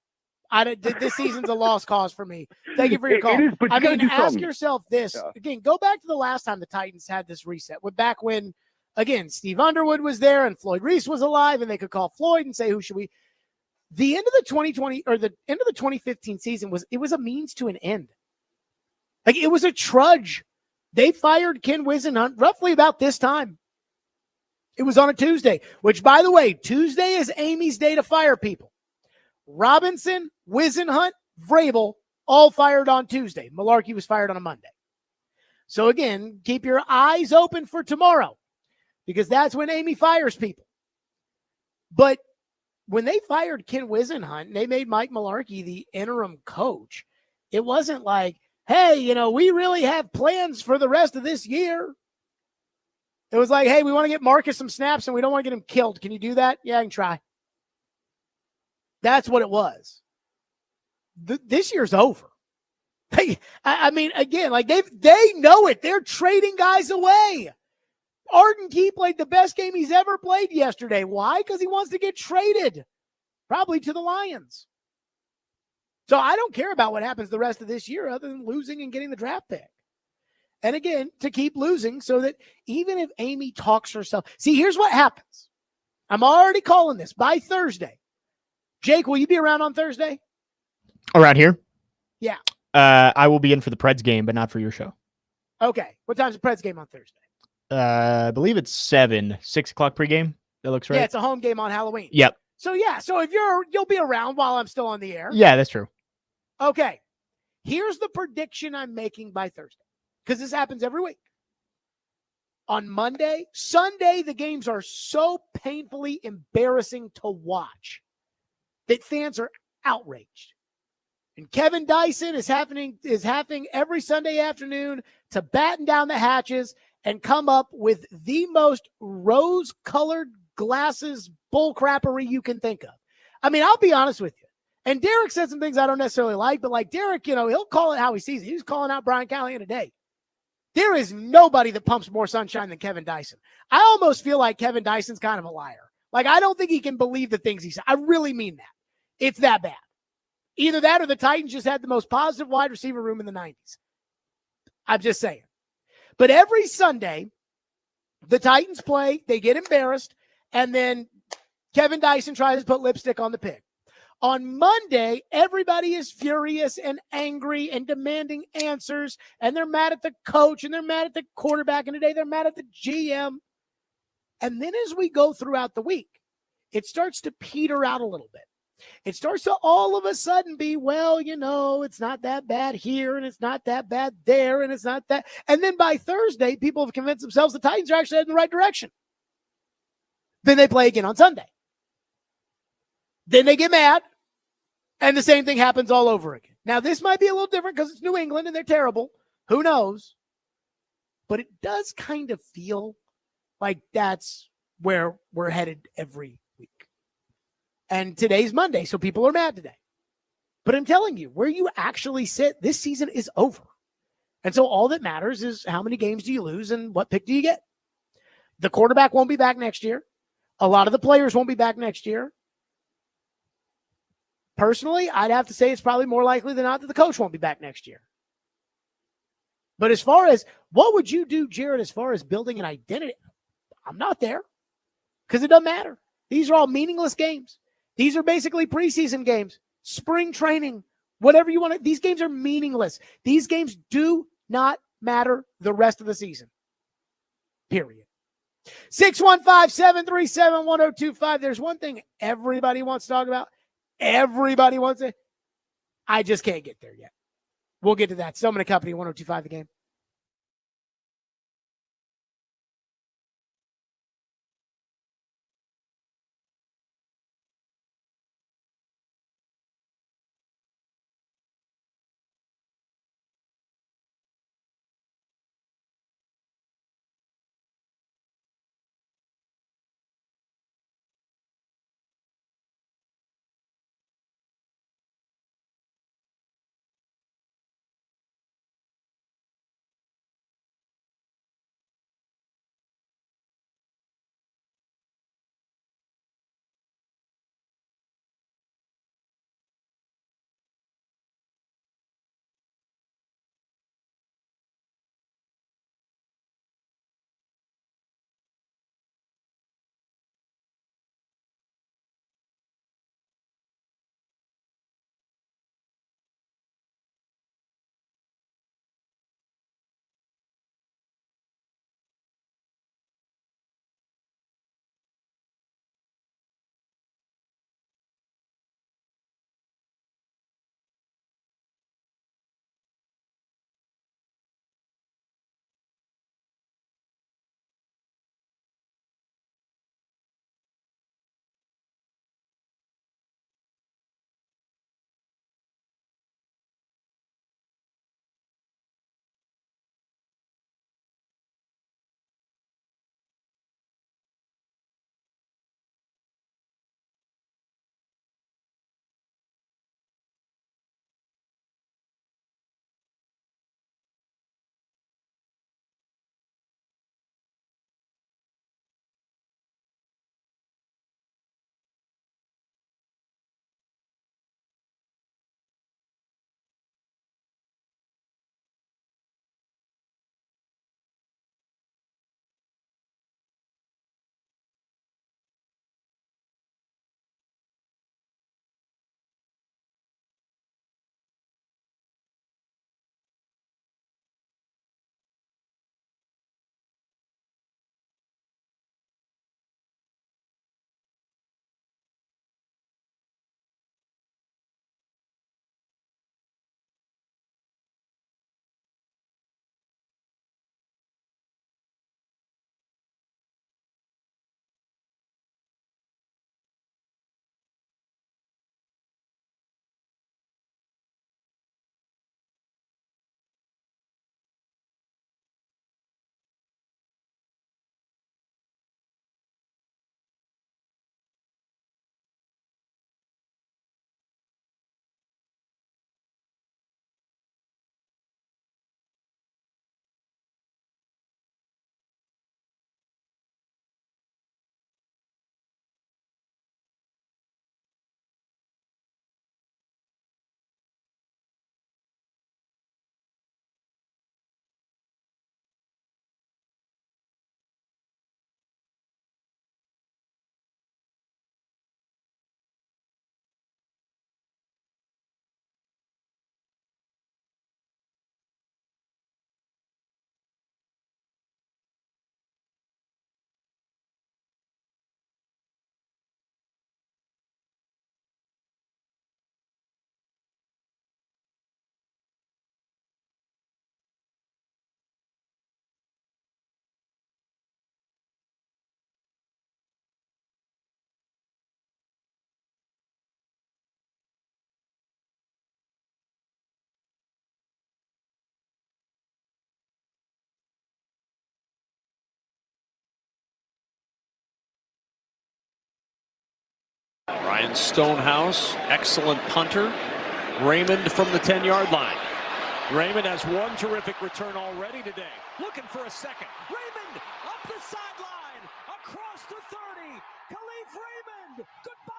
This season's a lost cause for me. Thank you for your call. It is, but I you gotta mean, do ask something. yourself this. Again, go back to the last time the Titans had this reset. Back when, again, Steve Underwood was there and Floyd Reese was alive, and they could call Floyd and say, who should we? The end of the 2020 or the end of the 2015 season was a means to an end. Like, it was a trudge. They fired Ken Wisenhunt roughly about this time. It was on a Tuesday, which, by the way, Tuesday is Amy's day to fire people. Robinson, Wisenhunt, Vrabel, all fired on Tuesday. Malarkey was fired on a Monday. So again, keep your eyes open for tomorrow, because that's when Amy fires people. But when they fired Ken Wisenhunt and they made Mike Malarkey the interim coach, it wasn't like, hey, we really have plans for the rest of this year. It was like, hey, we want to get Marcus some snaps and we don't want to get him killed. Can you do that? Yeah, I can try. That's what it was. This year's over. I mean, again, like they know it. They're trading guys away. Arden Key played the best game he's ever played yesterday. Why? Because he wants to get traded, probably to the Lions. So I don't care about what happens the rest of this year other than losing and getting the draft pick. And again, to keep losing so that even if Amy talks herself. See, here's what happens. I'm already calling this by Thursday. Jake, will you be around on Thursday? Around here? Yeah. I will be in for the Preds game, but not for your show. Okay. What time's the Preds game on Thursday? I believe it's 6 o'clock pregame. That looks right. Yeah, it's a home game on Halloween. Yep. So if you'll be around while I'm still on the air. Yeah, that's true. Okay. Here's the prediction I'm making by Thursday, because this happens every week. On Monday, Sunday, the games are so painfully embarrassing to watch that fans are outraged. And Kevin Dyson is having every Sunday afternoon to batten down the hatches and come up with the most rose-colored glasses bullcrappery you can think of. I mean, I'll be honest with you. And Derek said some things I don't necessarily like, but like Derek, he'll call it how he sees it. He was calling out Brian Callahan today. There is nobody that pumps more sunshine than Kevin Dyson. I almost feel like Kevin Dyson's kind of a liar. Like, I don't think he can believe the things he said. I really mean that. It's that bad. Either that or the Titans just had the most positive wide receiver room in the 90s. I'm just saying. But every Sunday, the Titans play, they get embarrassed, and then Kevin Dyson tries to put lipstick on the pig. On Monday, everybody is furious and angry and demanding answers, and they're mad at the coach, and they're mad at the quarterback, and today they're mad at the GM. And then as we go throughout the week, it starts to peter out a little bit. It starts to all of a sudden be, well, it's not that bad here, and it's not that bad there, and it's not that. And then by Thursday, people have convinced themselves the Titans are actually heading in the right direction. Then they play again on Sunday. Then they get mad, and the same thing happens all over again. Now, this might be a little different because it's New England, and they're terrible. Who knows? but it does kind of feel like that's where we're headed every week. And today's Monday, so people are mad today. But I'm telling you, where you actually sit, this season is over. And so all that matters is how many games do you lose and what pick do you get? The quarterback won't be back next year. A lot of the players won't be back next year. Personally, I'd have to say it's probably more likely than not that the coach won't be back next year. But as far as what would you do, Jared, as far as building an identity, I'm not there because it doesn't matter. These are all meaningless games. These are basically preseason games, spring training, whatever you want to. These games are meaningless. These games do not matter the rest of the season. Period. 615-737-1025. There's one thing everybody wants to talk about. Everybody wants it. I just can't get there yet. We'll get to that. Stillman Company, 1025 The Game. Ryan Stonehouse, excellent punter. Raymond from the 10-yard line. Raymond has one terrific return already today. Looking for a second. Raymond up the sideline, across the 30. Khalif Raymond, goodbye.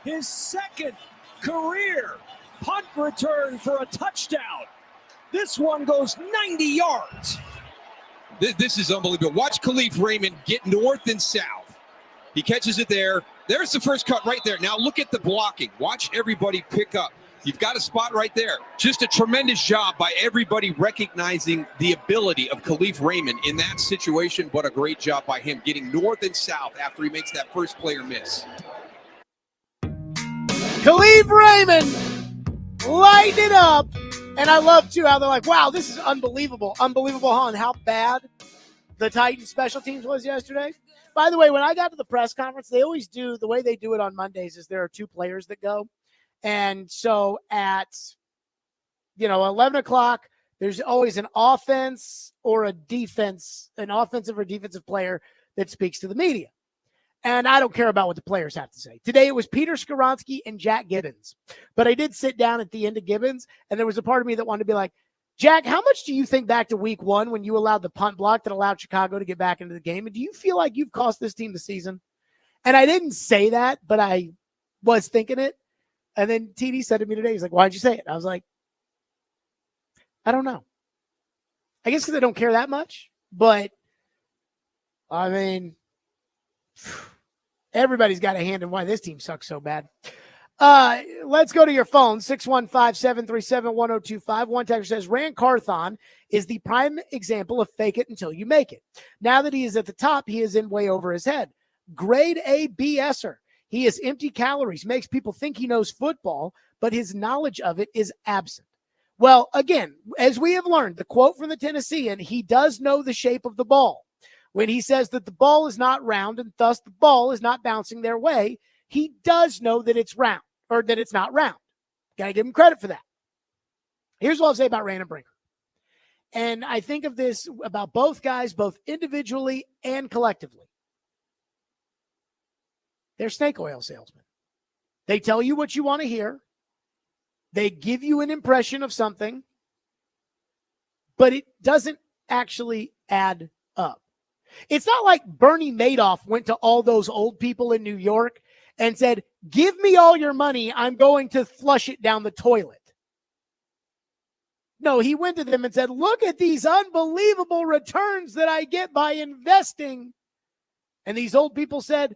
His second career punt return for a touchdown. This one goes 90 yards. This is unbelievable. Watch Khalif Raymond get north and south. He catches it there. There's the first cut right there. Now look at the blocking. Watch everybody pick up. You've got a spot right there. Just a tremendous job by everybody recognizing the ability of Khalif Raymond in that situation, but a great job by him getting north and south after he makes that first player miss. Khalif Raymond lighting it up. And I love, too, how they're like, wow, this is unbelievable. Unbelievable, huh? And how bad the Titans special teams was yesterday. By the way, when I got to the press conference, they always do, the way they do it on Mondays is there are two players that go. And so at, 11 o'clock, there's always an offense or a defense, an offensive or defensive player that speaks to the media. And I don't care about what the players have to say. Today it was Peter Skoronski and Jack Gibbons. But I did sit down at the end of Gibbons, and there was a part of me that wanted to be like, Jack, how much do you think back to week one when you allowed the punt block that allowed Chicago to get back into the game? And do you feel like you've cost this team the season? And I didn't say that, but I was thinking it. And then TD said to me today, he's like, why'd you say it? I was like, I don't know. I guess because I don't care that much. But, I mean, everybody's got a hand in why this team sucks so bad. Let's go to your phone, 615-737-1025. One texter says, Rand Carthon is the prime example of fake it until you make it. Now that he is at the top, he is in way over his head. Grade A BSer. He is empty calories, makes people think he knows football, but his knowledge of it is absent. Well, again, as we have learned, the quote from the Tennessean, he does know the shape of the ball. When he says that the ball is not round and thus the ball is not bouncing their way, he does know that it's round or that it's not round. Got to give him credit for that. Here's what I'll say about Rand Brinker. And I think of this about both guys, both individually and collectively. They're snake oil salesmen. They tell you what you want to hear. They give you an impression of something, but it doesn't actually add up. It's not like Bernie Madoff went to all those old people in New York and said, give me all your money. I'm going to flush it down the toilet. No, he went to them and said, look at these unbelievable returns that I get by investing. And these old people said,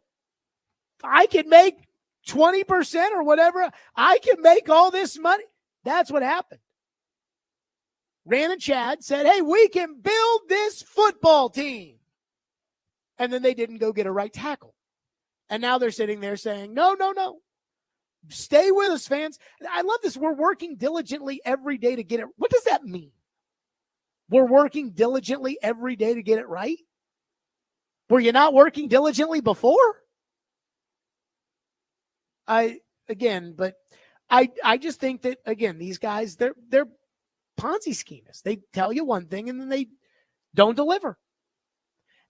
I can make 20% or whatever. I can make all this money. That's what happened. Rand and Chad said, hey, we can build this football team. And then they didn't go get a right tackle. And now they're sitting there saying, no. Stay with us, fans. I love this. We're working diligently every day to get it. What does that mean? We're working diligently every day to get it right? Were you not working diligently before? I just think that, again, these guys, they're Ponzi schemists. They tell you one thing and then they don't deliver.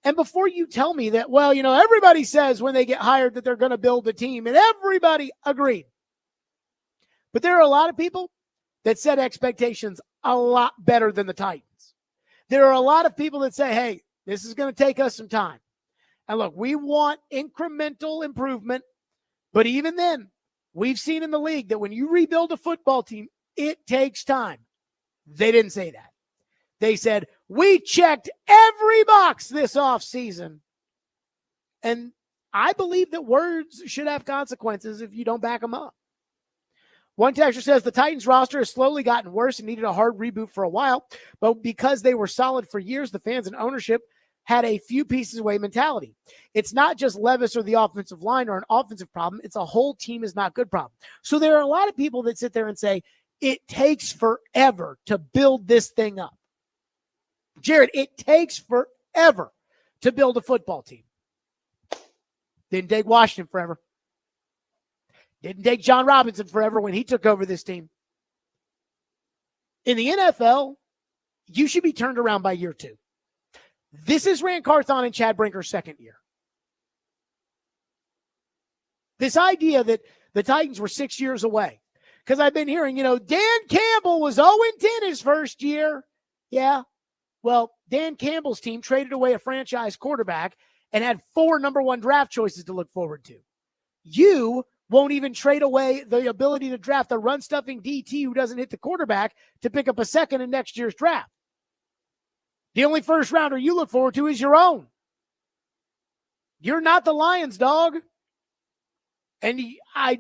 And before you tell me that, well, everybody says when they get hired that they're going to build a team, and everybody agreed. But there are a lot of people that set expectations a lot better than the Titans. There are a lot of people that say, hey, this is going to take us some time. And look, we want incremental improvement. But even then, we've seen in the league that when you rebuild a football team, it takes time. They didn't say that. They said, we checked every box this offseason. And I believe that words should have consequences if you don't back them up. One texter says the Titans roster has slowly gotten worse and needed a hard reboot for a while. But because they were solid for years, the fans and ownership had a few pieces away mentality. It's not just Levis or the offensive line or an offensive problem. It's a whole team is not good problem. So there are a lot of people that sit there and say, it takes forever to build this thing up. Jared, it takes forever to build a football team. Didn't take Washington forever. Didn't take John Robinson forever when he took over this team. In the NFL, you should be turned around by year 2. This is Rand Carthon and Chad Brinker's second year. This idea that the Titans were 6 years away. Because I've been hearing, Dan Campbell was 0-10 his first year. Yeah. Well, Dan Campbell's team traded away a franchise quarterback and had 4 number 1 draft choices to look forward to. You won't even trade away the ability to draft a run-stuffing DT who doesn't hit the quarterback to pick up a second in next year's draft. The only first rounder you look forward to is your own. You're not the Lions, dog. And I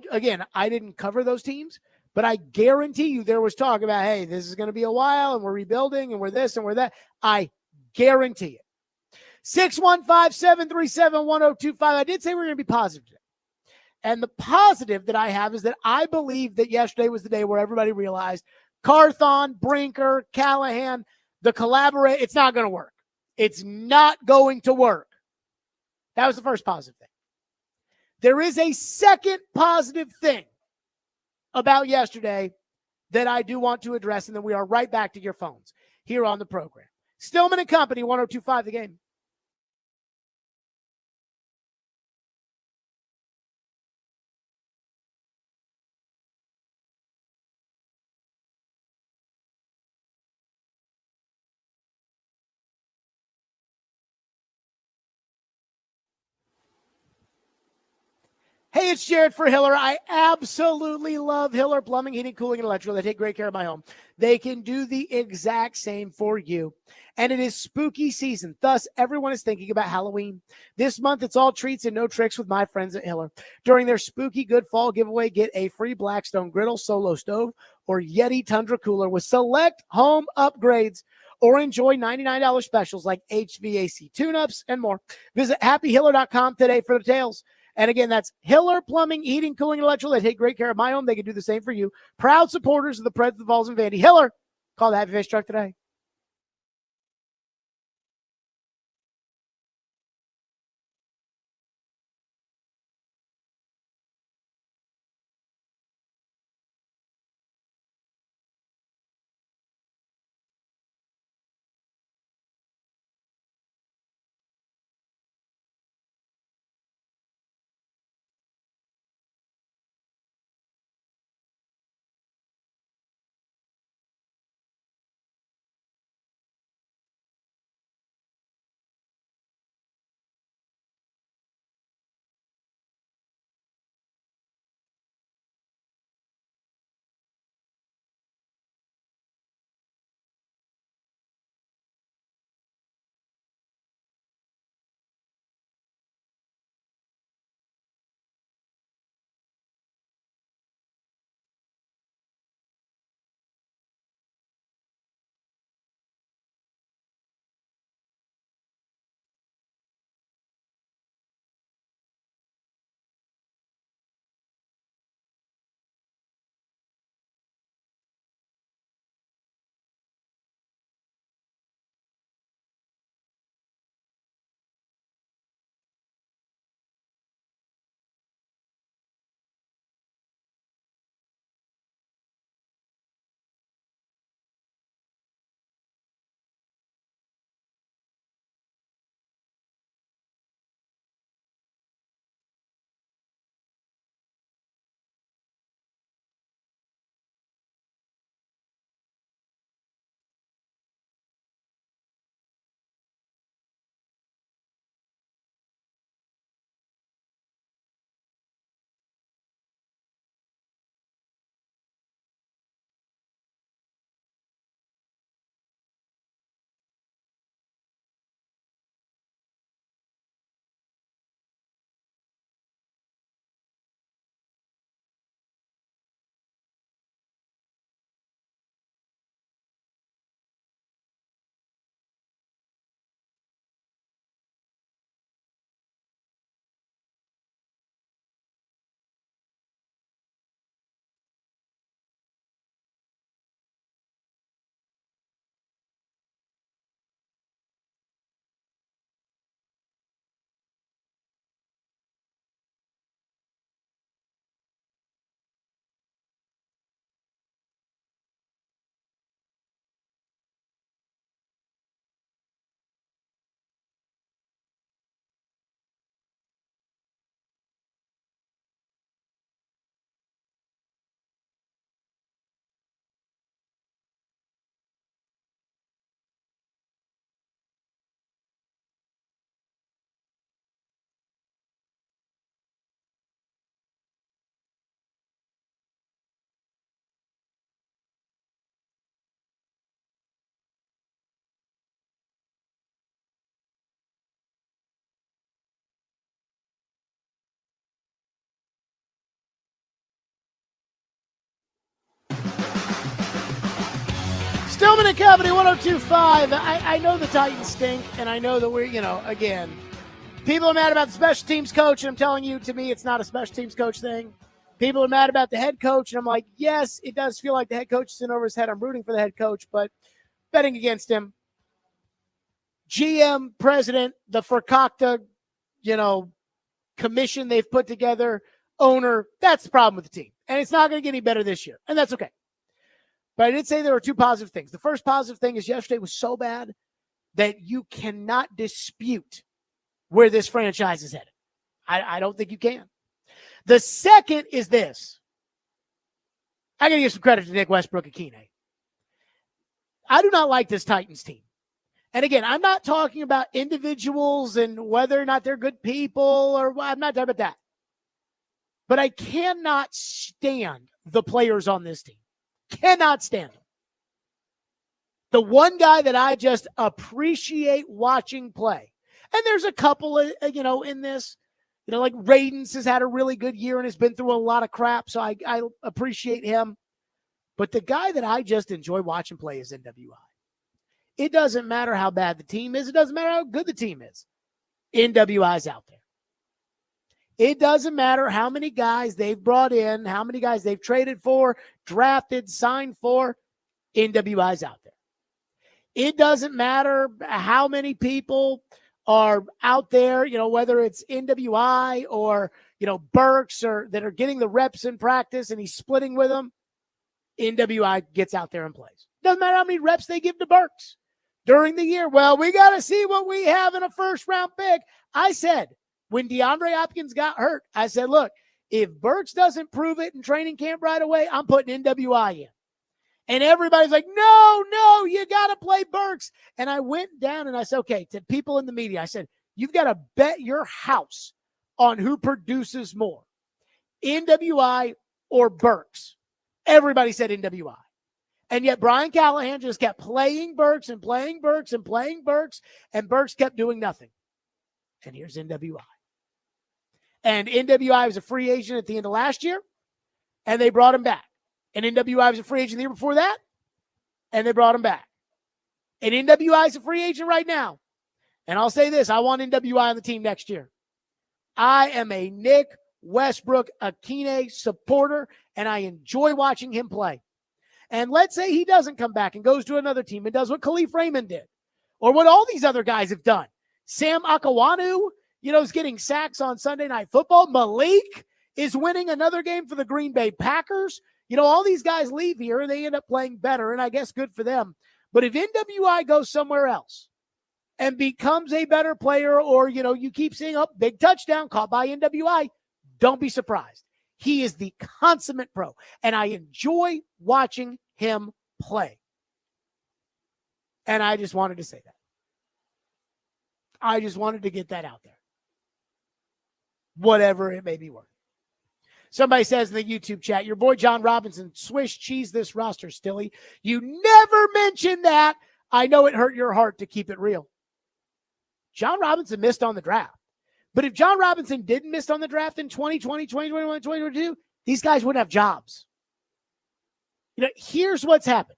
didn't cover those teams, but I guarantee you there was talk about, hey, this is going to be a while and we're rebuilding and we're this and we're that. I guarantee it. 615-737-1025. I did say we're going to be positive today. And the positive that I have is that I believe that yesterday was the day where everybody realized Carthon, Brinker, Callahan, the collaborate, it's not going to work. It's not going to work. That was the first positive thing. There is a second positive thing about yesterday that I do want to address, and then we are right back to your phones here on the program. Stillman Co, 1025 The Game. Hey, it's Jared for Hiller. I absolutely love Hiller Plumbing, Heating, Cooling, and Electrical. They take great care of my home. They can do the exact same for you. And it is spooky season. Thus, everyone is thinking about Halloween. This month, it's all treats and no tricks with my friends at Hiller. During their spooky good fall giveaway, get a free Blackstone griddle, solo stove, or Yeti Tundra cooler with select home upgrades. Or enjoy $99 specials like HVAC tune-ups and more. Visit happyhiller.com today for the details. And again, that's Hiller Plumbing, Heating, Cooling, and Electrical. They take great care of my home. They can do the same for you. Proud supporters of the Preds, the Vols, and Vandy. Hiller, call the Happy Face Truck today. Stillman and Company, 102.5. I know the Titans stink, and I know that we're, again, people are mad about the special teams coach, and I'm telling you, to me, it's not a special teams coach thing. People are mad about the head coach, and I'm like, yes, it does feel like the head coach is in over his head. I'm rooting for the head coach, but betting against him. GM, president, the Fakakta, commission they've put together, owner, that's the problem with the team. And it's not going to get any better this year, and that's okay. But I did say there were two positive things. The first positive thing is yesterday was so bad that you cannot dispute where this franchise is headed. I don't think you can. The second is this. I got to give some credit to Nick Westbrook-Akeen. I do not like this Titans team. And again, I'm not talking about individuals and whether or not they're good people, or I'm not talking about that. But I cannot stand the players on this team. Cannot stand them. The one guy that I just appreciate watching play, and there's a couple of, in this, like Radens has had a really good year and has been through a lot of crap, so I appreciate him. But the guy that I just enjoy watching play is NWI. It doesn't matter how bad the team is. It doesn't matter how good the team is. NWI's out there. It doesn't matter how many guys they've brought in, how many guys they've traded for, drafted, signed for. NWI's out there. It doesn't matter how many people are out there, whether it's NWI or, Burks, or that are getting the reps in practice and he's splitting with them. NWI gets out there and plays. Doesn't matter how many reps they give to Burks during the year. Well, we got to see what we have in a first-round pick. I said, when DeAndre Hopkins got hurt, I said, look, if Burks doesn't prove it in training camp right away, I'm putting NWI in. And everybody's like, no, you got to play Burks. And I went down and I said, okay, to people in the media, I said, you've got to bet your house on who produces more, NWI or Burks. Everybody said NWI. And yet Brian Callahan just kept playing Burks and playing Burks and playing Burks, and Burks kept doing nothing. And here's NWI. And NWI was a free agent at the end of last year, and they brought him back. And NWI was a free agent the year before that, and they brought him back. And NWI is a free agent right now. And I'll say this, I want NWI on the team next year. I am a Nick Westbrook-Akeen supporter, and I enjoy watching him play. And let's say he doesn't come back and goes to another team and does what Khalif Raymond did, or what all these other guys have done. Sam Akawanu, is getting sacks on Sunday Night Football. Malik is winning another game for the Green Bay Packers. All these guys leave here and they end up playing better, and I guess good for them. But if NWI goes somewhere else and becomes a better player, or, you keep seeing a big touchdown caught by NWI, don't be surprised. He is the consummate pro, and I enjoy watching him play. And I just wanted to say that. I just wanted to get that out there. Whatever it may be worth. Somebody says in the YouTube chat, your boy John Robinson, Swiss cheese this roster, Stilly. You never mentioned that. I know it hurt your heart to keep it real. John Robinson missed on the draft. But if John Robinson didn't miss on the draft in 2020, 2021, 2022, these guys wouldn't have jobs. Here's what's happened.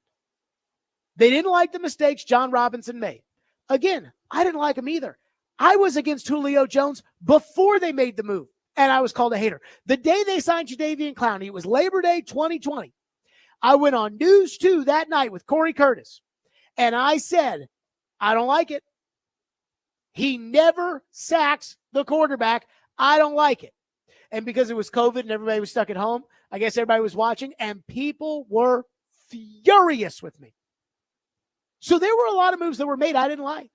They didn't like the mistakes John Robinson made. Again, I didn't like him either. I was against Julio Jones before they made the move, and I was called a hater. The day they signed Jadeveon Clowney, it was Labor Day 2020. I went on News 2 that night with Corey Curtis, and I said, I don't like it. He never sacks the quarterback. I don't like it. And because it was COVID and everybody was stuck at home, I guess everybody was watching, and people were furious with me. So there were a lot of moves that were made I didn't like.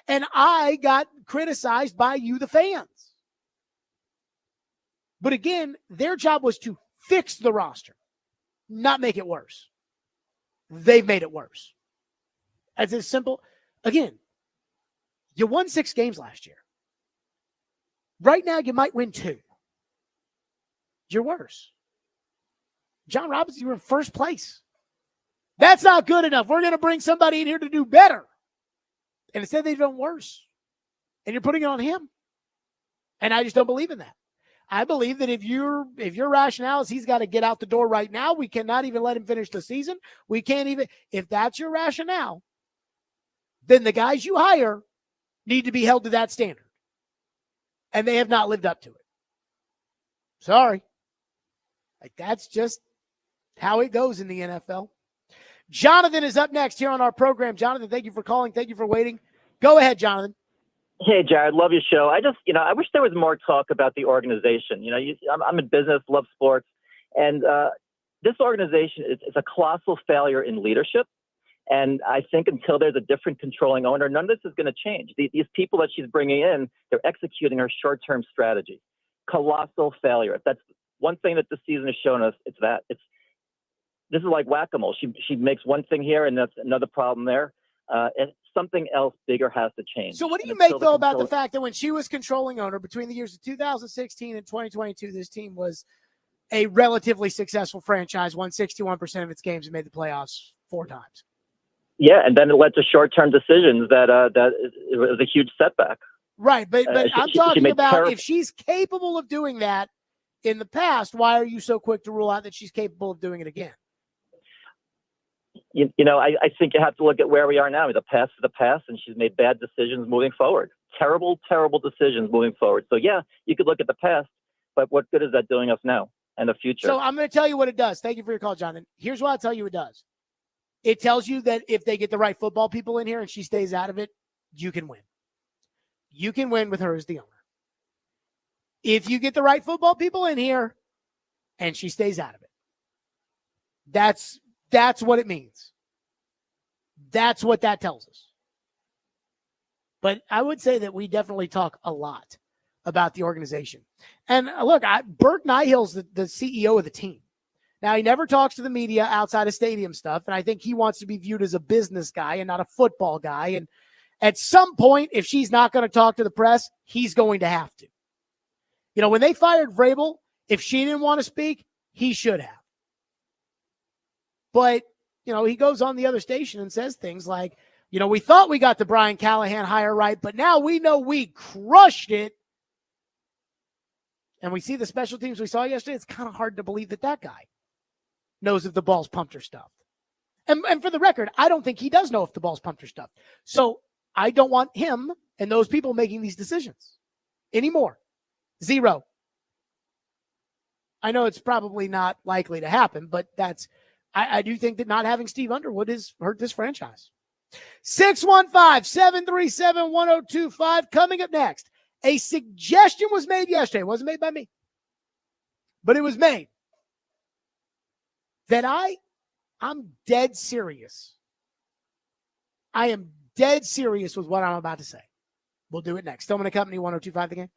And I got criticized by you, the fans. But again, their job was to fix the roster, not make it worse. They've made it worse. It's simple. Again, you won 6 games last year. Right now, you might win 2. You're worse. John Robinson, you were in first place. That's not good enough. We're going to bring somebody in here to do better. And instead, they've done worse. And you're putting it on him. And I just don't believe in that. I believe that if your rationale is he's got to get out the door right now, we cannot even let him finish the season. We can't even, if that's your rationale, then the guys you hire need to be held to that standard. And they have not lived up to it. Sorry. Like, that's just how it goes in the NFL. Jonathan is up next here on our program. Jonathan, thank you for calling. Thank you for waiting. Go ahead, Jonathan. Hey, Jared, love your show. I wish there was more talk about the organization. I'm in business, love sports, and this organization is a colossal failure in leadership. And I think until there's a different controlling owner, none of this is going to change. These people that she's bringing in, they're executing her short-term strategy. Colossal failure. If that's one thing that this season has shown us, it's that. This is like whack-a-mole. She makes one thing here, and that's another problem there. And something else bigger has to change. So what do you make, though, about the fact that when she was controlling owner between the years of 2016 and 2022, this team was a relatively successful franchise, won 61% of its games and made the playoffs 4 times? Yeah, and then it led to short-term decisions that it was a huge setback. Right, but I'm talking about if she's capable of doing that in the past, why are you so quick to rule out that she's capable of doing it again? I think you have to look at where we are now. The past is the past, and she's made bad decisions moving forward. Terrible, terrible decisions moving forward. So, yeah, you could look at the past, but what good is that doing us now and the future? So I'm going to tell you what it does. Thank you for your call, Jonathan. Here's what I'll tell you it does. It tells you that if they get the right football people in here and she stays out of it, you can win. You can win with her as the owner. If you get the right football people in here and she stays out of it, that's what it means. That's what that tells us. But I would say that we definitely talk a lot about the organization. And look, Bert Nihill's the CEO of the team. Now, he never talks to the media outside of stadium stuff, and I think he wants to be viewed as a business guy and not a football guy. And at some point, if she's not going to talk to the press, he's going to have to. When they fired Vrabel, if she didn't want to speak, he should have. But, he goes on the other station and says things like, we thought we got the Brian Callahan hire right, but now we know we crushed it. And we see the special teams we saw yesterday. It's kind of hard to believe that guy knows if the ball's pumped or stuffed. And for the record, I don't think he does know if the ball's pumped or stuffed. So I don't want him and those people making these decisions anymore. 0. I know it's probably not likely to happen, but I do think that not having Steve Underwood has hurt this franchise. 615-737-1025. Coming up next, a suggestion was made yesterday. It wasn't made by me, but it was made that I'm dead serious. I am dead serious with what I'm about to say. We'll do it next. Stillman Co. 1025 The Game.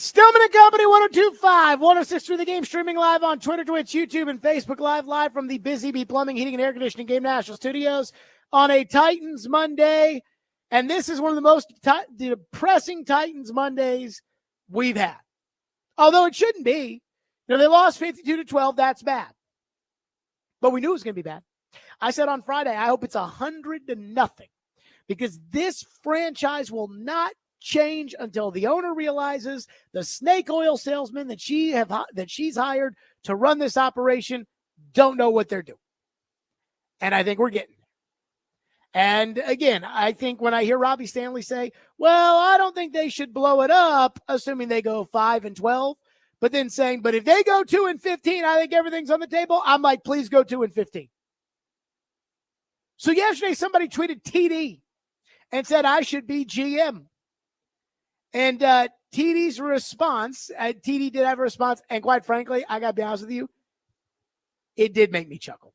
Stillman & Company, 102.5, 106 through the game, streaming live on Twitter, Twitch, YouTube, and Facebook live from the Busy Bee Plumbing, Heating, and Air Conditioning Game National Studios on a Titans Monday. And this is one of the most depressing Titans Mondays we've had. Although it shouldn't be. You know, they lost 52-12. That's bad. But we knew it was going to be bad. I said on Friday, I hope it's 100-0 because this franchise will not change until the owner realizes the snake oil salesman that she's hired to run this operation don't know what they're doing. And I think we're getting there. And again, I think when I hear Robbie Stanley say, well, I don't think they should blow it up, assuming they go 5-12, but then saying, but if they go 2-15, I think everything's on the table. I'm like, please go 2-15. So yesterday, somebody tweeted TD and said I should be GM. And TD's response, TD did have a response, and quite frankly, I got to be honest with you, it did make me chuckle.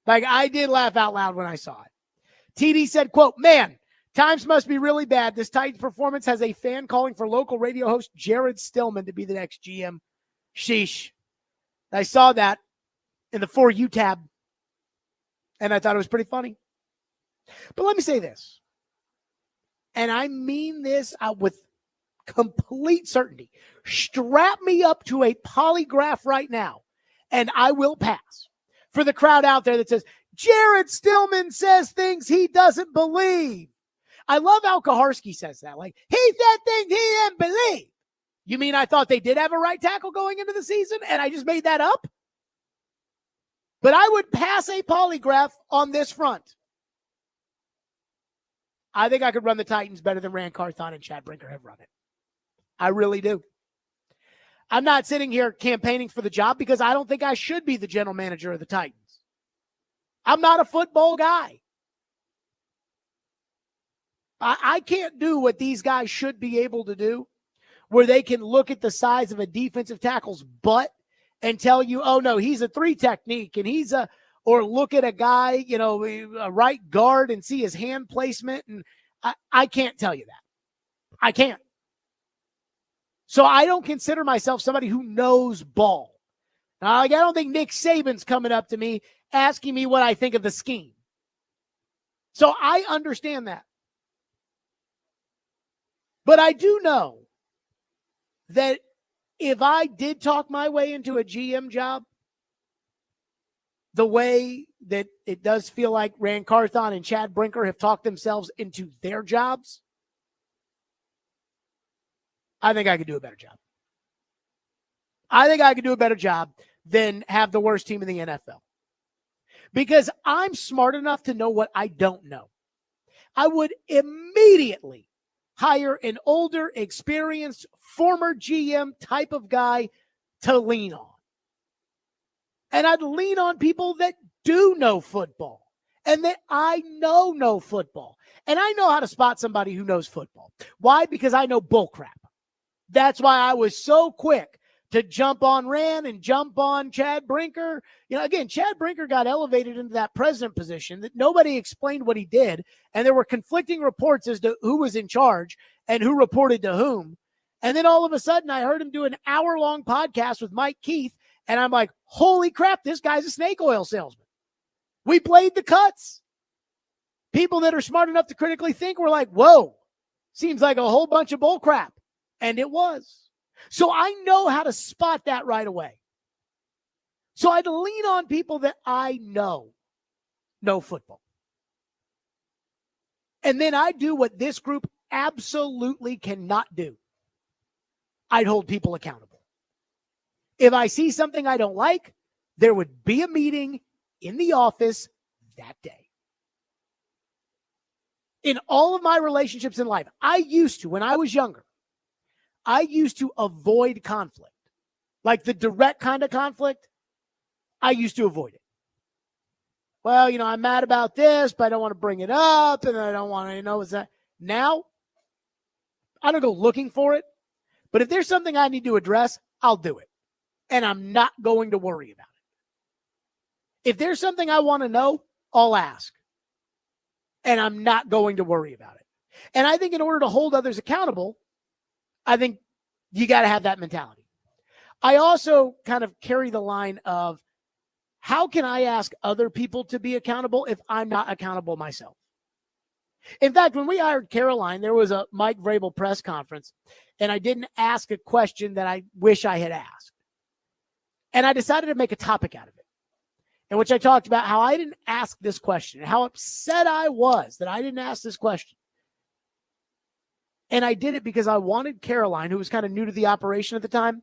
Like, I did laugh out loud when I saw it. TD said, quote, man, times must be really bad. This Titans performance has a fan calling for local radio host Jared Stillman to be the next GM. Sheesh. I saw that in the For You tab, and I thought it was pretty funny. But let me say this, and I mean this with complete certainty. Strap me up to a polygraph right now, and I will pass. For the crowd out there that says, Jared Stillman says things he doesn't believe. I love how Kaharski says that. Like, he said things he didn't believe. You mean I thought they did have a right tackle going into the season, and I just made that up? But I would pass a polygraph on this front. I think I could run the Titans better than Rand Carthon and Chad Brinker have run it. I really do. I'm not sitting here campaigning for the job because I don't think I should be the general manager of the Titans. I'm not a football guy. I can't do what these guys should be able to do, where they can look at the size of a defensive tackle's butt and tell you, oh, no, he's a 3 technique, and or look at a guy, you know, a right guard and see his hand placement. And I can't tell you that. I can't. So I don't consider myself somebody who knows ball. I don't think Nick Saban's coming up to me asking me what I think of the scheme. So I understand that. But I do know that if I did talk my way into a GM job, the way that it does feel like Rand Carthon and Chad Brinker have talked themselves into their jobs, I think I could do a better job. I think I could do a better job than have the worst team in the NFL. Because I'm smart enough to know what I don't know. I would immediately hire an older, experienced, former GM type of guy to lean on. And I'd lean on people that do know football and that I know football. And I know how to spot somebody who knows football. Why? Because I know bullcrap. That's why I was so quick to jump on Rand and jump on Chad Brinker. You know, again, Chad Brinker got elevated into that president position that nobody explained what he did. And there were conflicting reports as to who was in charge and who reported to whom. And then all of a sudden I heard him do an hour-long podcast with Mike Keith. And I'm like, holy crap, this guy's a snake oil salesman. We played the cuts. People that are smart enough to critically think were like, whoa, seems like a whole bunch of bull crap. And it was. So I know how to spot that right away. So I'd lean on people that I know football. And then I do what this group absolutely cannot do. I'd hold people accountable. If I see something I don't like, there would be a meeting in the office that day. In all of my relationships in life, when I was younger, I used to avoid conflict. Like the direct kind of conflict, I used to avoid it. Well, you know, I'm mad about this, but I don't want to bring it up, and I don't want to know what's that. Now, I don't go looking for it, but if there's something I need to address, I'll do it. And I'm not going to worry about it. If there's something I want to know, I'll ask. And I'm not going to worry about it. And I think in order to hold others accountable, I think You got to have that mentality. I also kind of carry the line of, how can I ask other people to be accountable if I'm not accountable myself? In fact, when we hired Caroline, there was a Mike Vrabel press conference, and I didn't ask a question that I wish I had asked. And I decided to make a topic out of it, in which I talked about how I didn't ask this question, and how upset I was that I didn't ask this question. And I did it because I wanted Caroline, who was kind of new to the operation at the time,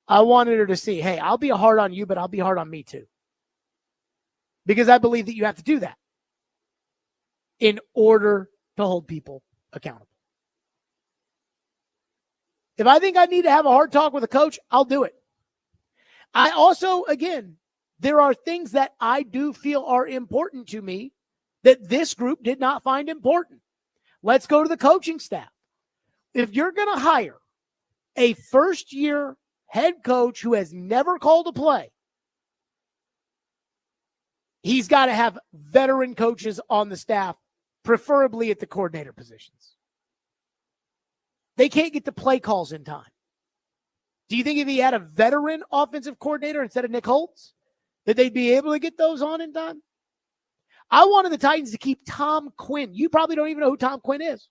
I wanted her to see, hey, I'll be hard on you, but I'll be hard on me too. Because I believe that you have to do that in order to hold people accountable. If I think I need to have a hard talk with a coach, I'll do it. I also, again, there are things that I do feel are important to me that this group did not find important. Let's go to the coaching staff. If you're going to hire a first-year head coach who has never called a play, he's got to have veteran coaches on the staff, preferably at the coordinator positions. They can't get the play calls in time. Do you think if he had a veteran offensive coordinator instead of Nick Holtz, that they'd be able to get those on in time? I wanted the Titans to keep Tom Quinn. You probably don't even know who Tom Quinn is.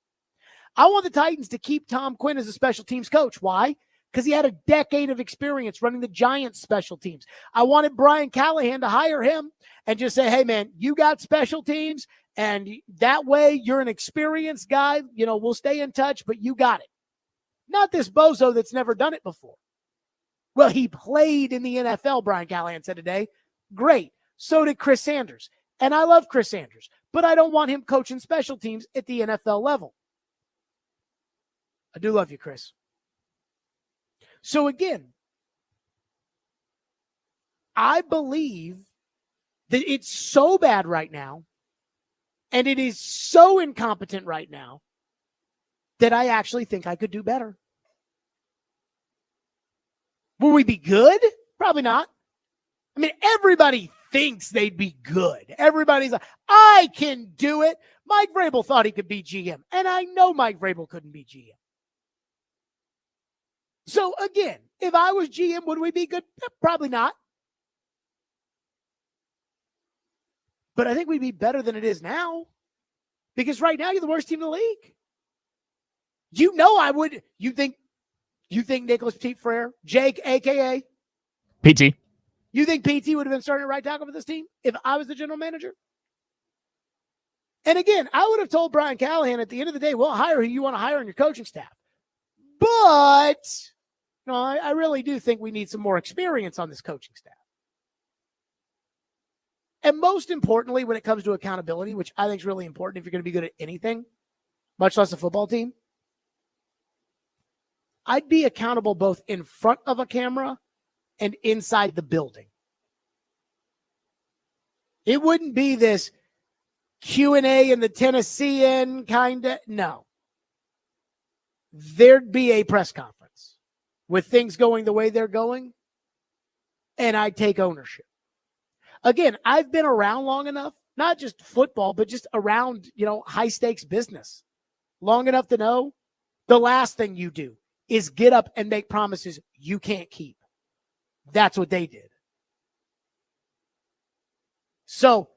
I want the Titans to keep Tom Quinn as a special teams coach. Why? Because he had a decade of experience running the Giants special teams. I wanted Brian Callahan to hire him and just say, hey, man, you got special teams, and that way you're an experienced guy. You know, we'll stay in touch, but you got it. Not this bozo that's never done it before. Well, he played in the NFL, Brian Callahan said today. Great. So did Chris Sanders. And I love Chris Sanders, but I don't want him coaching special teams at the NFL level. I do love you, Chris. So again, I believe that it's so bad right now, and it is so incompetent right now, that I actually think I could do better. Will we be good? Probably not. I mean, everybody thinks they'd be good. Everybody's like, I can do it. Mike Vrabel thought he could be GM, and I know Mike Vrabel couldn't be GM. So again, if I was GM, would we be good? Probably not. But I think we'd be better than it is now, because right now you're the worst team in the league. You know I would. You think Nicholas Petit Frere, Jake, a.k.a. PT. You think PT would have been starting at right tackle for this team if I was the general manager? And again, I would have told Brian Callahan at the end of the day, well, hire who you want to hire on your coaching staff. But you know, I really do think we need some more experience on this coaching staff. And most importantly, when it comes to accountability, which I think is really important if you're going to be good at anything, much less a football team, I'd be accountable both in front of a camera and inside the building. It wouldn't be this Q&A in the Tennessean kind of, no. There'd be a press conference with things going the way they're going, and I'd take ownership. Again, I've been around long enough, not just football, but just around, high stakes business long enough to know the last thing you do is get up and make promises you can't keep. That's what they did. So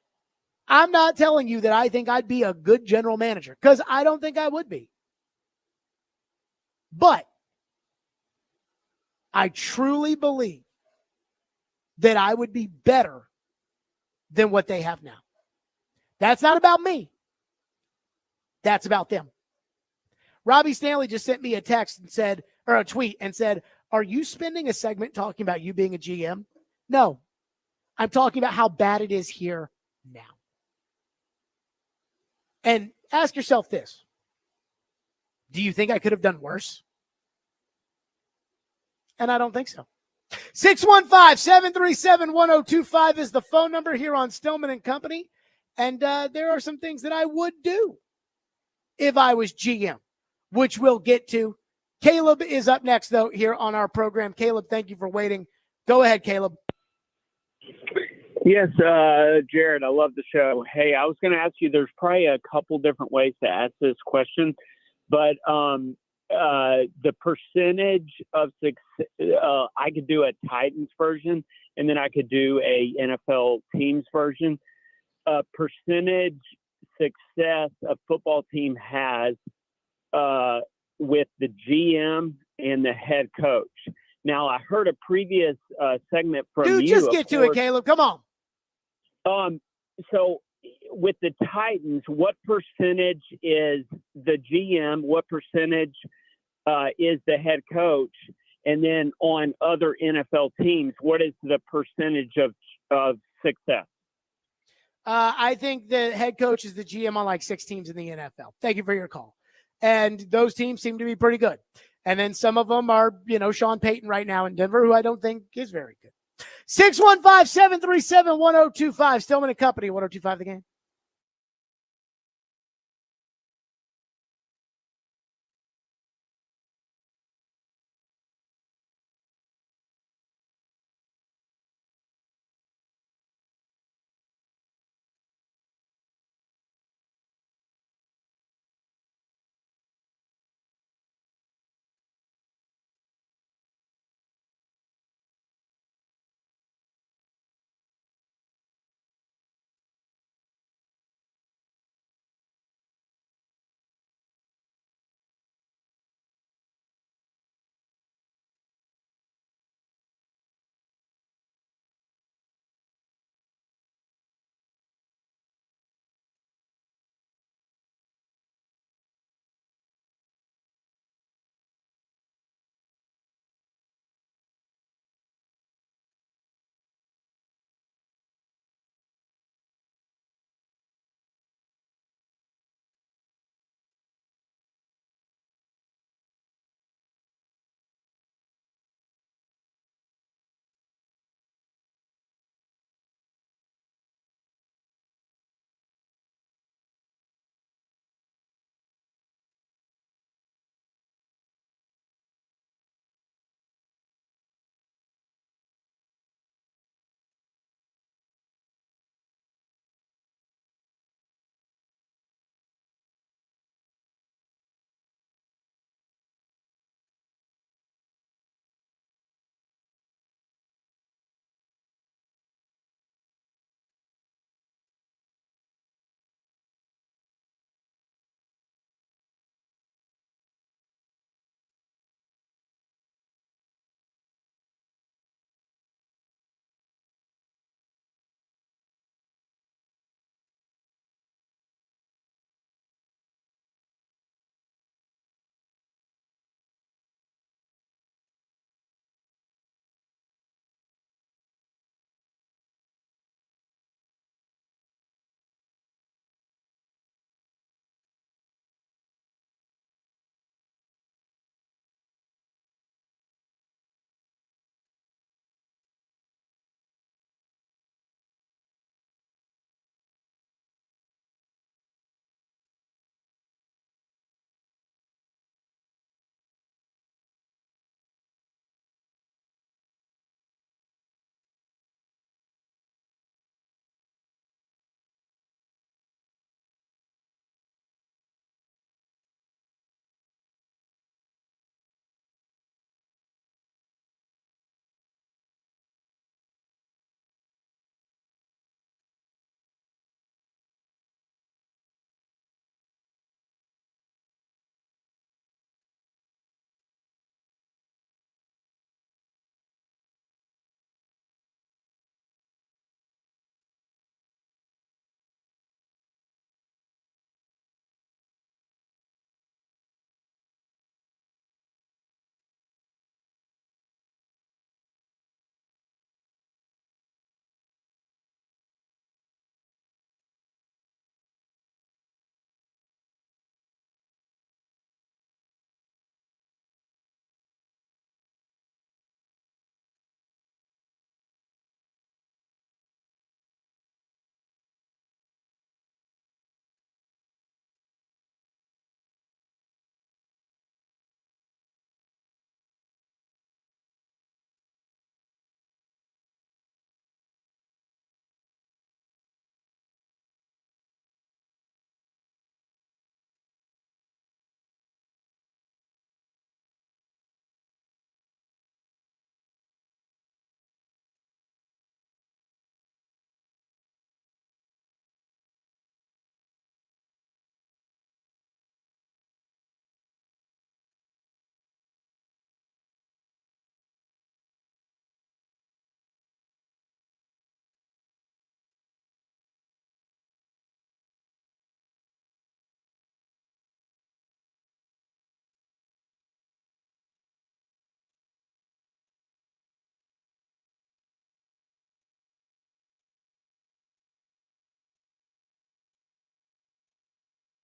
I'm not telling you that I think I'd be a good general manager, because I don't think I would be. But I truly believe that I would be better than what they have now. That's not about me. That's about them. Robbie Stanley just sent me a text and said, or a tweet and said, are you spending a segment talking about you being a GM? No, I'm talking about how bad it is here now. And ask yourself this. Do you think I could have done worse? And I don't think so. 615-737-1025 is the phone number here on Stillman Company. And there are some things that I would do if I was GM, which we'll get to. Caleb is up next, though, here on our program. Caleb, thank you for waiting. Go ahead, Caleb. Yes, Jared, I love the show. Hey, I was going to ask you, there's probably a couple different ways to ask this question, but the percentage of success. I could do a Titans version, and then I could do a NFL teams version. Percentage success a football team has with the GM and the head coach. Now, I heard a previous segment from you. Dude, just get to it, Caleb. Come on. So with the Titans, what percentage is the GM? What percentage is the head coach? And then on other NFL teams, what is the percentage of success? I think the head coach is the GM on like 6 teams in the NFL. Thank you for your call. And those teams seem to be pretty good. And then some of them are, Sean Payton right now in Denver, who I don't think is very good. 615-737-1025. Stillman & Company, 1025 The Game.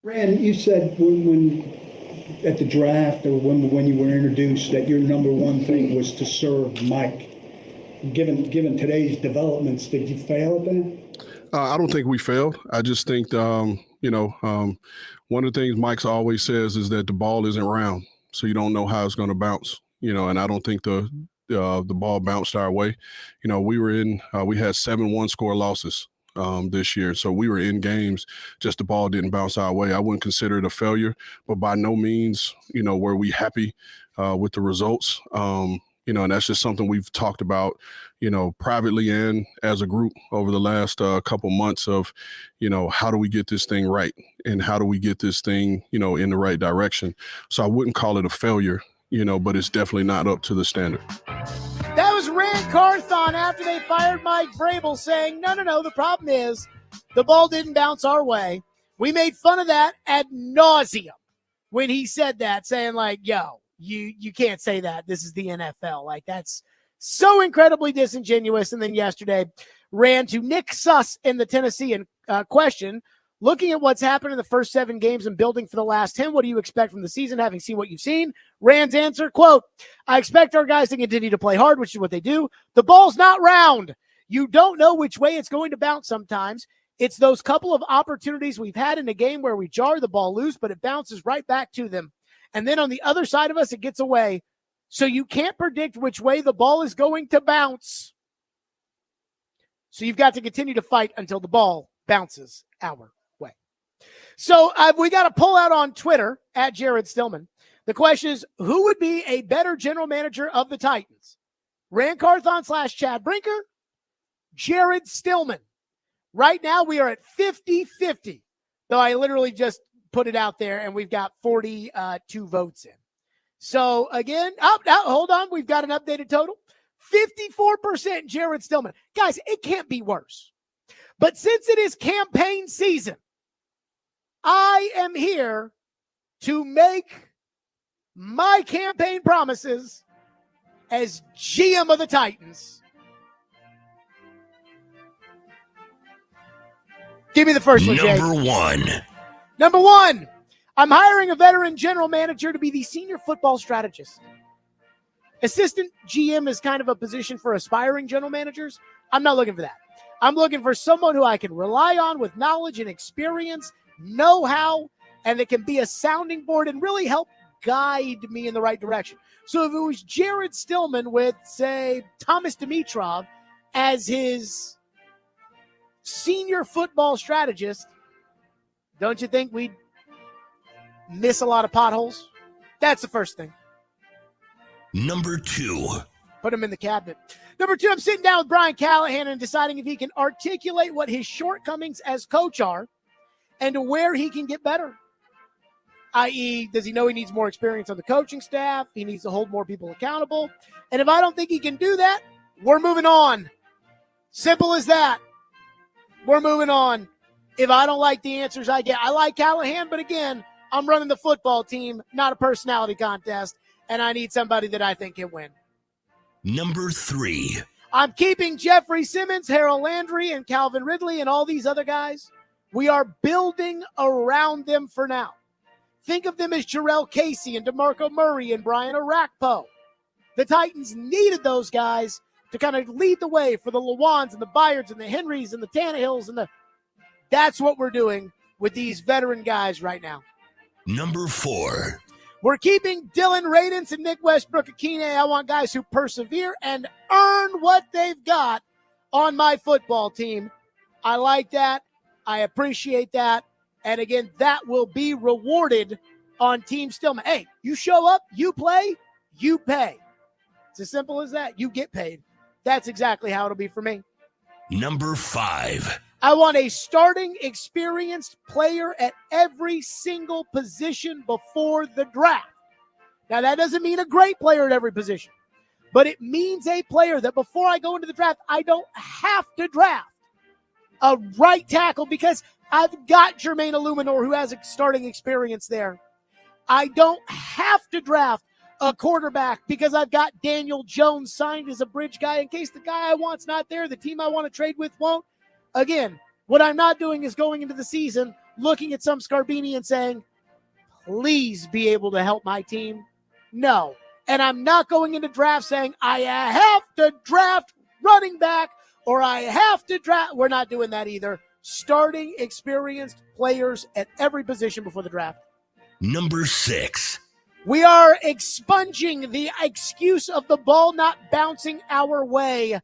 Rand, you said when at the draft or when you were introduced that your number one thing was to serve Mike. Given today's developments, did you fail at that? I don't think we failed. I just think, one of the things Mike's always says is that the ball isn't round, so you don't know how it's going to bounce. And I don't think the ball bounced our way. We had 7 one-score losses this year, so we were in games. Just the ball didn't bounce our way. I wouldn't consider it a failure, but by no means, were we happy with the results. And that's just something we've talked about, privately and as a group over the last couple months of, how do we get this thing right and how do we get this thing, in the right direction. So I wouldn't call it a failure, but it's definitely not up to the standard. That was Rand Carthon after they fired Mike Vrabel saying, no, the problem is the ball didn't bounce our way. We made fun of that ad nauseum when he said that, saying like, yo, you can't say that. This is the NFL. Like, that's so incredibly disingenuous. And then yesterday ran to Nick Suss in the Tennessee question, looking at what's happened in the first 7 games and building for the last 10, what do you expect from the season, having seen what you've seen? Rand's answer, quote, I expect our guys to continue to play hard, which is what they do. The ball's not round. You don't know which way it's going to bounce sometimes. It's those couple of opportunities we've had in a game where we jar the ball loose, but it bounces right back to them. And then on the other side of us, it gets away. So you can't predict which way the ball is going to bounce. So you've got to continue to fight until the ball bounces our way. So we got a poll out on Twitter at Jared Stillman. The question is, who would be a better general manager of the Titans? Rand Carthon / Chad Brinker, Jared Stillman. Right now we are at 50-50, though I literally just put it out there and we've got 42 votes in. So again, hold on. We've got an updated total. 54% Jared Stillman. Guys, it can't be worse. But since it is campaign season, I am here to make my campaign promises as GM of the Titans. Give me the first one, Jay. Number one, I'm hiring a veteran general manager to be the senior football strategist. Assistant GM is kind of a position for aspiring general managers. I'm not looking for that. I'm looking for someone who I can rely on with knowledge and experience, know-how, and that can be a sounding board and really help guide me in the right direction. So if it was Jared Stillman with, say, Thomas Dimitrov as his senior football strategist, don't you think we'd miss a lot of potholes? That's the first thing. Number 2. Put him in the cabinet. Number 2, I'm sitting down with Brian Callahan and deciding if he can articulate what his shortcomings as coach are and where he can get better. I.e., does he know he needs more experience on the coaching staff? He needs to hold more people accountable. And if I don't think he can do that, we're moving on. Simple as that. We're moving on. If I don't like the answers I get, I like Callahan, but again, I'm running the football team, not a personality contest, and I need somebody that I think can win. Number 3. I'm keeping Jeffrey Simmons, Harold Landry, and Calvin Ridley and all these other guys. We are building around them for now. Think of them as Jarrell Casey and DeMarco Murray and Brian Arakpo. The Titans needed those guys to kind of lead the way for the Lawans and the Byards and the Henrys and the Tannehills and that's what we're doing with these veteran guys right now. Number 4. We're keeping Dylan Radins and Nick Westbrook-Akeen. I want guys who persevere and earn what they've got on my football team. I like that. I appreciate that. And again, that will be rewarded on Team Stillman. Hey, you show up, you play, you pay. It's as simple as that. You get paid. That's exactly how it'll be for me. Number 5. I want a starting experienced player at every single position before the draft. Now, that doesn't mean a great player at every position, but it means a player that before I go into the draft, I don't have to draft a right tackle because I've got Jermaine Illuminor who has a starting experience there. I don't have to draft a quarterback because I've got Daniel Jones signed as a bridge guy in case the guy I want's not there, the team I want to trade with won't. Again, What I'm not doing is going into the season looking at some Scarbini and saying, please be able to help my team. No. And I'm not going into draft saying, I have to draft running back or I have to draft. We're not doing that either. Starting experienced players at every position before the draft. Number 6. We are expunging the excuse of the ball not bouncing our way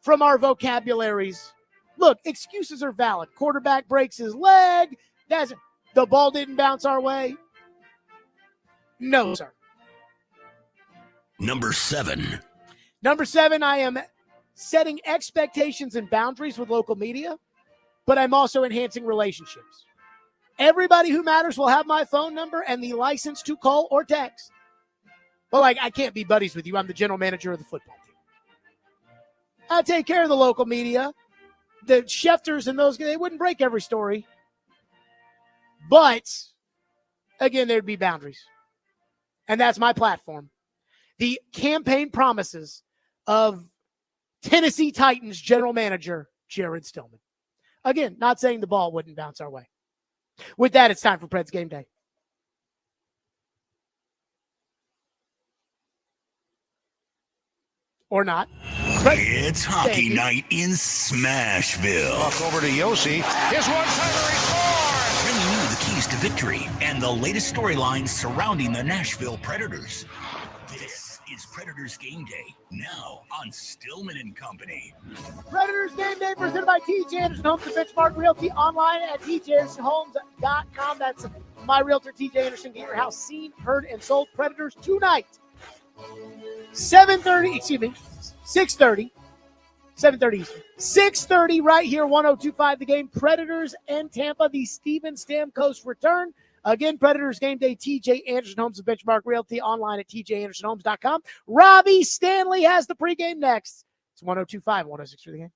from our vocabularies. Look, excuses are valid. Quarterback breaks his leg. The ball didn't bounce our way. No, sir. Number 7. Number 7, I am setting expectations and boundaries with local media, but I'm also enhancing relationships. Everybody who matters will have my phone number and the license to call or text. But I can't be buddies with you. I'm the general manager of the football team. I take care of the local media. The Schefters and those, they wouldn't break every story. But, again, there'd be boundaries. And that's my platform. The campaign promises of Tennessee Titans general manager Jared Stillman. Again, not saying the ball wouldn't bounce our way. With that, it's time for Preds Game Day. Or not. It's hockey night in Smashville. Walk over to Yossi. Here's one-timer, he scores! Bringing you the keys to victory and the latest storylines surrounding the Nashville Predators. This is Predators Game Day, now on Stillman Company. Predators Game Day presented by TJ Anderson Homes and Benchmark Realty, online at tjandersonhomes.com. That's my realtor, TJ Anderson. Get your house seen, heard, and sold. Predators tonight. 6:30 Eastern. 6:30 right here, 102.5 The Game. Predators and Tampa, the Steven Stamkos return. Again, Predators Game Day, TJ Anderson Homes and Benchmark Realty, online at tjandersonhomes.com. Robbie Stanley has the pregame next. It's 102.5, 106 for The Game.